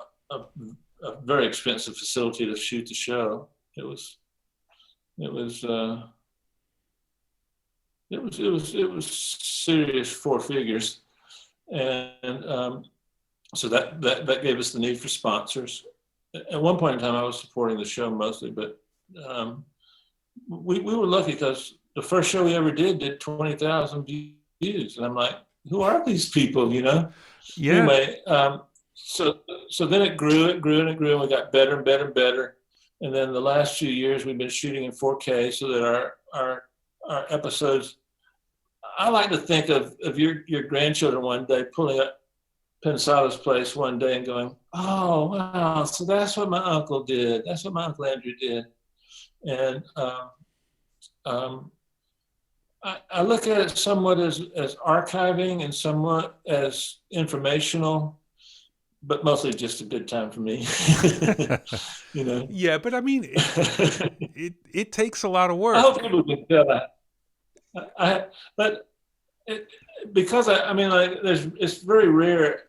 very expensive facility to shoot the show. It was serious four figures. And so that gave us the need for sponsors. At one point in time, I was supporting the show mostly, but we were lucky because the first show we ever did 20,000 views. And I'm like, who are these people, you know? Yeah. Anyway, so then it grew, and we got better and better and better. And then the last few years, we've been shooting in 4K so that our episodes, I like to think of your grandchildren one day pulling up Pensado's place one day and going, oh, wow, so that's what my uncle did. That's what my Uncle Andrew did. And I look at it somewhat as archiving and somewhat as informational, but mostly just a good time for me. You know? Yeah, but I mean, it takes a lot of work. I hope people can tell that. Because it's very rare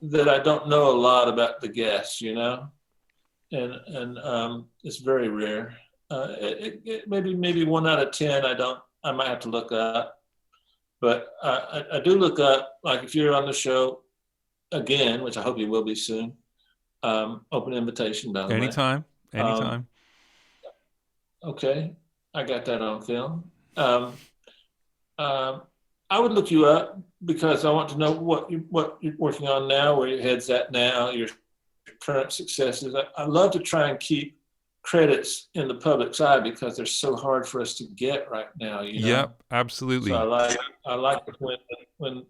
that I don't know a lot about the guests, you know, and it's very rare. Maybe 1 out of 10 I might have to look up, but I do look up, like if you're on the show again, which I hope you will be soon. Open invitation, by the way. Anytime. Okay, I got that on film. I would look you up because I want to know what you're working on now, where your head's at now, your current successes. I love to try and keep credits in the public's eye because they're so hard for us to get right now. You know? Yep, absolutely. So I like when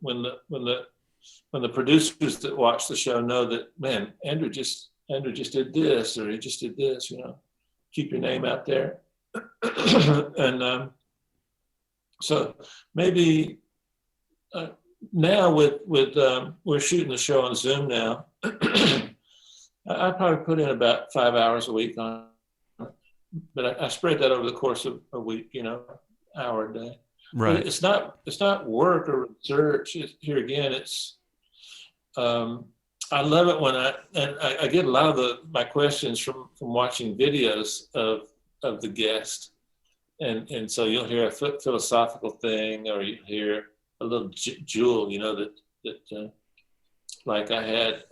the producers that watch the show know that, man, Andrew just did this, or he just did this. You know, keep your name out there. And so maybe now with we're shooting the show on Zoom now. I probably put in about 5 hours a week on it, but I spread that over the course of a week, you know, hour a day. Right. But it's not work or research. Here again, it's I love it when I get a lot of my questions from watching videos of the guest, and so you'll hear a philosophical thing, or you hear a little jewel, you know, that like I had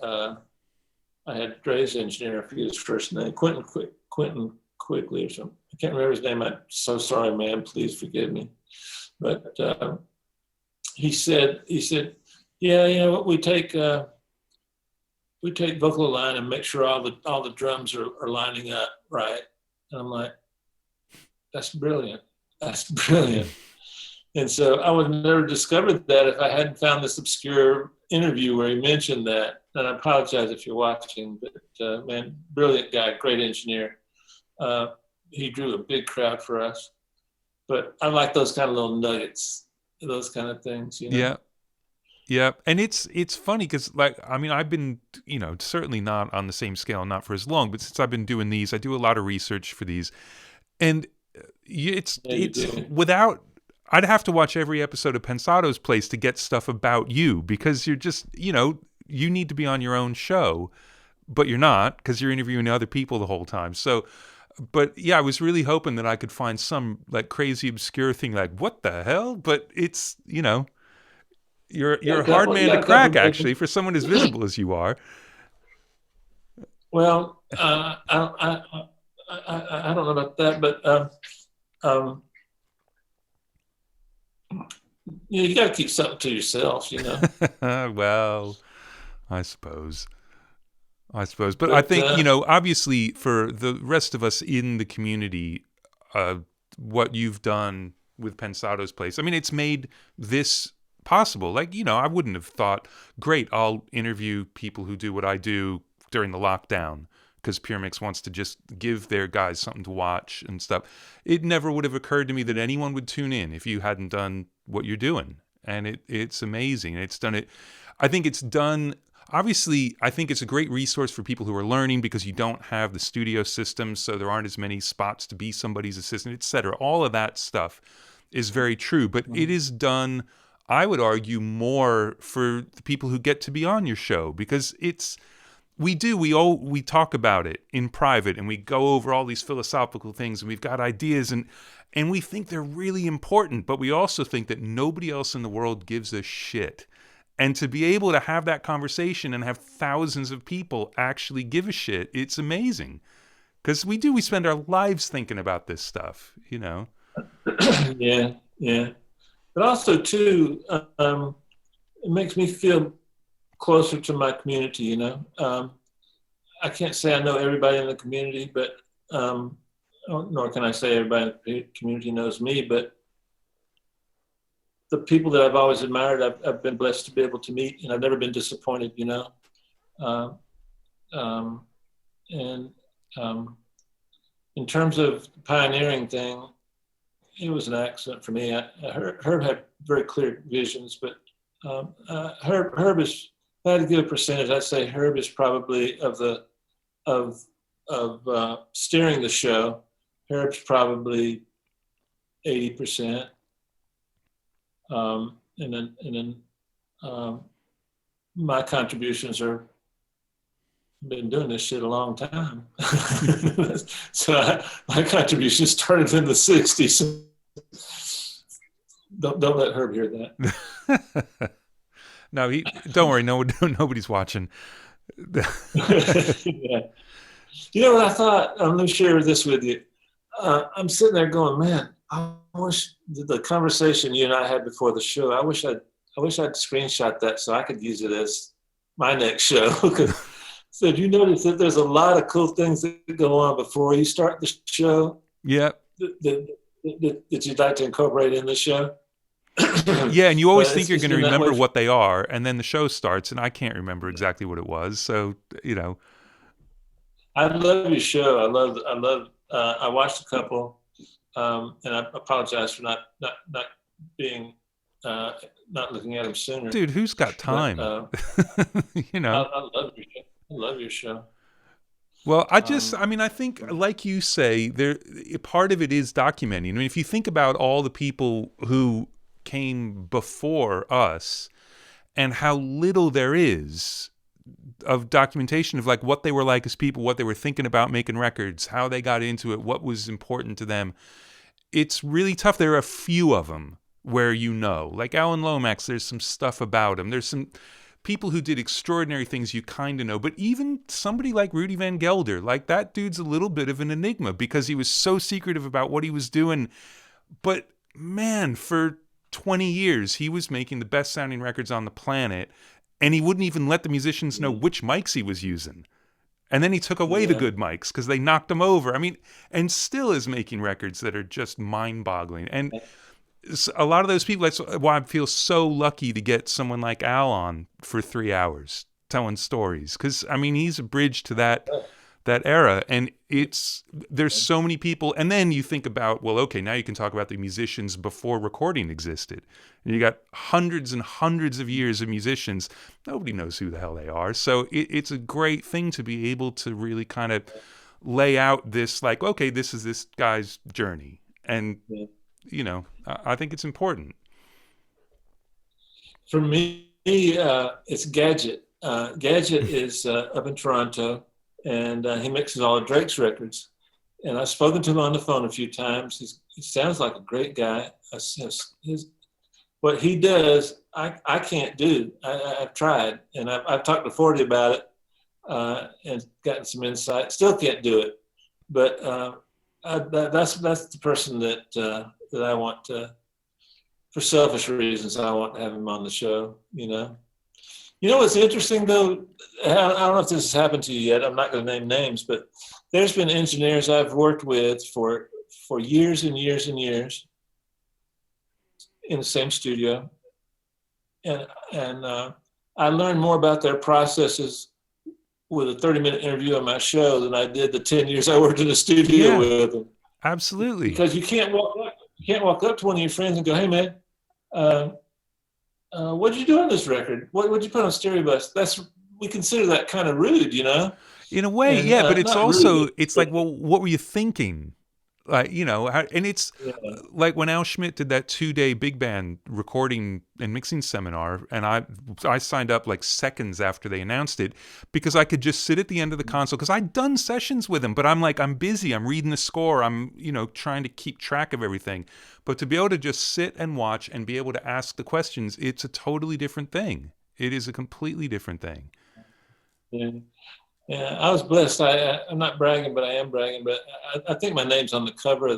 Dre's engineer, I forget his first name, Quentin Quickly or something. I can't remember his name. I'm so sorry, man. Please forgive me. But he said, yeah, you know, we take vocal line and make sure all the drums are lining up right. And I'm like, that's brilliant. That's brilliant. And so I would have never discovered that if I hadn't found this obscure interview where he mentioned that. And I apologize if you're watching, but man, brilliant guy, great engineer. He drew a big crowd for us. But I like those kind of little nuggets, those kind of things, you know? Yeah. Yeah, and it's funny because, like, I mean, I've been, you know, certainly not on the same scale, not for as long, but since I've been doing these, I do a lot of research for these, and it's without, I'd have to watch every episode of Pensado's Place to get stuff about you, because you're just, you know, you need to be on your own show, but you're not, because you're interviewing other people the whole time. So, but yeah, I was really hoping that I could find some like crazy obscure thing, like what the hell, but it's, you know. You're a hard man to crack, actually, for someone as visible as you are. Well, I don't know about that, but you got to keep something to yourself, you know. Well, I suppose. But I think, you know, obviously for the rest of us in the community, what you've done with Pensado's Place, I mean, it's made this possible. Like, you know, I wouldn't have thought, great, I'll interview people who do what I do during the lockdown because Puremix wants to just give their guys something to watch and stuff. It never would have occurred to me that anyone would tune in if you hadn't done what you're doing. And it's amazing. It's done it. I think it's done. Obviously, I think it's a great resource for people who are learning because you don't have the studio system, so there aren't as many spots to be somebody's assistant, etc. All of that stuff is very true, but it is done, I would argue, more for the people who get to be on your show, because we talk about it in private and we go over all these philosophical things and we've got ideas and we think they're really important, but we also think that nobody else in the world gives a shit. And to be able to have that conversation and have thousands of people actually give a shit, it's amazing. Because we spend our lives thinking about this stuff, you know? Yeah. But also, too, it makes me feel closer to my community, you know? I can't say I know everybody in the community, but nor can I say everybody in the community knows me, but the people that I've always admired, I've been blessed to be able to meet, and I've never been disappointed, you know? In terms of the pioneering thing, it was an accident for me. Herb had very clear visions, but Herb is, if I had to give a percentage, I'd say Herb is probably of steering the show. Herb's probably 80%. And then my contributions are, been doing this shit a long time. So my contributions started in the 60s. Don't let Herb hear that. No, don't worry. No, nobody's watching. Yeah. You know what I thought? Let me share this with you. I'm sitting there going, man, I wish the conversation you and I had before the show, I wish I'd screenshot that so I could use it as my next show. So you notice that there's a lot of cool things that go on before you start the show? Yeah. That you'd like to incorporate in the show? Yeah, and you always think you're going to remember what they are, and then the show starts, and I can't remember exactly what it was. So, you know. I love your show. I watched a couple, and I apologize for not looking at them sooner. Dude, who's got time? But, you know. I love your show. Well, I think, like you say, part of it is documenting. I mean, if you think about all the people who came before us and how little there is of documentation of like what they were like as people, what they were thinking about making records, how they got into it, what was important to them, it's really tough. There are a few of them where, you know, like Alan Lomax, there's some stuff about him. There's some, people who did extraordinary things you kind of know, but even somebody like Rudy Van Gelder, like that dude's a little bit of an enigma because he was so secretive about what he was doing. But man, for 20 years, he was making the best sounding records on the planet, and he wouldn't even let the musicians know which mics he was using. And then he took away the good mics because they knocked him over. I mean, and still is making records that are just mind-boggling. And a lot of those people, that's why I feel so lucky to get someone like Al on for 3 hours telling stories. Because, I mean, he's a bridge to that era. And there's so many people. And then you think about, well, okay, now you can talk about the musicians before recording existed. And you got hundreds and hundreds of years of musicians. Nobody knows who the hell they are. So it's a great thing to be able to really kind of lay out this, like, okay, this is this guy's journey. And you know, I think it's important. For me, it's Gadget. Gadget is up in Toronto, and he mixes all of Drake's records. And I've spoken to him on the phone a few times. He sounds like a great guy. What he does, I can't do. I've tried, and I've talked to 40 about it and gotten some insight. Still can't do it, but that's the person that I want to, for selfish reasons, I want to have him on the show, you know. You know what's interesting, though? I don't know if this has happened to you yet. I'm not going to name names, but there's been engineers I've worked with for years and years and years in the same studio. And I learned more about their processes with a 30-minute interview on my show than I did the 10 years I worked in the studio with them. Absolutely. Because you can't walk up to one of your friends and go, "Hey man, what did you do on this record? What did you put on stereo bus?" We consider that kind of rude, you know. In a way, and, but it's also rude, it's like, well, what were you thinking? Like, you know, and it's like when Al Schmidt did that 2-day big band recording and mixing seminar, and I signed up like seconds after they announced it because I could just sit at the end of the console because I'd done sessions with him, but I'm like, I'm busy, I'm reading the score, I'm, you know, trying to keep track of everything. But to be able to just sit and watch and be able to ask the questions, it's a totally different thing. It is a completely different thing. Yeah, I was blessed. I'm not bragging, but I am bragging. But I think my name's on the cover of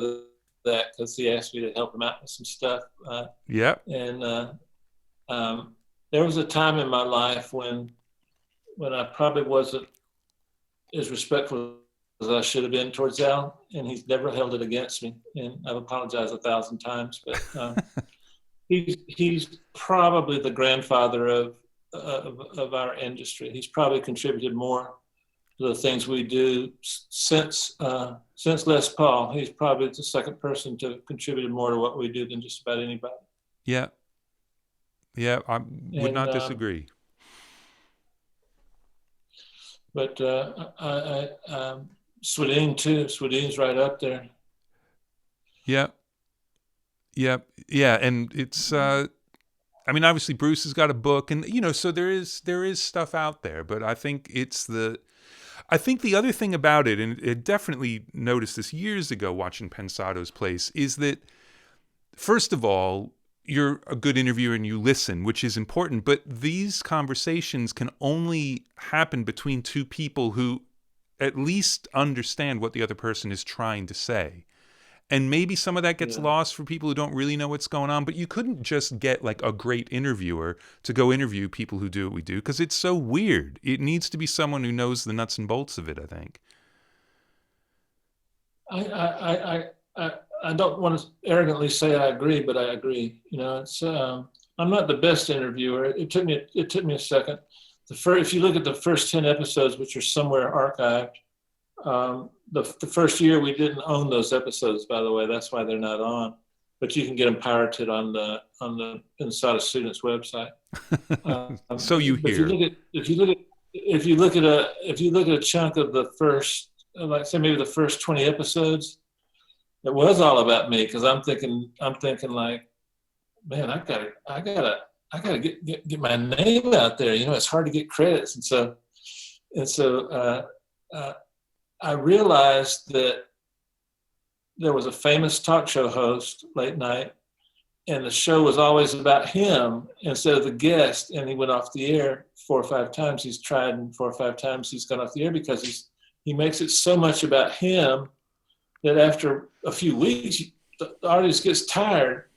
that because he asked me to help him out with some stuff. And there was a time in my life when I probably wasn't as respectful as I should have been towards Al, and he's never held it against me. And I've apologized 1,000 times, but he's probably the grandfather of our industry. He's probably contributed more to the things we do since Les Paul. He's probably the second person to contribute more to what we do than just about anybody. Yeah, I would not disagree. But Swedeen too. Swedeen's right up there. Yeah, and it's. I mean, obviously, Bruce has got a book, and you know, so there is stuff out there. But I think the other thing about it, and I definitely noticed this years ago watching Pensado's place, is that first of all, you're a good interviewer and you listen, which is important. But these conversations can only happen between two people who at least understand what the other person is trying to say. And maybe some of that gets lost for people who don't really know what's going on. But you couldn't just get like a great interviewer to go interview people who do what we do because it's so weird. It needs to be someone who knows the nuts and bolts of it, I think. I don't want to arrogantly say I agree, but I agree. You know, it's I'm not the best interviewer. It took me a second. If you look at the first 10 episodes, which are somewhere archived, the first year we didn't own those episodes, by the way. That's why they're not on. But you can get them pirated on the Pensado Students website. So you hear. If you look at a chunk of the first, like say maybe the first 20 episodes, it was all about me because I'm thinking like, man, I gotta get my name out there. You know, it's hard to get credits, and so I realized that there was a famous talk show host late night the show was always about him instead of the guest, and he went off the air 4 or 5 times. He's tried, and 4 or 5 times he's gone off the air because he makes it so much about him that after a few weeks, the audience gets tired.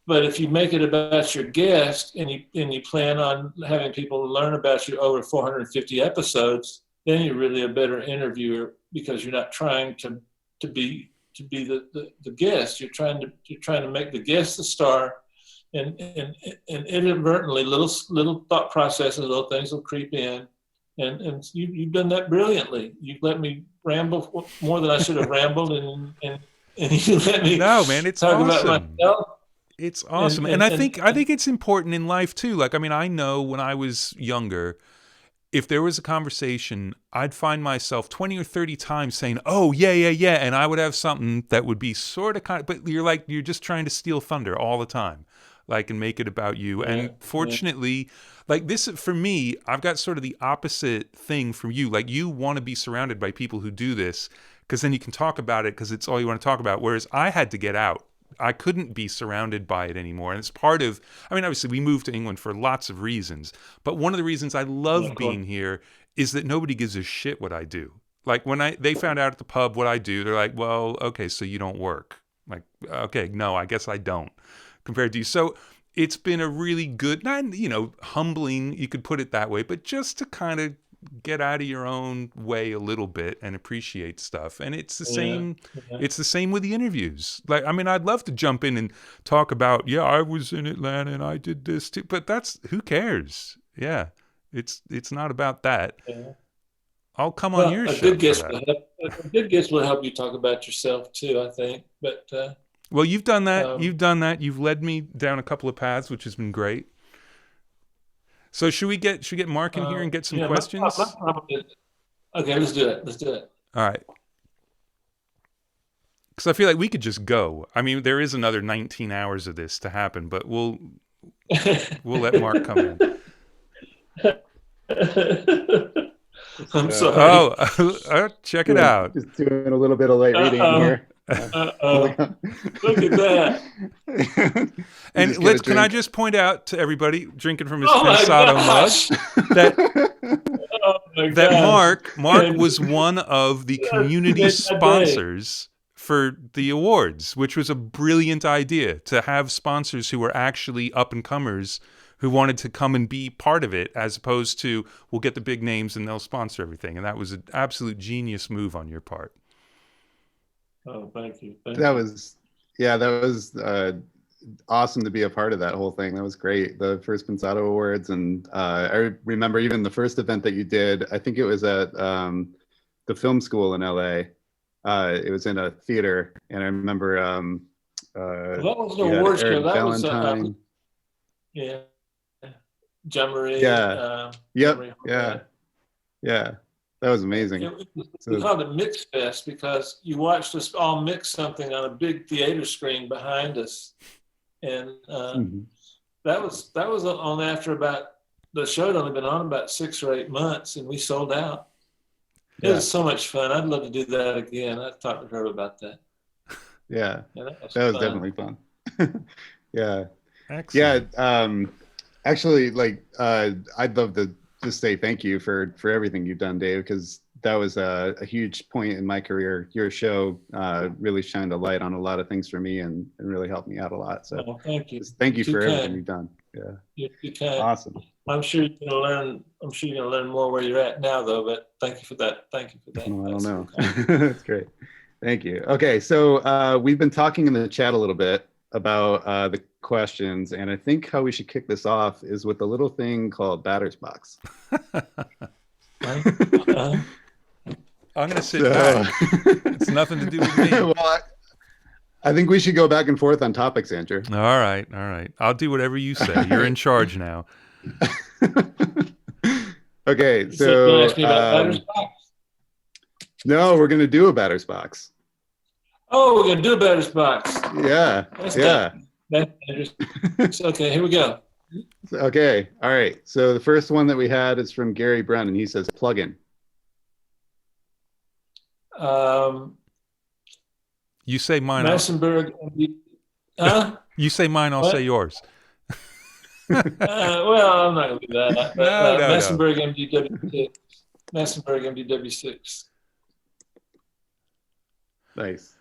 But if you make it about your guest and you plan on having people learn about you over 450 episodes, then you're really a better interviewer because you're not trying to be the guest. You're trying to make the guest the star, and inadvertently little thought processes, little things will creep in, and you've done that brilliantly. You've let me ramble more than I should have rambled, and you let me it's talk awesome. about myself. It's awesome. And I think it's important in life too. Like, I mean, I know when I was younger, if there was a conversation, I'd find myself 20 or 30 times saying, "Oh, yeah." And I would have something that would be sort of but you're just trying to steal thunder all the time, like, and make it about you. And fortunately, like this, for me, I've got sort of the opposite thing from you. Like, you want to be surrounded by people who do this because then you can talk about it because it's all you want to talk about. Whereas I had to get out. I couldn't be surrounded by it anymore. And it's part of, I mean, obviously we moved to England for lots of reasons, but one of the reasons I love being here is that nobody gives a shit what I do. Like, when they found out at the pub what I do, they're like, well, okay, so you don't work. Like, okay, no, I guess I don't, compared to you. So it's been a really good, not, humbling, you could put it that way, but just to kind of get out of your own way a little bit and appreciate stuff. And it's the same. It's the same with the interviews. Like, I mean, I'd love to jump in and talk about, I was in Atlanta and I did this too, but who cares? Yeah. It's not about that. I'll come on your show. A good guest will help you talk about yourself too, I think. But well, you've done that. You've done that. You've led me down a couple of paths, which has been great. So should we get Mark in here and get some questions? Okay, let's do it. All right. Because I feel like we could just go. I mean, there is another 19 hours of this to happen, but we'll let Mark come in. I'm sorry. Check it out. Just doing a little bit of light reading here. Look at that. And can I just point out to everybody drinking from his Pensado mug that Mark was one of the community sponsors for the awards, which was a brilliant idea, to have sponsors who were actually up and comers who wanted to come and be part of it, as opposed to, we'll get the big names and they'll sponsor everything. And that was an absolute genius move on your part. Oh, thank you. That was awesome to be a part of that whole thing. That was great. The first Pensado Awards. And I remember even the first event that you did, I think it was at the film school in LA. It was in a theater. And I remember that was the award show. That was Jamiroquai. Yeah. That was amazing. We called it Mix Fest because you watched us all mix something on a big theater screen behind us, and that was on after about, the show had only been on about 6 or 8 months, and we sold out. It was so much fun. I'd love to do that again. I've talked to her about that. Yeah, that was definitely fun. Yeah. Excellent. Yeah. Actually, like, I'd love to just say thank you for everything you've done, Dave, because that was a huge point in my career. Your show really shined a light on a lot of things for me and really helped me out a lot. So thank you. Thank you for everything you've done. Yeah. You can. Awesome. I'm sure you're gonna learn more where you're at now, though. But thank you for that. Well, I don't know. That's great. Thank you. Okay, so we've been talking in the chat a little bit about the questions, and I think how we should kick this off is with a little thing called Batter's Box. I'm gonna sit back. It's nothing to do with me. Well, I think we should go back and forth on topics, Andrew. All right. I'll do whatever you say. You're in charge now. Okay, so no, we're gonna do a Batter's Box. Oh, we're gonna do a Batter's Box. Yeah. That's okay, here we go. Okay, all right. So the first one that we had is from Gary Brown, and he says plugin. You say mine. Massenburg. You say mine, I'll say What? yours. Well, I'm not going to do that. But No, no, no. Massenburg MDW6. Massenburg MDW6. Nice.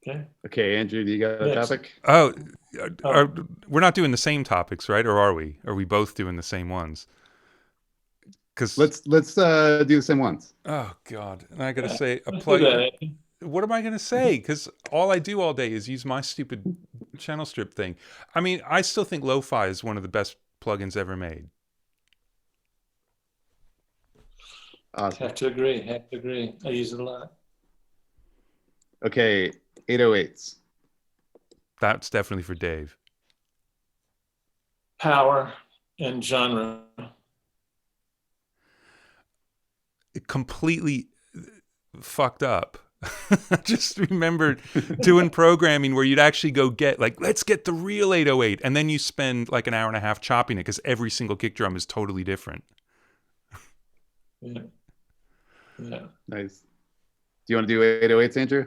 Okay. Okay, Andrew, do you got a Next. topic? Oh, we're not doing the same topics, right? Or are we? Are we both doing the same ones? Because Let's do the same ones. oh god, and I gotta say, Let's do that. what am I gonna say? Because all I do all day is use my stupid channel strip thing. I mean, I still think lo-fi is one of the best plugins ever made. Awesome. Have to agree. I use it a lot. Okay, 808s. That's definitely for Dave. Power and genre. It completely fucked up. I just remembered doing programming where you'd actually go get, like, let's get the real 808. And then you spend like an hour and a half chopping it because every single kick drum is totally different. Yeah. Nice. Do you want to do 808s, Andrew?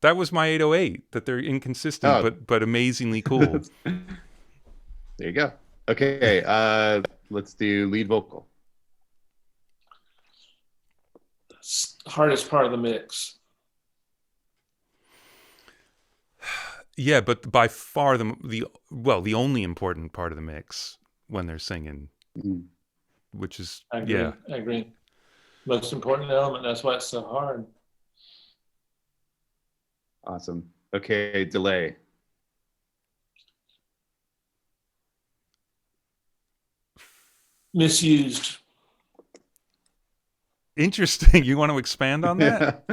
That was my 808, that they're inconsistent, but amazingly cool. There you go. Okay, let's do lead vocal. Hardest part of the mix. Yeah, but by far the only important part of the mix when they're singing, which is I agree. Most important element. That's why it's so hard. Awesome. Okay, delay. Misused. Interesting. You want to expand on that?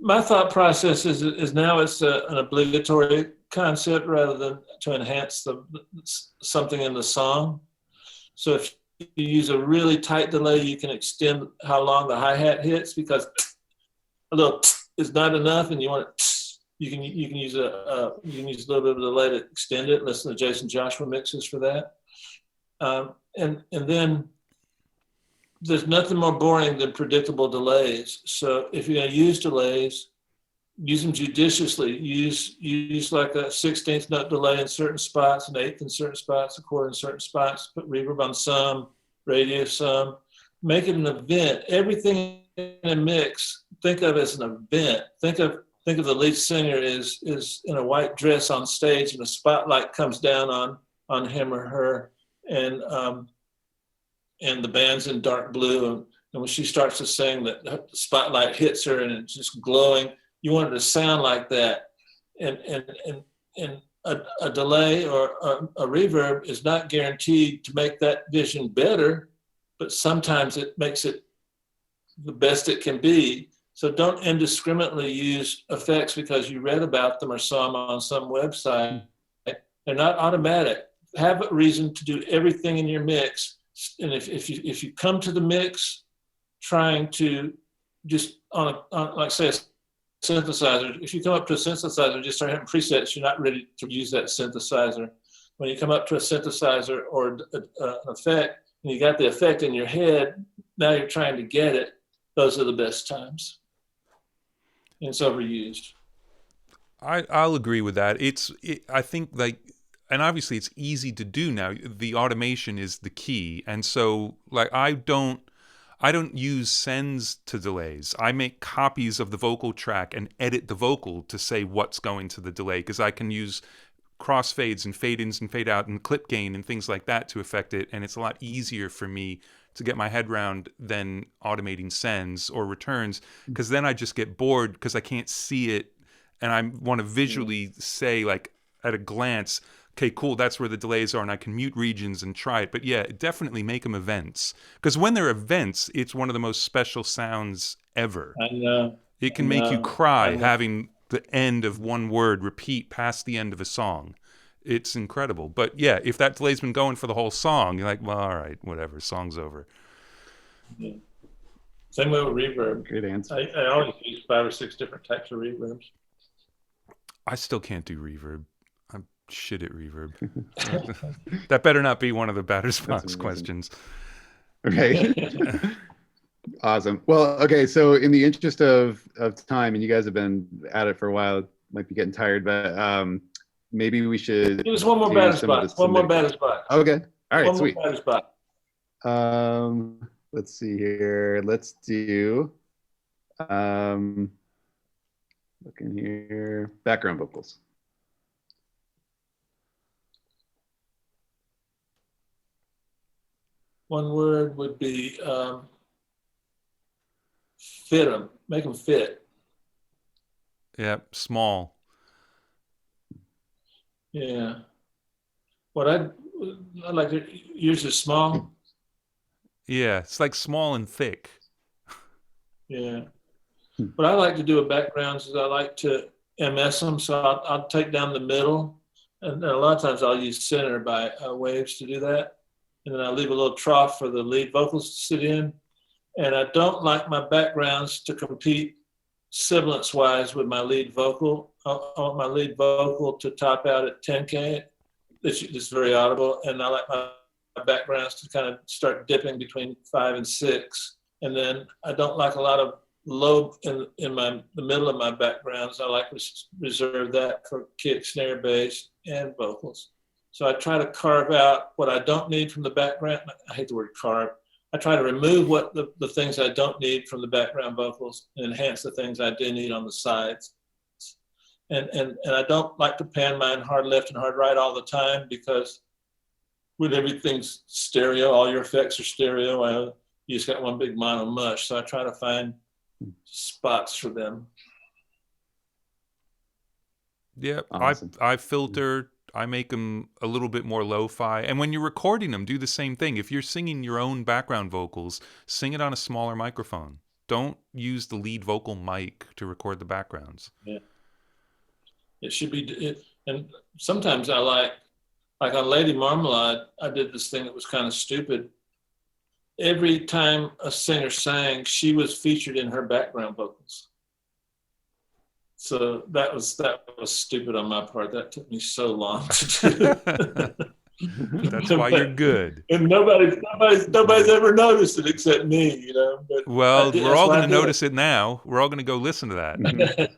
My thought process is now it's an obligatory concept rather than to enhance something in the song. So if you use a really tight delay, you can extend how long the hi-hat hits, because a little is not enough, and you want it. You can use a little bit of delay to extend it. Listen to Jason Joshua mixes for that. And then there's nothing more boring than predictable delays. So if you're going to use delays, use them judiciously. Use like a 16th note delay in certain spots, an eighth in certain spots, a quarter in certain spots. Put reverb on some, radius some. Make it an event. Everything in a mix, think of as an event. Think of the lead singer is in a white dress on stage, and the spotlight comes down on him or her, and the band's in dark blue, and when she starts to sing, the spotlight hits her and it's just glowing. You want it to sound like that, and a delay or a reverb is not guaranteed to make that vision better, but sometimes it makes it the best it can be. So don't indiscriminately use effects because you read about them or saw them on some website. They're not automatic. Have a reason to do everything in your mix. And if you come to the mix trying to just on like say a synthesizer, if you come up to a synthesizer and just start having presets, you're not ready to use that synthesizer. When you come up to a synthesizer or an effect, and you got the effect in your head, now you're trying to get it. Those are the best times. And it's overused. I'll agree with that. I think, like, and obviously it's easy to do now. The automation is the key. And so, like, I don't use sends to delays. I make copies of the vocal track and edit the vocal to say what's going to the delay, because I can use crossfades and fade-ins and fade-out and clip gain and things like that to affect it. And it's a lot easier for me to get my head around than automating sends or returns, because then I just get bored because I can't see it, and I want to visually say, like, at a glance, okay, cool, that's where the delays are, and I can mute regions and try it. But yeah, definitely make them events, because when they're events, it's one of the most special sounds ever. I know. It can make you cry having the end of one word repeat past the end of a song. It's incredible. But yeah, if that delay's been going for the whole song, you're like, well, all right, whatever, song's over. Yeah. Same way with reverb. Great answer. I always use 5 or 6 different types of reverbs. I still can't do reverb. I'm shit at reverb. That better not be one of the Batter's Box questions. Okay. Awesome. Well, okay. So in the interest of time, and you guys have been at it for a while, might be getting tired, but maybe we should Give us one more do batter some of the spot. One more submitted batter questions. spot. Okay. All right. One more Sweet. batter spot. Let's see here. Let's do looking here. Background vocals. One word would be fit them, make them fit. Yep, small. Yeah. What I'd like to use is small. Yeah, it's like small and thick. Yeah. What I like to do with backgrounds is I like to MS them. So I'll take down the middle, and a lot of times I'll use center by waves to do that. And then I leave a little trough for the lead vocals to sit in. And I don't like my backgrounds to compete sibilance-wise with my lead vocal. I want my lead vocal to top out at 10K. It's very audible. And I like my backgrounds to kind of start dipping between 5 and 6. And then I don't like a lot of low in the middle of my backgrounds. I like to reserve that for kick, snare, bass, and vocals. So I try to carve out what I don't need from the background. I hate the word carve. I try to remove what the things I don't need from the background vocals and enhance the things I do need on the sides. And I don't like to pan mine hard left and hard right all the time, because when everything's stereo, all your effects are stereo, you just got one big mono mush. So I try to find spots for them. Yep, Awesome. I filter. I make them a little bit more lo-fi. And when you're recording them, do the same thing. If you're singing your own background vocals, sing it on a smaller microphone. Don't use the lead vocal mic to record the backgrounds. Yeah. It should be, and sometimes I like on Lady Marmalade, I did this thing that was kind of stupid. Every time a singer sang, she was featured in her background vocals. So that was stupid on my part. That took me so long to do. That's why you're good. And nobody's ever noticed it except me, you know. But well, we're all going to notice it now. We're all going to go listen to that.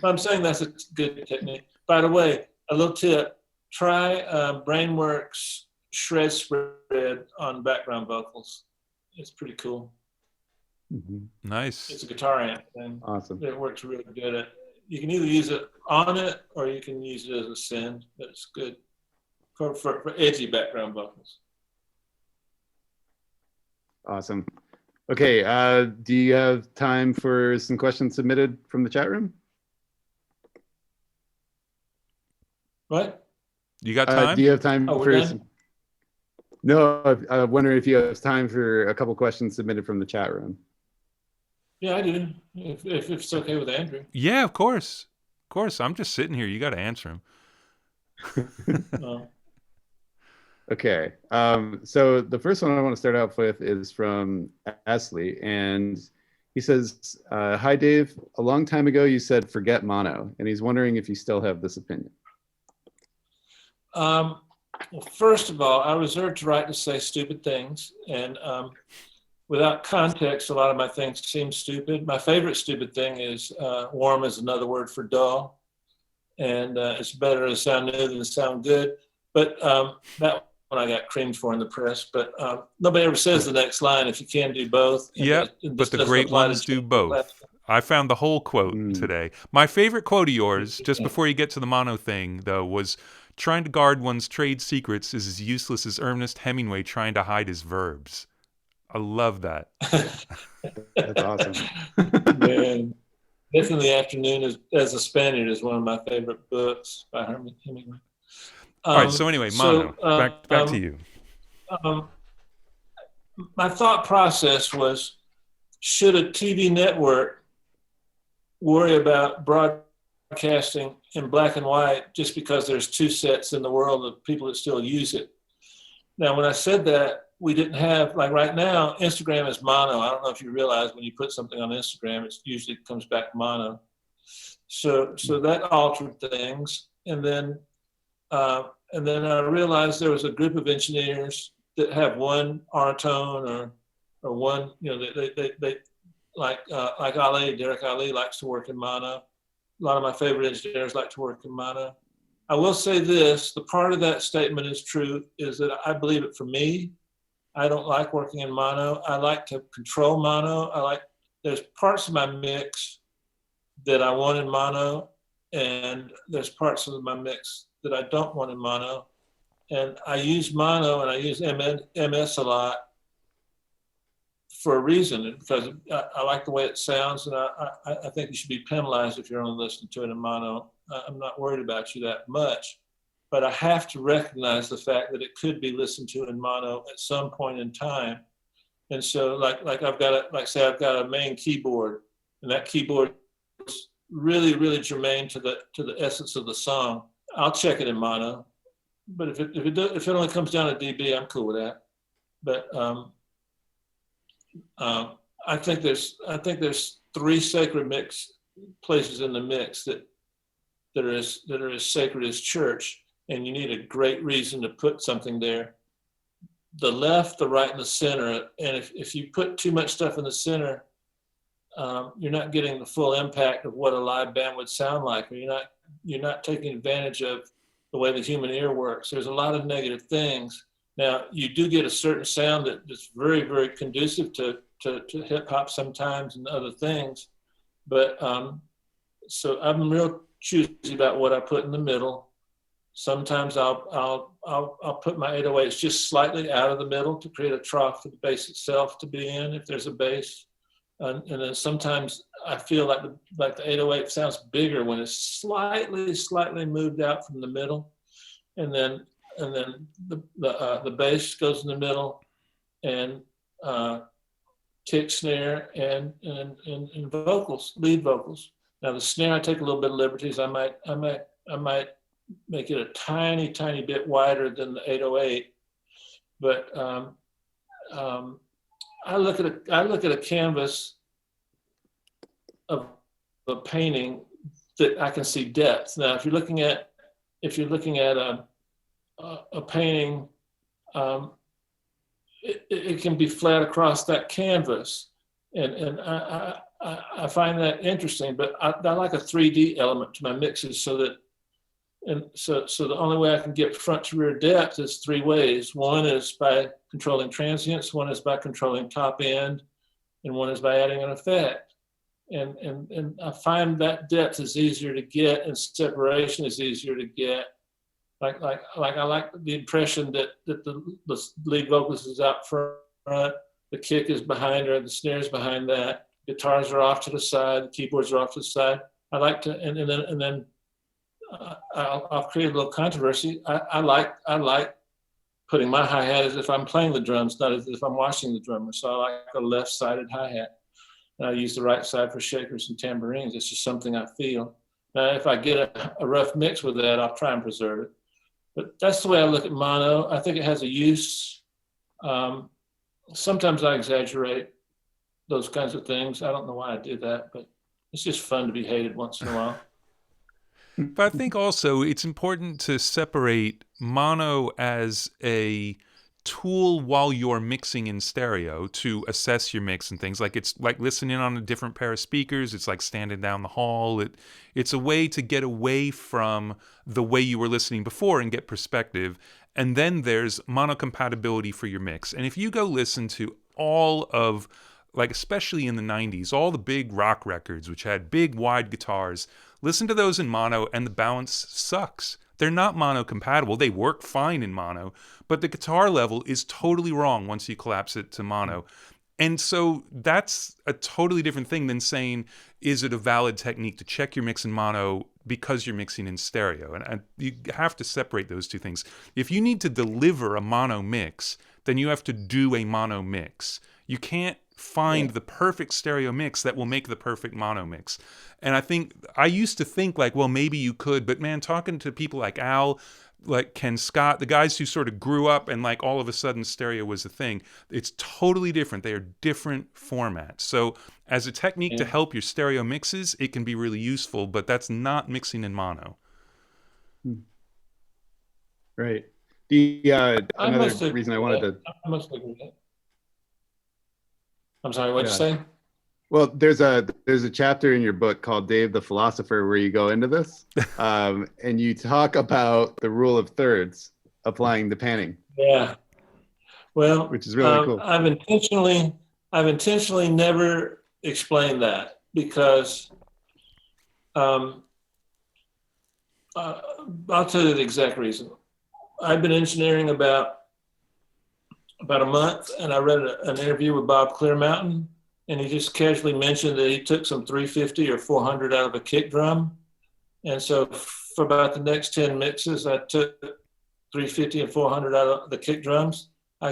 I'm saying that's a good technique. By the way, a little tip: try Brainworks Shred Spread on background vocals. It's pretty cool. Nice. It's a guitar amp thing. Awesome. It works really good. You can either use it on it or you can use it as a send, but it's good for edgy background vocals. Awesome. Okay. Do you have time for some questions submitted from the chat room? What? You got time? Do you have time for some? No, I'm wondering if you have time for a couple questions submitted from the chat room. Yeah, I do. If it's okay with Andrew. Yeah, of course. Of course. I'm just sitting here. You got to answer them. Okay. So the first one I want to start off with is from Ashley, and he says, "Hi, Dave. A long time ago, you said forget mono, and he's wondering if you still have this opinion." Well, first of all, I reserve the right to say stupid things, and without context, a lot of my things seem stupid. My favorite stupid thing is warm is another word for dull, and it's better to sound new than to sound good. But that one I got creamed for in the press. But nobody ever says the next line if you can do both. Yeah, but the great ones do both. I found the whole quote today. My favorite quote of yours, just before you get to the mono thing, though, was, "Trying to guard one's trade secrets is as useless as Ernest Hemingway trying to hide his verbs." I love that. That's awesome. Man, Death in the Afternoon as a Spaniard is one of my favorite books by Hemingway. All right, so anyway, mono. Back to you. My thought process was, should a TV network worry about broadcasting in black and white just because there's two sets in the world of people that still use it? Now, when I said that, we didn't have, like right now, Instagram is mono. I don't know if you realize when you put something on Instagram, it usually comes back mono. So that altered things. And then I realized there was a group of engineers that have one R tone or or one, you know, they like Ali, Derek Ali likes to work in mono. A lot of my favorite engineers like to work in mono. I will say this, the part of that statement is true, is that I believe it for me. I don't like working in mono. I like to control mono. There's parts of my mix that I want in mono, and there's parts of my mix that I don't want in mono. And I use mono and I use MS a lot for a reason, because I like the way it sounds, and I think you should be penalized if you're only listening to it in mono. I'm not worried about you that much, but I have to recognize the fact that it could be listened to in mono at some point in time. And so like I've got a main keyboard, and that keyboard is really, really germane to the essence of the song. I'll check it in mono, but if it only comes down to dB, I'm cool with that. But I think there's three sacred mix places in the mix that are as sacred as church, and you need a great reason to put something there. The left, the right, and the center. And if you put too much stuff in the center, you're not getting the full impact of what a live band would sound like, or you're not taking advantage of the way the human ear works. There's a lot of negative things. Now, you do get a certain sound that's very, very conducive to hip hop sometimes and other things. But so I'm real choosy about what I put in the middle. Sometimes I'll put my 808s just slightly out of the middle to create a trough for the bass itself to be in if there's a bass. And then sometimes I feel like the 808 sounds bigger when it's slightly moved out from the middle. And then the bass goes in the middle, and kick, snare, and vocals, lead vocals. Now the snare, I take a little bit of liberties. I might make it a tiny bit wider than the 808, but I look at a canvas of a painting that I can see depth. Now, if you're looking at a painting, it can be flat across that canvas, and I find that interesting. But I like a 3D element to my mixes, so the only way I can get front to rear depth is three ways. One is by controlling transients, one is by controlling top end, and one is by adding an effect. And I find that depth is easier to get, and separation is easier to get. Like I like the impression that the lead vocalist is out front, the kick is behind her, the snare is behind that, guitars are off to the side, the keyboards are off to the side. I like to, and then I'll create a little controversy. I like putting my hi-hat as if I'm playing the drums, not as if I'm watching the drummer. So I like a left-sided hi-hat. And I use the right side for shakers and tambourines. It's just something I feel. Now, if I get a rough mix with that, I'll try and preserve it. But that's the way I look at mono. I think it has a use. Sometimes I exaggerate those kinds of things. I don't know why I do that, but it's just fun to be hated once in a while. But I think also it's important to separate mono as a tool while you're mixing in stereo to assess your mix and things. Like it's like listening on a different pair of speakers. It's like standing down the hall. It's a way to get away from the way you were listening before and get perspective. And then there's monocompatibility for your mix. And if you go listen to all of, like especially in the 90s, all the big rock records which had big wide guitars, listen to those in mono and the balance sucks. They're not mono compatible. They work fine in mono, but the guitar level is totally wrong once you collapse it to mono. And so that's a totally different thing than saying, is it a valid technique to check your mix in mono because you're mixing in stereo? And you have to separate those two things. If you need to deliver a mono mix, then you have to do a mono mix. You can't find the perfect stereo mix that will make the perfect mono mix. And I used to think like, well, maybe you could, but man, talking to people like Al, like Ken Scott, the guys who sort of grew up and like all of a sudden stereo was a thing, it's totally different. They are different formats. So as a technique to help your stereo mixes, it can be really useful, but that's not mixing in mono. Right. Another reason I wanted to... I must agree with that. I'm sorry, what'd you say? Well, there's a chapter in your book called Dave the Philosopher where you go into this, and you talk about the rule of thirds applying to panning. Yeah. Well, which is really cool. I've intentionally never explained that because I'll tell you the exact reason. I've been engineering about a month, and I read an interview with Bob Clearmountain, and he just casually mentioned that he took some 350 or 400 out of a kick drum. And so for about the next 10 mixes, I took 350 and 400 out of the kick drums. I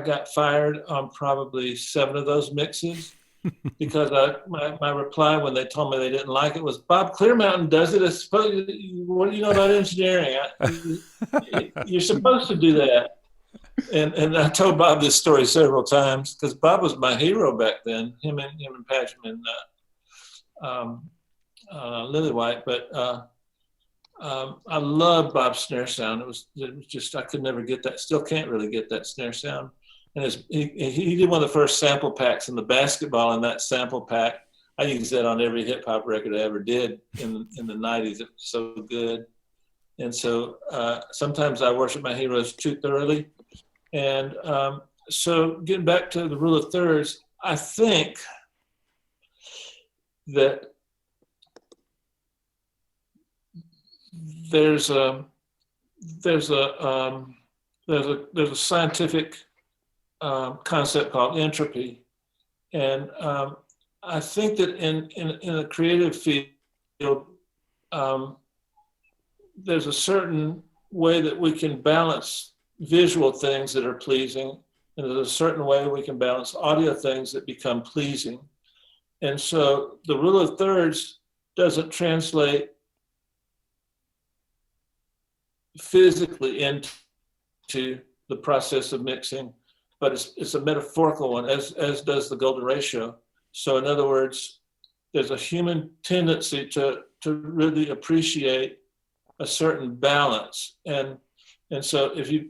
got fired on probably 7 of those mixes because my reply when they told me they didn't like it was, Bob Clearmountain does it. What do you know about engineering? You're supposed to do that. And I told Bob this story several times because Bob was my hero back then. Him and Patcham and Lily White. But I love Bob's snare sound. It was just I could never get that. Still can't really get that snare sound. And he did one of the first sample packs, and the basketball in that sample pack, I used that on every hip hop record I ever did in the 90s. It was so good. And so sometimes I worship my heroes too thoroughly. And so getting back to the rule of thirds, I think that there's a scientific concept called entropy, and I think that in a creative field, there's a certain way that we can balance visual things that are pleasing, and there's a certain way we can balance audio things that become pleasing. And so the rule of thirds doesn't translate physically into the process of mixing, but it's a metaphorical one, as does the golden ratio. So in other words, there's a human tendency to really appreciate a certain balance. And so if you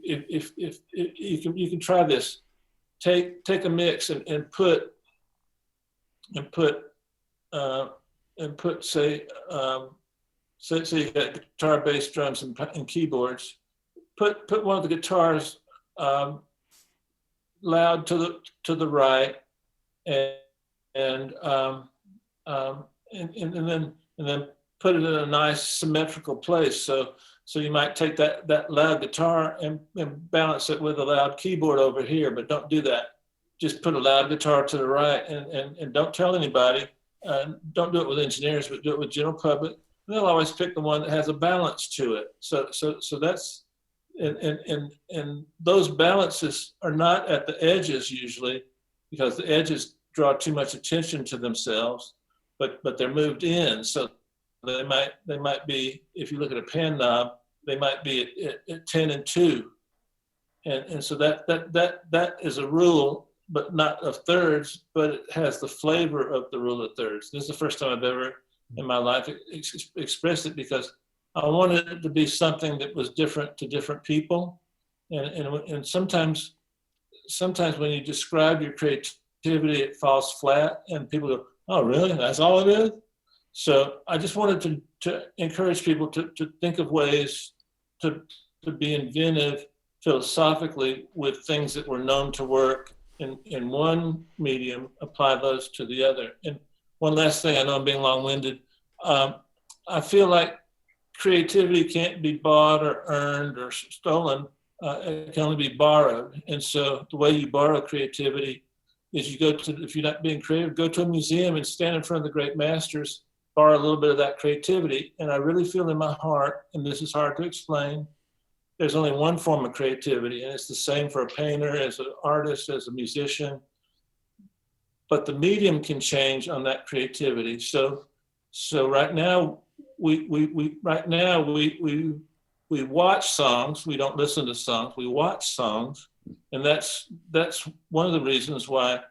can try this, take a mix and put say you got guitar, bass, drums, and keyboards. Put one of the guitars loud to the right, and then put it in a nice symmetrical place. So you might take that loud guitar and balance it with a loud keyboard over here, but don't do that. Just put a loud guitar to the right, and don't tell anybody. Don't do it with engineers, but do it with general public. And they'll always pick the one that has a balance to it. So that's and those balances are not at the edges usually, because the edges draw too much attention to themselves, but they're moved in. So they might be, if you look at a pan knob, they might be at 10 and 2, and so that is a rule, but not of thirds, but it has the flavor of the rule of thirds. This is the first time I've ever in my life expressed it, because I wanted it to be something that was different to different people, and sometimes when you describe your creativity, it falls flat, and people go, "Oh, really? That's all it is?" So I just wanted to encourage people to think of ways to be inventive philosophically with things that were known to work in one medium, apply those to the other. And one last thing, I know I'm being long-winded. I feel like creativity can't be bought or earned or stolen. It can only be borrowed. And so the way you borrow creativity is if you're not being creative, go to a museum and stand in front of the great masters, borrow a little bit of that creativity. And I really feel in my heart, and this is hard to explain, there's only one form of creativity, and it's the same for a painter, as an artist, as a musician. But the medium can change on that creativity. So right now we watch songs. We don't listen to songs. We watch songs, and that's one of the reasons why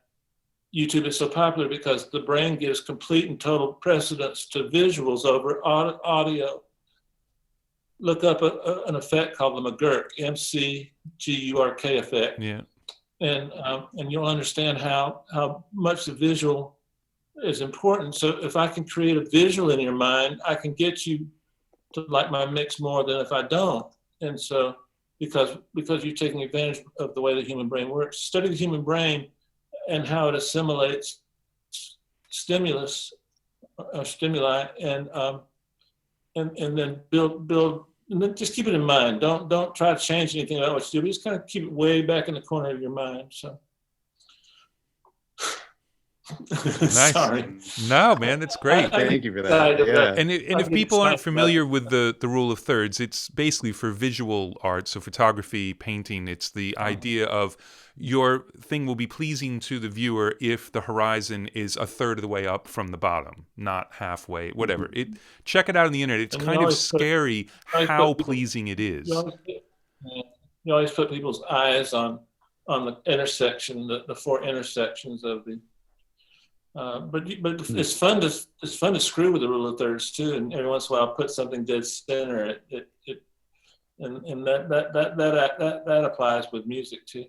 YouTube is so popular, because the brain gives complete and total precedence to visuals over audio. Look up an effect called the McGurk, McGurk effect. Yeah. and you'll understand how much the visual is important. So if I can create a visual in your mind, I can get you to like my mix more than if I don't. And so because you're taking advantage of the way the human brain works, study the human brain and how it assimilates stimuli, and then build. And then just keep it in mind. Don't try to change anything about what you do. Just kind of keep it way back in the corner of your mind. So, Nice. sorry. No, man, that's great. Thank you for that. Yeah. And if people aren't familiar with the rule of thirds, it's basically for visual art, so photography, painting. It's the idea of your thing will be pleasing to the viewer if the horizon is a third of the way up from the bottom, not halfway, whatever. Check it out on the internet. It's kind of scary how pleasing it is. You always put people's eyes on the intersection, the four intersections of the. But it's fun to screw with the rule of thirds too, and every once in a while put something dead center. And that applies with music too.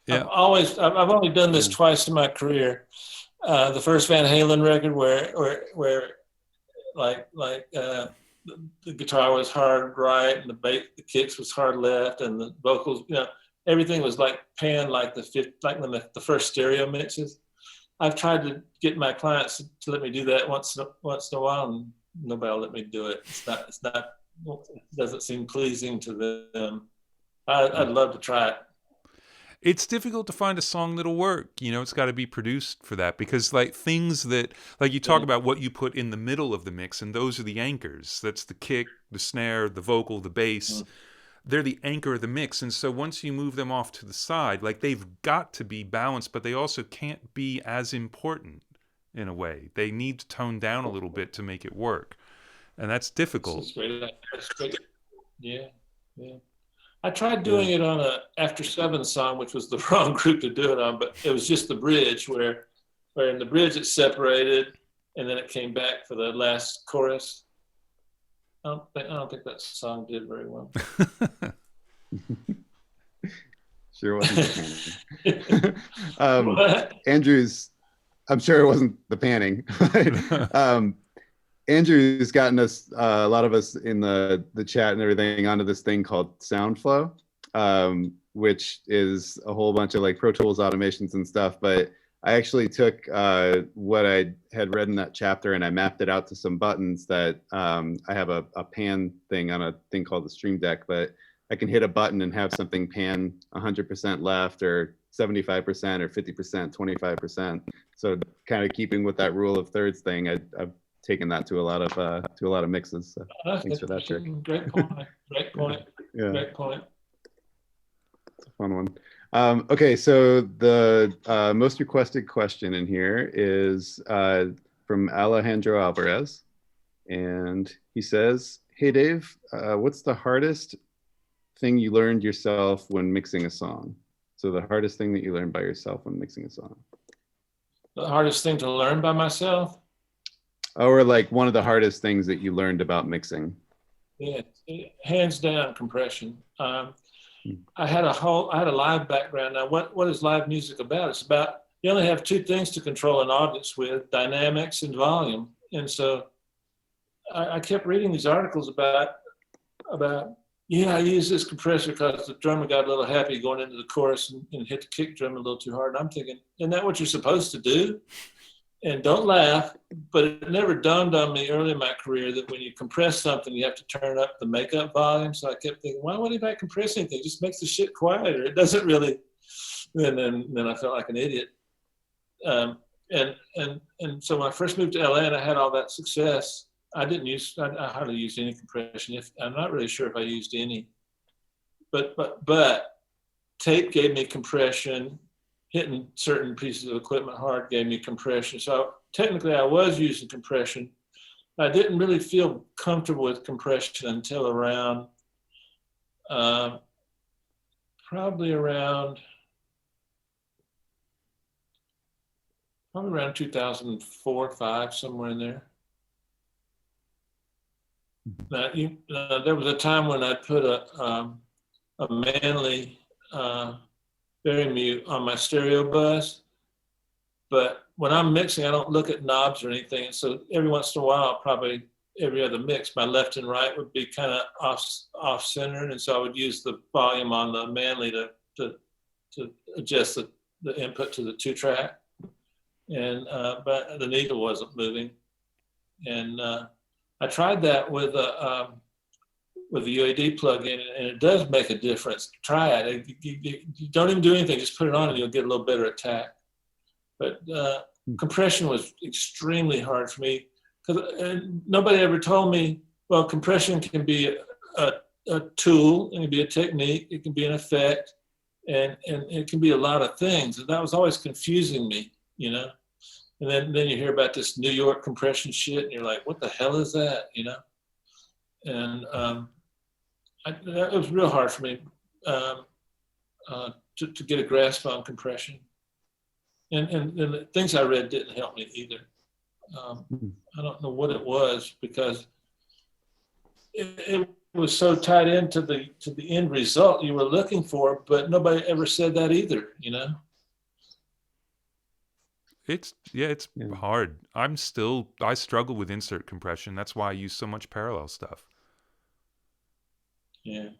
Yeah. I've only done this twice in my career. The first Van Halen record where the guitar was hard right and the kicks was hard left and the vocals, everything was like panned like when the first stereo mixes. I've tried to get my clients to let me do that once in a while, and nobody will let me do it. It doesn't seem pleasing to them. I'd love to try it. It's difficult to find a song that'll work. It's got to be produced for that, because things that, you talk about what you put in the middle of the mix, and those are the anchors. That's the kick, the snare, the vocal, the bass. They're the anchor of the mix. And so once you move them off to the side, they've got to be balanced, but they also can't be as important in a way. They need to tone down a little bit to make it work. And that's difficult. That's great. Yeah. I tried doing it on a After Seven song, which was the wrong group to do it on, but it was just the bridge where in the bridge it separated and then it came back for the last chorus. I don't think that song did very well. Sure wasn't the panning. Andrew's, I'm sure it wasn't the panning. Andrew's gotten us, a lot of us in the chat and everything, onto this thing called SoundFlow, which is a whole bunch of Pro Tools automations and stuff. But I actually took what I had read in that chapter and I mapped it out to some buttons that I have a pan thing on a thing called the Stream Deck, but I can hit a button and have something pan 100% left or 75% or 50%, 25%. So kind of keeping with that rule of thirds thing, I've taken that to a lot of mixes. So thanks for that, Trick. Great point. Yeah. Great point. It's a fun one. Okay, so the most requested question in here is from Alejandro Alvarez, and he says, "Hey Dave, what's the hardest thing you learned yourself when mixing a song?" So the hardest thing that you learned by yourself when mixing a song. The hardest thing to learn by myself? Or one of the hardest things that you learned about mixing. Yeah, hands down, compression. I had a live background. Now, what is live music about? It's about, you only have two things to control an audience with: dynamics and volume. And so I kept reading these articles about I use this compressor because the drummer got a little happy going into the chorus and hit the kick drum a little too hard. And I'm thinking, isn't that what you're supposed to do? And don't laugh, but it never dawned on me early in my career that when you compress something, you have to turn up the makeup volume. So I kept thinking, why would anybody compress anything? It just makes the shit quieter. It doesn't really. And then I felt like an idiot. And so when I first moved to LA and I had all that success, I hardly used any compression. I'm not really sure if I used any. But tape gave me compression. Hitting certain pieces of equipment hard gave me compression. So technically I was using compression. I didn't really feel comfortable with compression until around, probably around 2004, 5, somewhere in there. Now, there was a time when I put a Manley very mute on my stereo bus. But when I'm mixing, I don't look at knobs or anything. So every once in a while, probably every other mix, my left and right would be kind of off centered, and so I would use the volume on the Manley to adjust the input to the 2-track, and but the needle wasn't moving, and I tried that with a UAD plug-in, and it does make a difference. Try it. You don't even do anything; just put it on, and you'll get a little better attack. But compression was extremely hard for me, because nobody ever told me, well, compression can be a tool, it can be a technique, it can be an effect, and it can be a lot of things. And that was always confusing me, you know? And then you hear about this New York compression shit, and you're like, what the hell is that, you know? And that was real hard for me to get a grasp on compression. And the things I read didn't help me either. I don't know what it was, because it was so tied into the end result you were looking for, but nobody ever said that either, you know? It's hard. I struggle with insert compression. That's why I use so much parallel stuff. Yeah,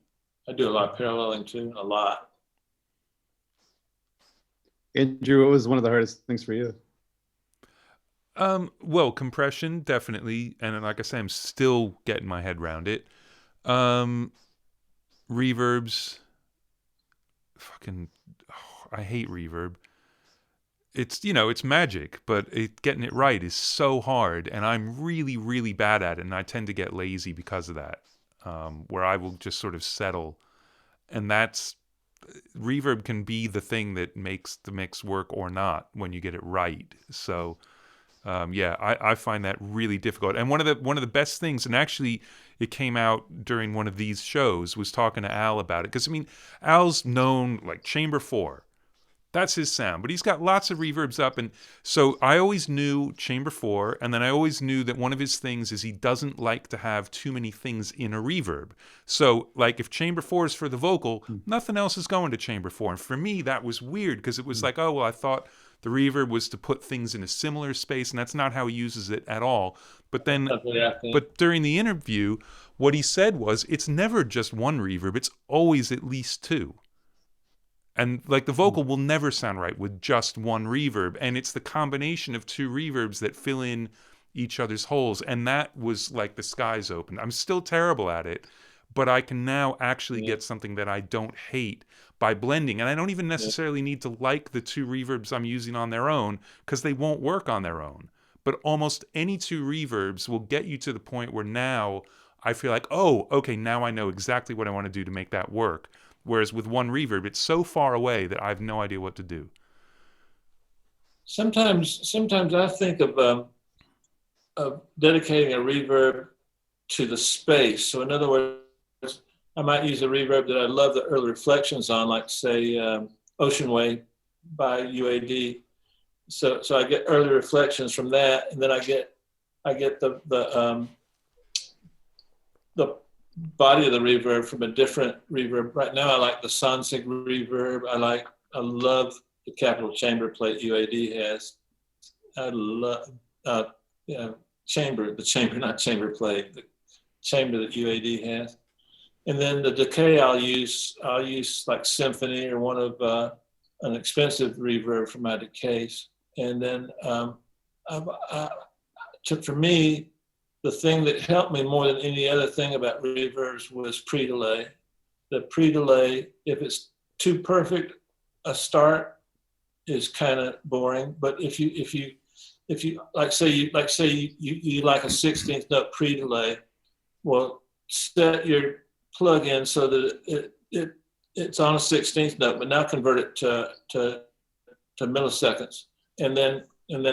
I do a lot of paralleling too, a lot. Andrew, what was one of the hardest things for you? Well, compression, definitely. And like I say, I'm still getting my head around it. Reverbs. I hate reverb. It's, it's magic, but getting it right is so hard. And I'm really, really bad at it. And I tend to get lazy because of that, where I will just sort of settle. And reverb can be the thing that makes the mix work or not when you get it right. So, I find that really difficult. And one of the best things, and actually it came out during one of these shows, was talking to Al about it. Because, Al's known, like, Chamber 4. That's his sound. But he's got lots of reverbs up. And so I always knew Chamber 4. And then I always knew that one of his things is he doesn't like to have too many things in a reverb. So, like, if Chamber 4 is for the vocal, nothing else is going to Chamber 4. And for me, that was weird, because it was like, oh, well, I thought the reverb was to put things in a similar space, and that's not how he uses it at all. But then, but during the interview, what he said was, it's never just one reverb, it's always at least two. And like the vocal will never sound right with just one reverb, and it's the combination of two reverbs that fill in each other's holes. And that was like the skies open. I'm still terrible at it, but I can now actually get something that I don't hate by blending. And I don't even necessarily need to like the two reverbs I'm using on their own, because they won't work on their own. But almost any two reverbs will get you to the point where now I feel like, oh, okay, now I know exactly what I want to do to make that work. Whereas with one reverb, it's so far away that I have no idea what to do. Sometimes I think of dedicating a reverb to the space. So in other words, I might use a reverb that I love the early reflections on, like say Ocean Way by UAD. So I get early reflections from that, and then I get the body of the reverb from a different reverb. Right now I like the Sonsig reverb. I love the capital chamber plate UAD has. I love chamber, not chamber plate, the chamber that UAD has. And then the decay I'll use like Symphony or one of an expensive reverb for my decays. And then for me, the thing that helped me more than any other thing about reverbs was pre-delay. The pre-delay, if it's too perfect a start, is kind of boring. But if you like say you like a 16th note pre-delay, well, set your plug-in so that it's on a 16th note, but now convert it to milliseconds, and then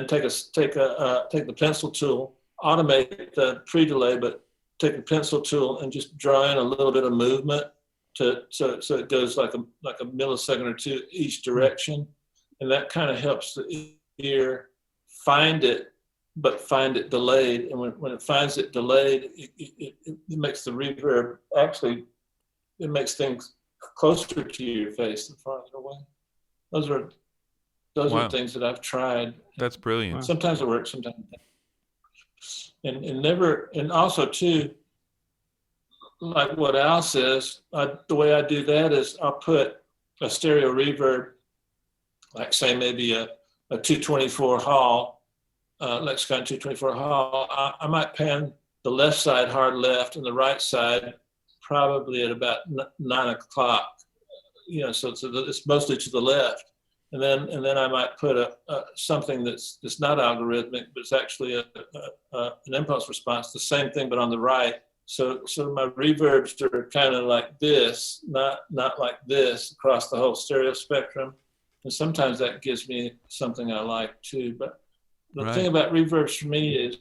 take the pencil tool, automate the pre-delay, but take the pencil tool and just draw in a little bit of movement so it goes like a millisecond or two each direction, and that kind of helps the ear find it, but find it delayed. And when it finds it delayed, it makes the reverb, actually, it makes things closer to your face than farther away. those are Wow. things that I've tried. That's brilliant. Sometimes it works, sometimes it doesn't. And never, and also too, like what Al says, the way I do that is I'll put a stereo reverb, like say maybe a 224 hall, Lexicon 224 hall. I might pan the left side hard left and the right side probably at about 9 o'clock. You know, so it's mostly to the left. And then I might put something that's not algorithmic, but it's actually an impulse response, the same thing, but on the right. So my reverbs are kind of like this, not like this across the whole stereo spectrum. And sometimes that gives me something I like too. But the thing about reverbs for me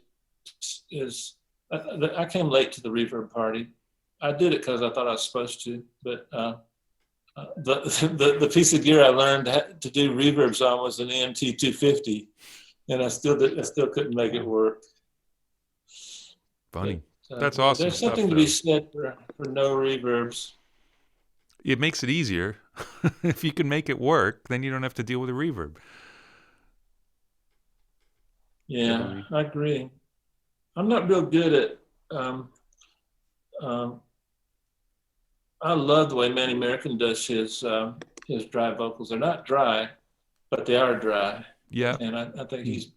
is I came late to the reverb party. I did it because I thought I was supposed to, but the piece of gear I learned to do reverbs on was an EMT 250, and I still couldn't make it work. Funny. That's awesome. There's something to be said for no reverbs. It makes it easier. If you can make it work, then you don't have to deal with a reverb. Yeah, I agree. I'm not real good at. I love the way Manny American does his dry vocals. They're not dry, but they are dry. Yeah. And I think he's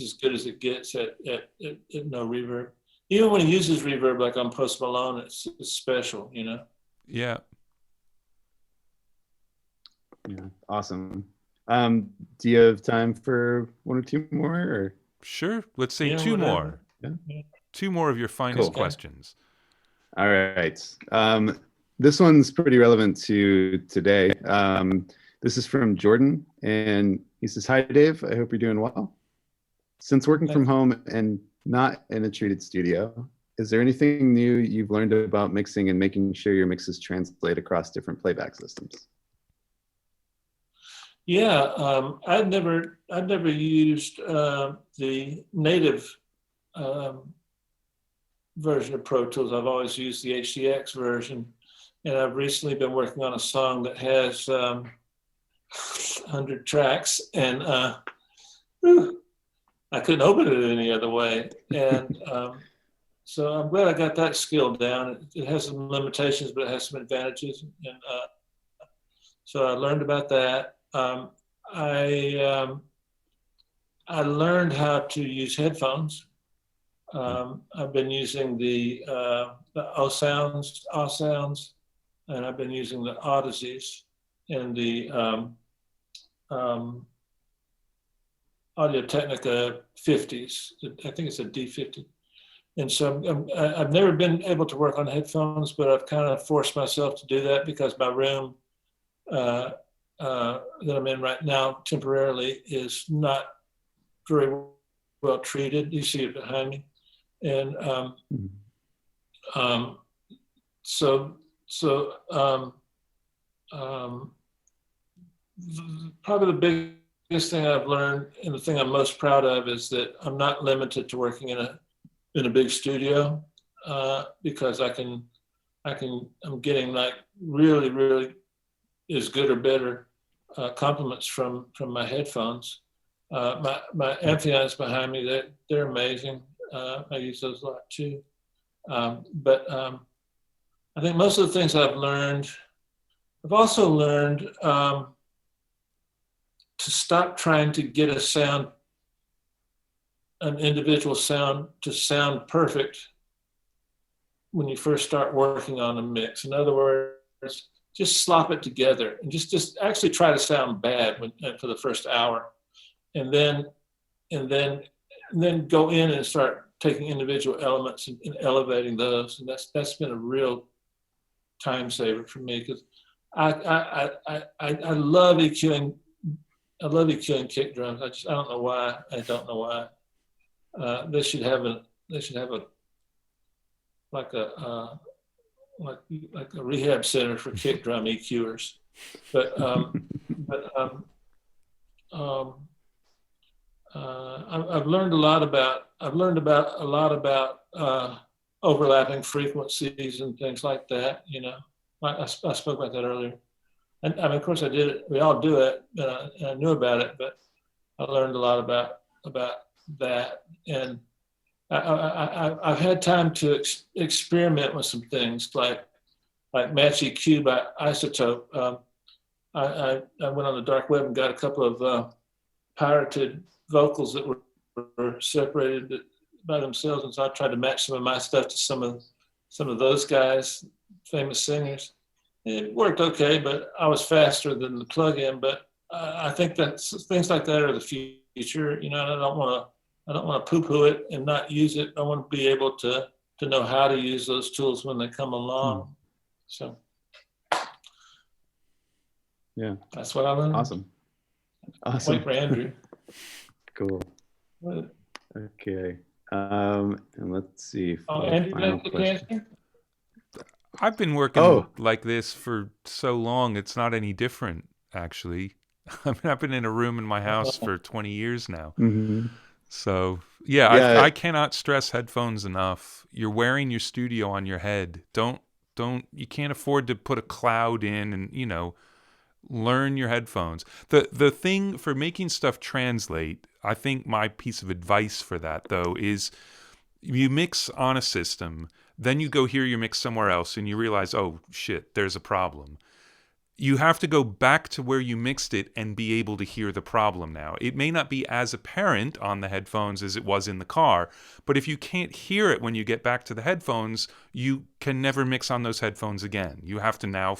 as good as it gets at no reverb. Even when he uses reverb, like on Post Malone, it's special, you know? Yeah. Yeah, awesome. Do you have time for one or two more? Or? Sure. Let's say two more. Yeah. Two more of your finest questions. All right. This one's pretty relevant to today. This is from Jordan, and he says, "Hi, Dave. I hope you're doing well. Since working from home and not in a treated studio, is there anything new you've learned about mixing and making sure your mixes translate across different playback systems?" Yeah, I'd never used the native version of Pro Tools. I've always used the HDX version, and I've recently been working on a song that has 100 tracks, and I couldn't open it any other way. And so I'm glad I got that skill down. It has some limitations, but it has some advantages. And so I learned about that. I learned how to use headphones. I've been using the O sounds, and I've been using the Odysseys and the Audio-Technica 50s. I think it's a D50. And so I've never been able to work on headphones, but I've kind of forced myself to do that because my room that I'm in right now temporarily is not very well treated. You see it behind me. And probably the biggest thing I've learned and the thing I'm most proud of is that I'm not limited to working in a big studio because I'm getting like really as good or better compliments from my headphones. My Amphions behind me, they're amazing. I use those a lot too. But I think most of the things I've also learned to stop trying to get an individual sound to sound perfect when you first start working on a mix. In other words, just slop it together and just actually try to sound bad for the first hour, and then go in and start taking individual elements and elevating those. And that's been a real time saver for me because I love EQing. I love EQing kick drums. I don't know why. They should have a like a rehab center for kick drum EQers. But I've learned a lot about overlapping frequencies and things like that. You know, I spoke about that earlier. And I mean, of course I did it, we all do it, and I knew about it, but I learned a lot about that. And I've had time to experiment with some things like match EQ by isotope. I went on the dark web and got a couple of pirated vocals that were separated by themselves, and so I tried to match some of my stuff to some of those guys, famous singers. It worked okay, but I was faster than the plugin. But I think that things like that are the future. You know, I don't want to poo-poo it and not use it. I want to be able to know how to use those tools when they come along. So yeah, that's what I learned. Awesome. Wait for Andrew. Cool. What? Okay. And let's see. Andrew, that's the question? I've been working like this for so long, it's not any different, actually. I mean, I've been in a room in my house for 20 years now. Mm-hmm. So, yeah, I cannot stress headphones enough. You're wearing your studio on your head. You can't afford to put a cloud in and, you know, learn your headphones. The thing for making stuff translate, I think my piece of advice for that, though, is you mix on a system, then you go hear your mix somewhere else and you realize, oh, shit, there's a problem. You have to go back to where you mixed it and be able to hear the problem now. It may not be as apparent on the headphones as it was in the car, but if you can't hear it when you get back to the headphones, you can never mix on those headphones again. You have to now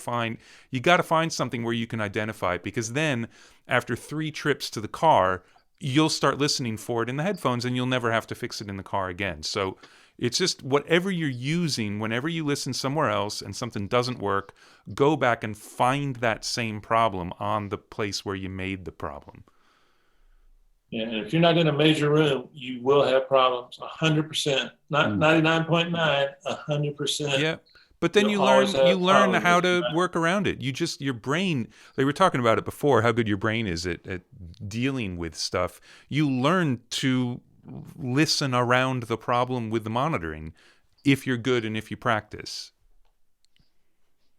you got to find something where you can identify it, because then after 3 trips to the car, you'll start listening for it in the headphones and you'll never have to fix it in the car again. So it's just whatever you're using, whenever you listen somewhere else and something doesn't work, go back and find that same problem on the place where you made the problem. Yeah, and if you're not in a major room, you will have problems, 100%. Not 99.9, 100%. Yeah, but then you learn how to work around it. Your brain, they were talking about it before, how good your brain is at dealing with stuff. You learn to listen around the problem with the monitoring if you're good and if you practice.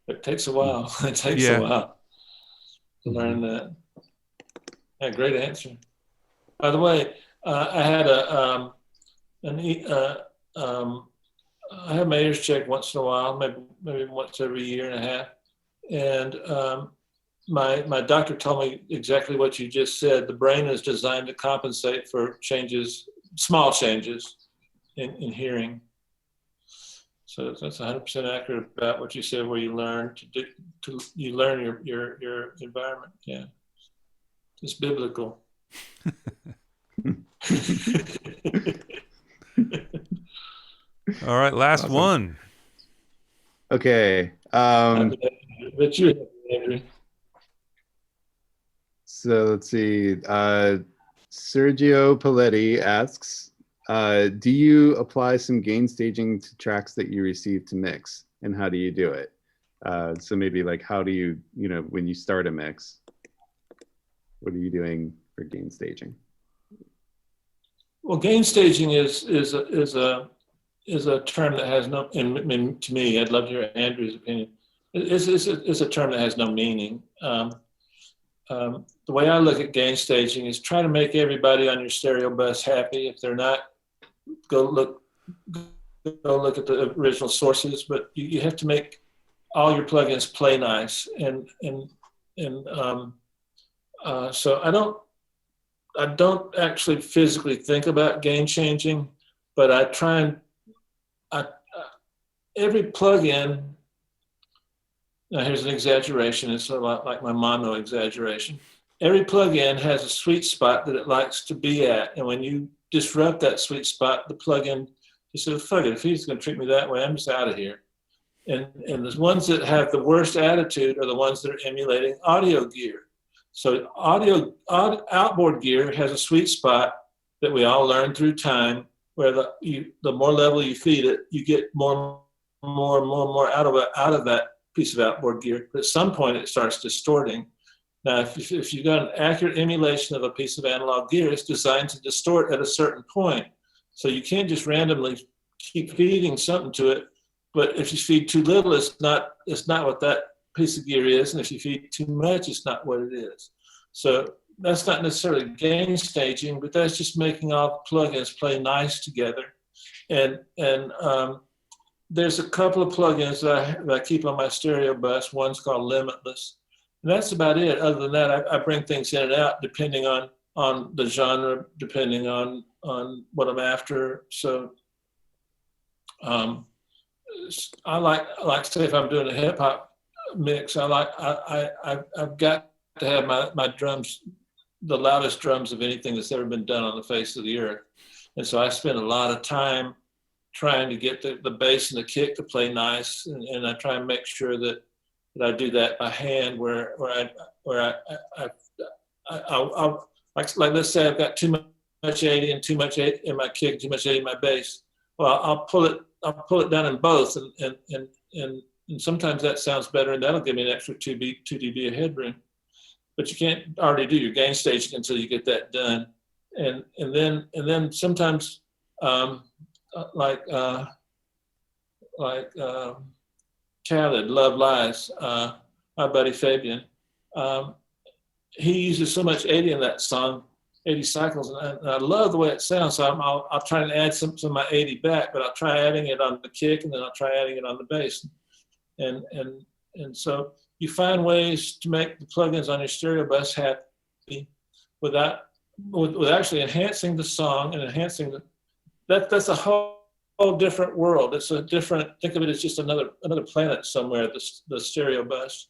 It takes a while. It takes a while to learn that. Yeah, great answer. By the way, I had I have my ears checked once in a while, maybe once every year and a half, and my doctor told me exactly what you just said. The brain is designed to compensate for small changes in hearing. So that's 100% accurate about what you said, where you learn you learn your environment. Yeah, it's biblical. All right, last one. Okay. But you, Andrew. So let's see. Sergio Paletti asks, do you apply some gain staging to tracks that you receive to mix, and how do you do it? So maybe like, how do you, when you start a mix, what are you doing for gain staging? Well, gain staging is a term that has no, and to me, I'd love to hear Andrew's opinion. It's a term that has no meaning. The way I look at gain staging is try to make everybody on your stereo bus happy. If they're not, go look at the original sources. But you have to make all your plugins play nice. So I don't actually physically think about gain changing, but I try and every plugin. Now here's an exaggeration. It's a lot like my mono exaggeration. Every plugin has a sweet spot that it likes to be at, and when you disrupt that sweet spot, the plugin just says, "Fuck it. If he's going to treat me that way, I'm just out of here." And the ones that have the worst attitude are the ones that are emulating audio gear. So outboard gear has a sweet spot that we all learn through time, where the more level you feed it, you get more out of that piece of outboard gear. But at some point, it starts distorting. Now, if you've got an accurate emulation of a piece of analog gear, it's designed to distort at a certain point. So you can't just randomly keep feeding something to it. But if you feed too little, it's not what that piece of gear is, and if you feed too much, it's not what it is. So that's not necessarily gain staging, but that's just making all the plugins play nice together. And there's a couple of plugins that I keep on my stereo bus. One's called Limitless, and that's about it. Other than that, I bring things in and out depending on the genre, depending on what I'm after. So I like say if I'm doing a hip hop mix, I've got to have my drums, the loudest drums of anything that's ever been done on the face of the earth. And so I spend a lot of time trying to get the bass and the kick to play nice, and I try and make sure that I do that by hand. Where I'll like let's say I've got too much 80 and too much 80 in my kick, too much 80 in my bass. Well, I'll pull it down in both, and sometimes that sounds better, and that'll give me an extra 2 dB of headroom. But you can't already do your gain staging until you get that done, and then sometimes like Khaled, Love Lies, my buddy Fabian, he uses so much 80 in that song, 80 cycles, and I love the way it sounds. So I'll try and add some of my 80 back, but I'll try adding it on the kick, and then I'll try adding it on the bass, and so you find ways to make the plugins on your stereo bus happy with actually enhancing the song and enhancing that's a whole different world. It's a different, think of it as just another planet somewhere, the stereo bus.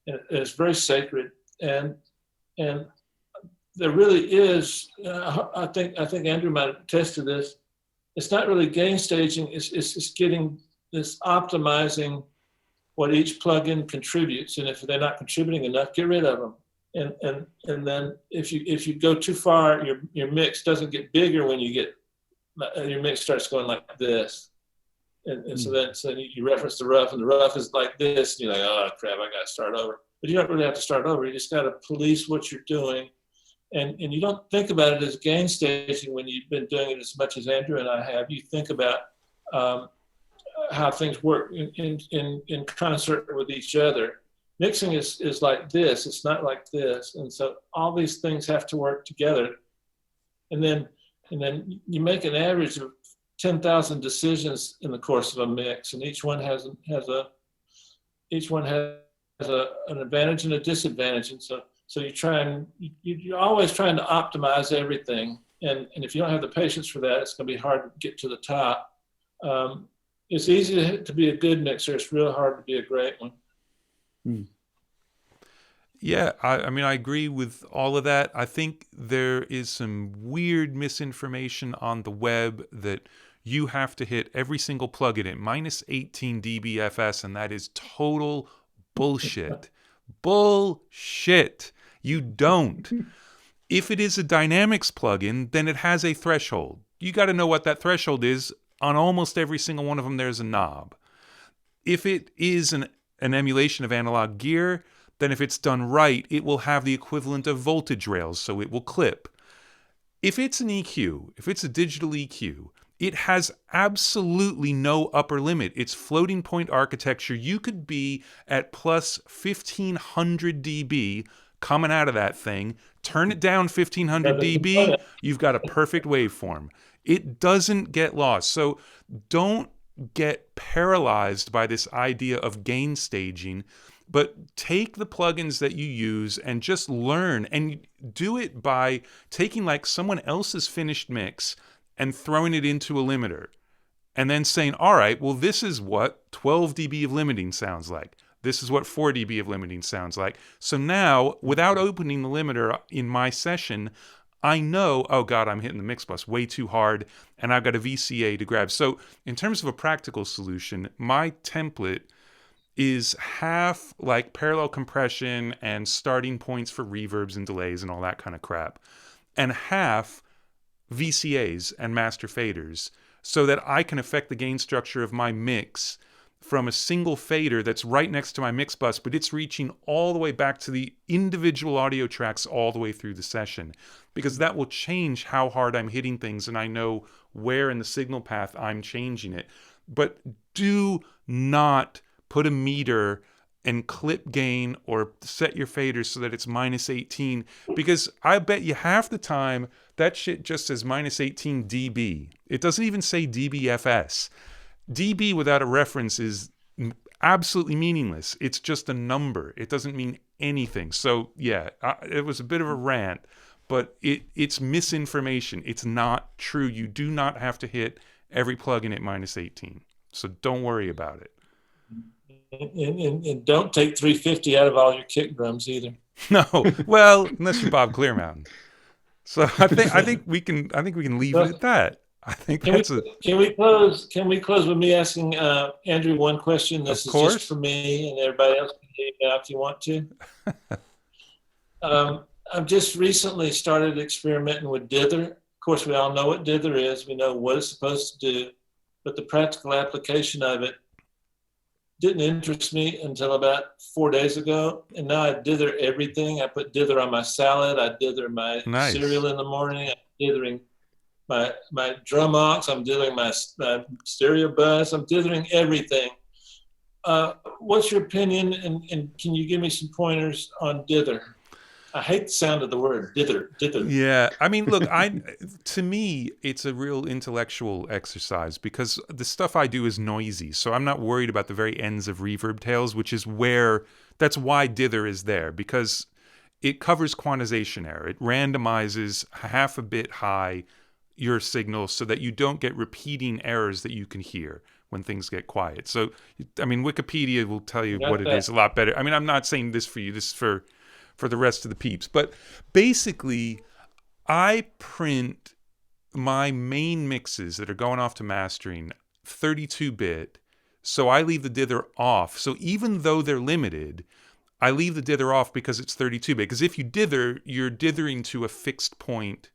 And it's very sacred. And there really is, I think Andrew might attest to this, it's not really gain staging, it's getting this optimizing what each plugin contributes. And if they're not contributing enough, get rid of them. And then if you go too far, your mix doesn't get bigger when your mix starts going like this. And so then you reference the rough, and the rough is like this, and you're like, oh crap, I gotta start over. But you don't really have to start over. You just gotta police what you're doing. And you don't think about it as gain staging when you've been doing it as much as Andrew and I have. You think about how things work in concert with each other. Mixing is like this, it's not like this. And so all these things have to work together. And then you make an average of 10,000 decisions in the course of a mix, and each one has an advantage and a disadvantage. And so you're always trying to optimize everything. And if you don't have the patience for that, it's going to be hard to get to the top. It's easy to be a good mixer. It's real hard to be a great one. Yeah, I mean, I agree with all of that. I think there is some weird misinformation on the web that you have to hit every single plugin at minus 18 dBFS, and that is total bullshit. Bullshit. You don't. If it is a dynamics plugin, then it has a threshold. You got to know what that threshold is. On almost every single one of them, there's a knob. If it is an emulation of analog gear, then if it's done right, it will have the equivalent of voltage rails, so it will clip. If it's an EQ, if it's a digital EQ, it has absolutely no upper limit. It's floating point architecture. You could be at plus 1500 dB coming out of that thing, turn it down 1500 dB, you've got a perfect waveform. It doesn't get lost. So don't get paralyzed by this idea of gain staging, but take the plugins that you use and just learn, and do it by taking like someone else's finished mix and throwing it into a limiter and then saying, all right, well, this is what 12 dB of limiting sounds like. This is what 4 dB of limiting sounds like. So now, without opening the limiter in my session, I know, oh God, I'm hitting the mix bus way too hard, and I've got a VCA to grab. So in terms of a practical solution, my template is half like parallel compression and starting points for reverbs and delays and all that kind of crap, and half VCAs and master faders, so that I can affect the gain structure of my mix from a single fader that's right next to my mix bus, but it's reaching all the way back to the individual audio tracks all the way through the session, because that will change how hard I'm hitting things, and I know where in the signal path I'm changing it. But do not put a meter and clip gain or set your faders so that it's minus 18, because I bet you half the time that shit just says minus 18 dB. It doesn't even say dBFS. dB without a reference is absolutely meaningless. It's just a number. It doesn't mean anything. So yeah, it was a bit of a rant, but it's misinformation. It's not true. You do not have to hit every plugin at minus 18. So don't worry about it. And don't take 350 out of all your kick drums either. No, well, unless you're Bob Clearmountain. So I think we can leave it at that. I think can we close with me asking Andrew one question? This is just for me, and everybody else can take it out if you want to. I've just recently started experimenting with dither. Of course, we all know what dither is. We know what it's supposed to do, but the practical application of it didn't interest me until about 4 days ago. And now I dither everything. I put dither on my salad. I dither my cereal in the morning. I'm dithering my drum aux. I'm dithering my stereo bus. I'm dithering everything. What's your opinion? And can you give me some pointers on dither? I hate the sound of the word dither. Yeah, I mean, look, to me, it's a real intellectual exercise because the stuff I do is noisy, so I'm not worried about the very ends of reverb tails, that's why dither is there, because it covers quantization error. It randomizes half a bit high your signal so that you don't get repeating errors that you can hear when things get quiet. So, I mean, Wikipedia will tell you what it is a lot better. I mean, I'm not saying this for you. This is for the rest of the peeps. But basically, I print my main mixes that are going off to mastering 32-bit, so I leave the dither off. So even though they're limited, I leave the dither off because it's 32-bit. Because if you dither, you're dithering to a fixed point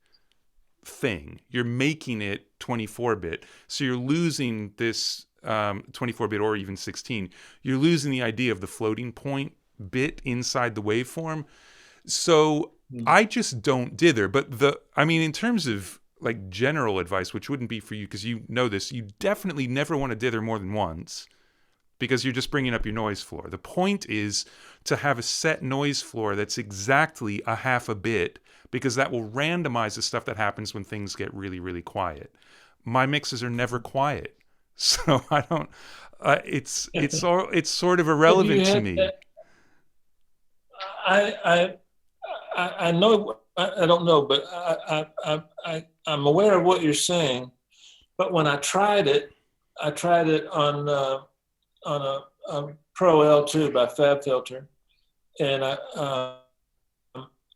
thing. You're making it 24-bit. So you're losing this 24-bit or even 16. You're losing the idea of the floating point bit inside the waveform. So I just don't dither. But in terms of like general advice, which wouldn't be for you because you know this, you definitely never want to dither more than once because you're just bringing up your noise floor. The point is to have a set noise floor that's exactly a half a bit, because that will randomize the stuff that happens when things get really, really quiet. My mixes are never quiet, so I don't. It's sort of irrelevant to me. I know. I don't know, but I'm aware of what you're saying. But when I tried it on a Pro L2 by FabFilter, and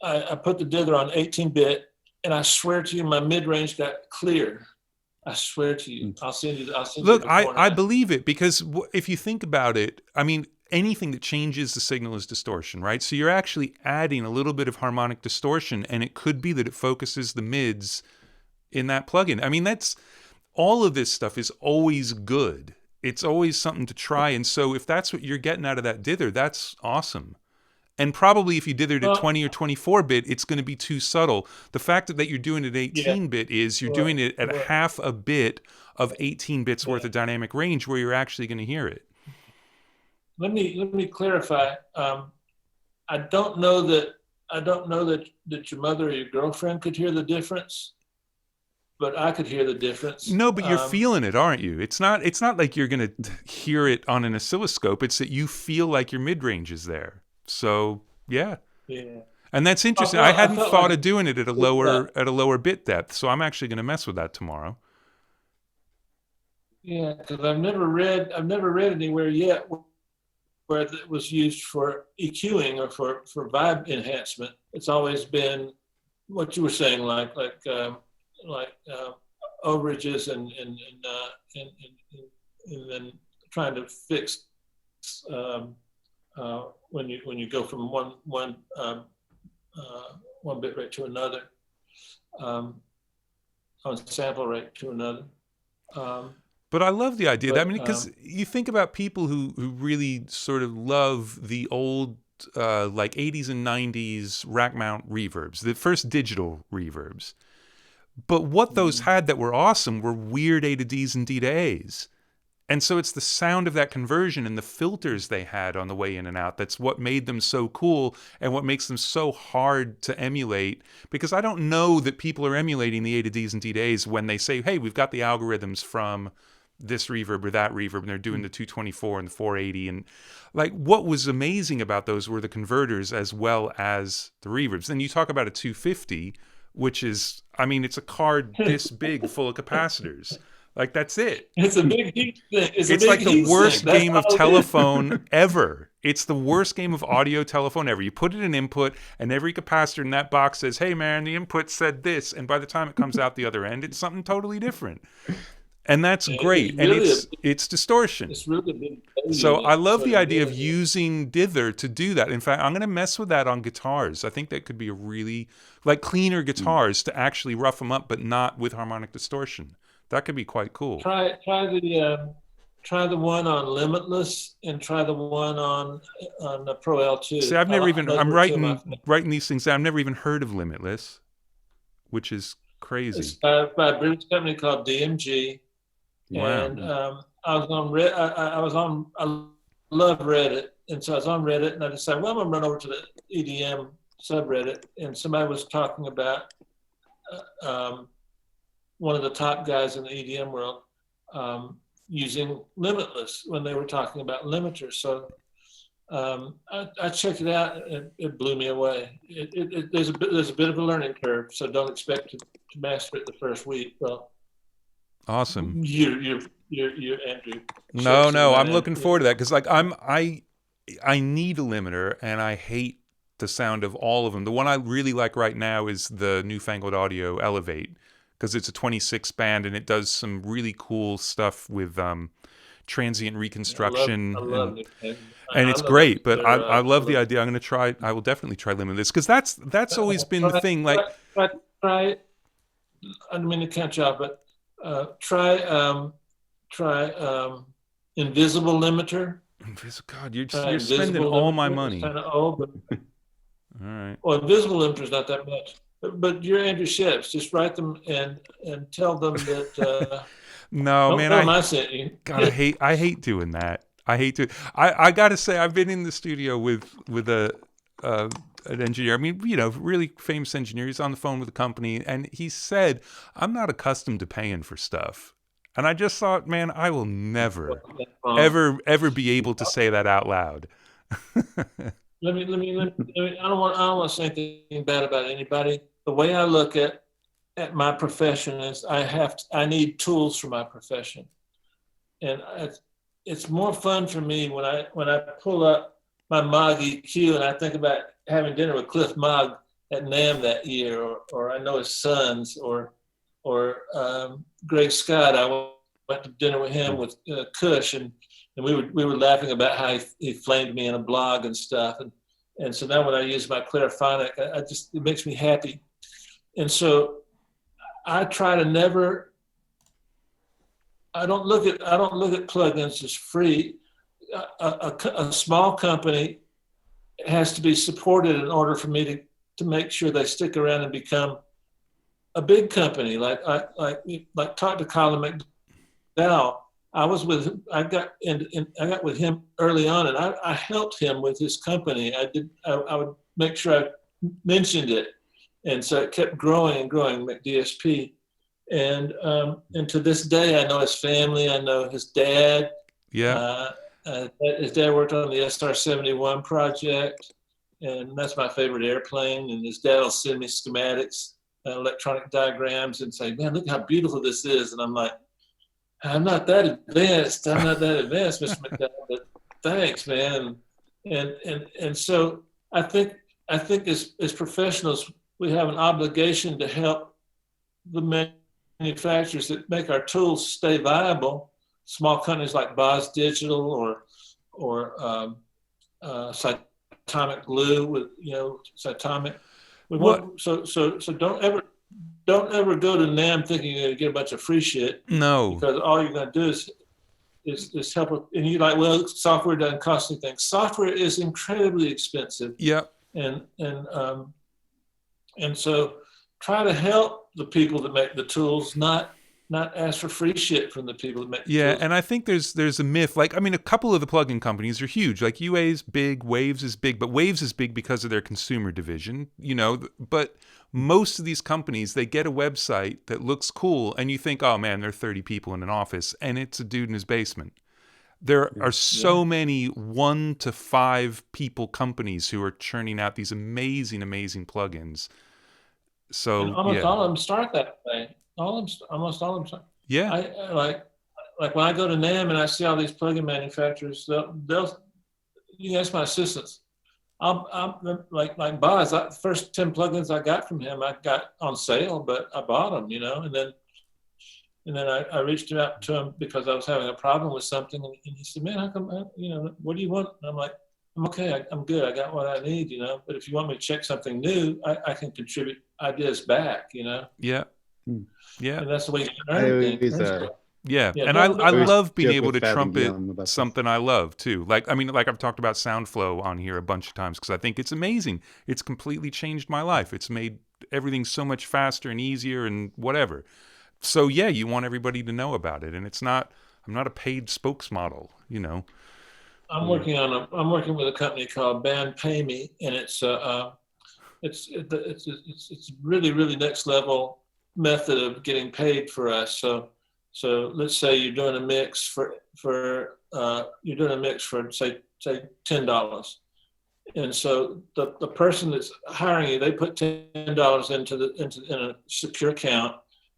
I put the dither on 18-bit, and I swear to you, my mid-range got clear. I swear to you. I'll send you. Look, I believe it, because if you think about it, I mean, anything that changes the signal is distortion, right? So you're actually adding a little bit of harmonic distortion, and it could be that it focuses the mids in that plugin. I mean, all of this stuff is always good. It's always something to try. And so if that's what you're getting out of that dither, that's awesome. And probably if you dithered at 20 or 24-bit, it's going to be too subtle. The fact that you're doing it 18-bit is you're doing it at half a bit of 18 bits worth of dynamic range where you're actually going to hear it. Let me clarify. I don't know that your mother or your girlfriend could hear the difference, but I could hear the difference. No, but you're feeling it, aren't you? It's not like you're going to hear it on an oscilloscope. It's that you feel like your mid-range is there. So yeah. And that's interesting. I hadn't thought of doing it at a lower bit depth, so I'm actually going to mess with that tomorrow. Yeah, because I've never read anywhere yet where it was used for EQing or for vibe enhancement. It's always been what you were saying, like overages and then trying to fix when you go from one bit rate to another, on sample rate to another. But I love the idea. Because you think about people who really sort of love the old like 80s and 90s rack mount reverbs, the first digital reverbs. But what those had that were awesome were weird A to Ds and D to As. And so it's the sound of that conversion and the filters they had on the way in and out that's what made them so cool and what makes them so hard to emulate. Because I don't know that people are emulating the A to Ds and D to As when they say, hey, we've got the algorithms from this reverb or that reverb, and they're doing the 224 and the 480. And like, what was amazing about those were the converters as well as the reverbs. Then you talk about a 250, which is, I mean, it's a card this big full of capacitors. Like, that's it. It's a big heat thing. It's like the worst game of telephone ever. It's the worst game of audio telephone ever. You put it in input, and every capacitor in that box says, hey, man, the input said this. And by the time it comes out the other end, it's something totally different. And that's great. And it's distortion. It's really big. So I love the idea of using dither to do that. In fact, I'm going to mess with that on guitars. I think that could be a really, like, cleaner guitars to actually rough them up, but not with harmonic distortion. That could be quite cool. Try the one on Limitless and try the one on the Pro L2. See, I've never even, I'm writing these things down. I've never even heard of Limitless, which is crazy. It's by a British company called DMG. Wow. And I love Reddit. And so I was on Reddit and I decided, well, I'm going to run over to the EDM subreddit. And somebody was talking about one of the top guys in the EDM world using Limitless when they were talking about limiters. So I checked it out and it blew me away. There's a bit of a learning curve, so don't expect to master it the first week. Well, awesome. You're Andrew. No, I'm looking forward to that because like I need a limiter and I hate the sound of all of them. The one I really like right now is the Newfangled Audio Elevate, because it's a 26 band and it does some really cool stuff with transient reconstruction. And it's great, but I love the idea. I will definitely try Limitless because that's always been the thing. Like, try. I don't mean to catch up, but try Invisible Limiter. God, you're spending all my money. Kind of old, but all right. Well, Invisible Limiter is not that much. But you're Andrew Scheps. Just write them and tell them that. No, man, I sent you. God, I hate doing that. I gotta say, I've been in the studio with an engineer. I mean, really famous engineer. He's on the phone with the company, and he said, "I'm not accustomed to paying for stuff." And I just thought, man, I will never, ever be able to say that out loud. Let me. I don't want to say anything bad about anybody. The way I look at my profession is I need tools for my profession, and it's more fun for me when I pull up my Moog EQ and I think about having dinner with Cliff Moog at NAMM that year, or I know his sons, or Greg Scott. I went to dinner with him with Kush, and we were laughing about how he flamed me in a blog and stuff, and so now when I use my Clariphonic, it makes me happy, and so I try to never. I don't look at plugins as free. A small company has to be supported in order for me to make sure they stick around and become a big company. Like talk to Colin McDowell. I got with him early on, and I helped him with his company. I would make sure I mentioned it, and so it kept growing and growing. McDSP, and to this day, I know his family. I know his dad. Yeah. His dad worked on the SR-71 project, and that's my favorite airplane. And his dad will send me schematics, electronic diagrams, and say, "Man, look how beautiful this is." And I'm like, I'm not that advanced, Mr. McDowell, but thanks, man. And so I think as professionals, we have an obligation to help the manufacturers that make our tools stay viable. Small companies like Boz Digital or Cytomic Glue with Cytomic. So don't ever go to NAMM thinking you're going to get a bunch of free shit. No. Because all you're going to do is help with, and you're like, well, software doesn't cost anything. Software is incredibly expensive. Yep. And so try to help the people that make the tools, not not ask for free shit from the people that make the Yeah, tools. and I think there's a myth. Like, I mean, a couple of the plugin companies are huge. Like UA's big, Waves is big, but Waves is big because of their consumer division, you know. But most of these companies, they get a website that looks cool, and you think, oh man, there are 30 people in an office, and it's a dude in his basement. There are so many 1 to 5 people companies who are churning out these amazing, amazing plugins. And So almost yeah, all of them start that way. Almost all of them start. yeah, I like when I go to NAMM and I see all these plugin manufacturers, they'll you can ask my assistants. I'm like Boz. The first 10 plugins I got from him, I got on sale, but I bought them, you know, and then I reached out to him because I was having a problem with something, and he said, "Man, how come? You know, what do you want?" And I'm like, "I'm okay. I'm good. I got what I need, you know. But if you want me to check something new, I can contribute ideas back, you know." yeah, yeah. And that's the way you I learn always, things. Yeah, Yeah, and I always love being joke able with to Fab and trumpet Guillaume about this. something I love too. Like, I mean, like I've talked about SoundFlow on here a bunch of times because I think it's amazing. It's completely changed my life. It's made everything so much faster and easier and whatever. So yeah, you want everybody to know about it, and I'm not a paid spokesmodel, you know. I'm working with a company called Band Pay Me, and it's really next level method of getting paid for us. So let's say you're doing a mix for say $10, and so the person that's hiring you, they put $10 in a secure account,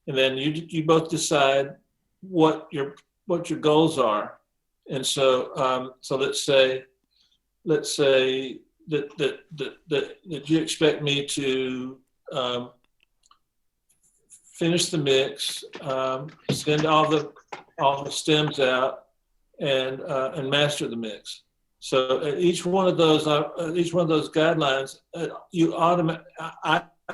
and then you both decide what your goals are. And so let's say that you expect me to finish the mix, send all the stems out, and master the mix. So at each one of those guidelines, I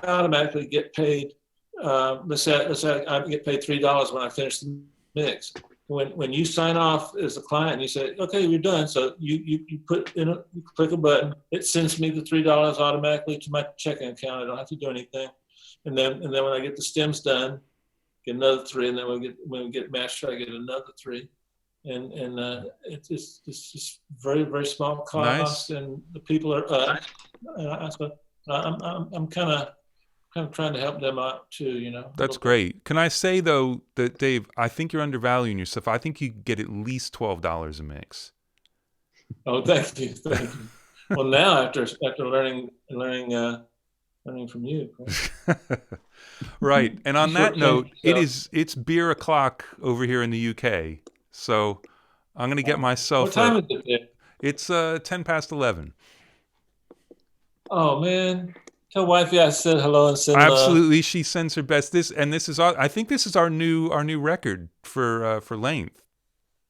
automatically get paid. Let's say I get paid $3 when I finish the mix. When you sign off as a client, you say, okay, you're done. So you click a button, it sends me the $3 automatically to my checking account. I don't have to do anything. And then when I get the stems done, get another 3, and then when we get mastered, I get another 3. And it's just very, very small cost, Nice. and the people are I'm kind of trying to help them out too, you know. That's great. Can I say though that Dave, I think you're undervaluing yourself. I think you get at least $12 a mix. Oh, thank you. Well, now after learning from you. Right. And on that note, yourself. it's beer o'clock over here in the UK. So I'm going to get myself What time is it there? It's 10 past 11. Oh man. Tell wifey I said hello and send Absolutely, love. she sends her best. I think this is our new record for length.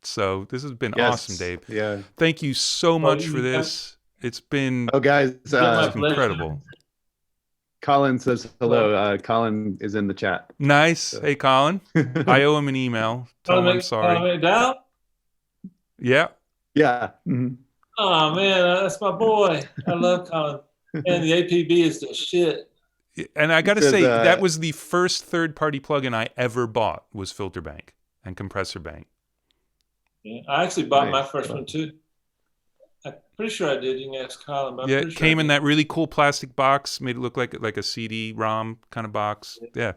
So this has been awesome, Dave. Yeah. Thank you so much for this. It's been guys, incredible. Colin says hello. Colin is in the chat. Nice. So. Hey, Colin. I owe him an email. Tell him I'm sorry. Yeah. Yeah. Mm-hmm. Oh man, that's my boy. I love Colin. And the APB is the shit. And I got to say, that was the first third-party plugin I ever bought was Filter Bank and Compressor Bank. Yeah, I actually bought my first one too. I'm pretty sure I did. You can ask Colin. But it came in that really cool plastic box, made it look like a CD-ROM kind of box. Yeah.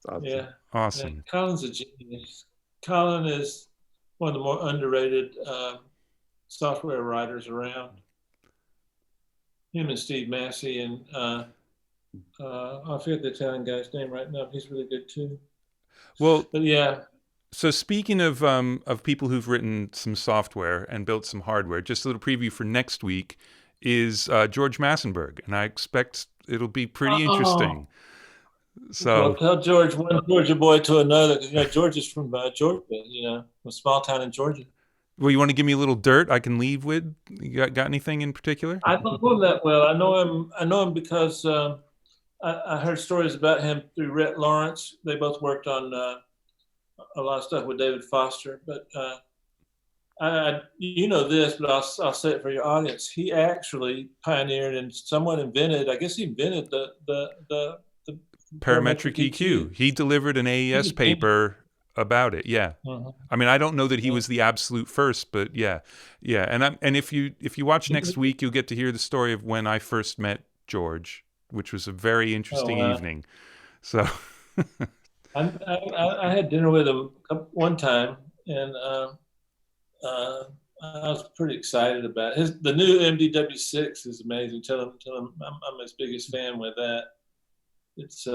Awesome. Yeah. Colin's a genius. Colin is one of the more underrated software writers around. Him and Steve Massey and I forget the Italian guy's name right now. He's really good too. Well, but yeah. So speaking of people who've written some software and built some hardware, just a little preview for next week is George Massenburg, and I expect it'll be pretty interesting. So well, tell George one Georgia boy to another, because George is from Georgia, a small town in Georgia. Well, you want to give me a little dirt I can leave with? You got anything in particular? I don't know him that well. I know him because I heard stories about him through Rhett Lawrence. They both worked on a lot of stuff with David Foster. But you know this, but I'll say it for your audience. He actually pioneered and somewhat invented. I guess he invented the Parametric EQ. He delivered an AES paper about it. Yeah. I mean, I don't know that he was the absolute first, but yeah. And if you watch next week, you'll get to hear the story of when I first met George, which was a very interesting evening. So I had dinner with him one time, and I was pretty excited about it. The new MDW6 is amazing. Tell him I'm his biggest fan with that. It's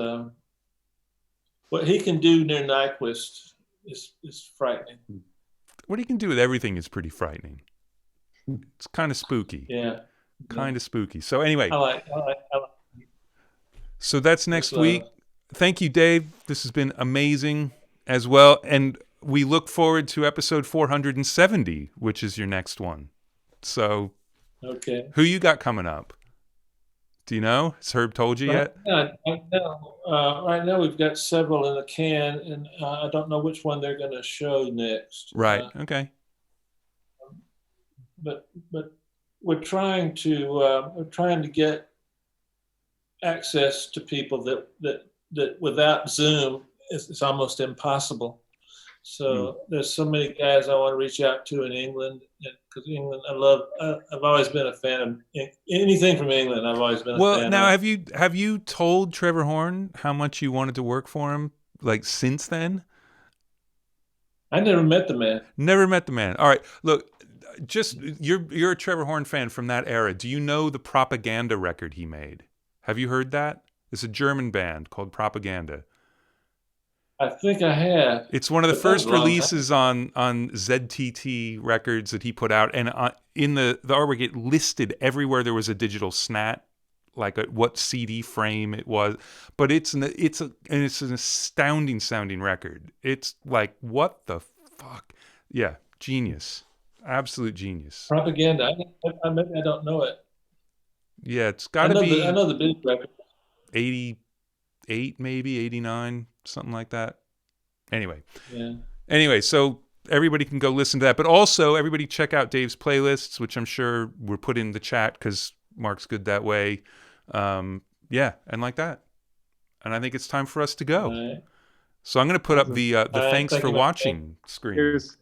what he can do near Nyquist is frightening. What he can do with everything is pretty frightening. It's kind of spooky. Yeah. Kind of spooky. So anyway. I like. So that's next week. Thank you, Dave. This has been amazing as well. And we look forward to episode 470, which is your next one. So okay. Who you got coming up? Do you know? Has Herb told you yet? Right now we've got several in the can, and I don't know which one they're going to show next. Right. Okay. But we're trying to get access to people that without Zoom it's almost impossible. So there's so many guys I want to reach out to in England, because England I've always been a fan of anything from England. I've always been a fan. Well, now have you told Trevor Horn how much you wanted to work for him, like, since then? I never met the man. Never met the man. All right, look, just you're a Trevor Horn fan from that era. Do you know the Propaganda record he made? Have you heard that? It's a German band called Propaganda. I think I have. It's one of the first releases on ZTT records that he put out, and in the artwork it listed everywhere there was a digital snat, like what CD frame it was. But it's an astounding sounding record. It's like, what the fuck? Yeah, genius, absolute genius. Propaganda. I don't know it. Yeah, it's got to be. I know the big record. 88, maybe 89, something like that. Anyway. Yeah. Anyway, so everybody can go listen to that, but also everybody check out Dave's playlists, which I'm sure were put in the chat because Mark's good that way. Yeah, and like that. And I think it's time for us to go. Right. So I'm going to put up the thanks for watching screen. Cheers.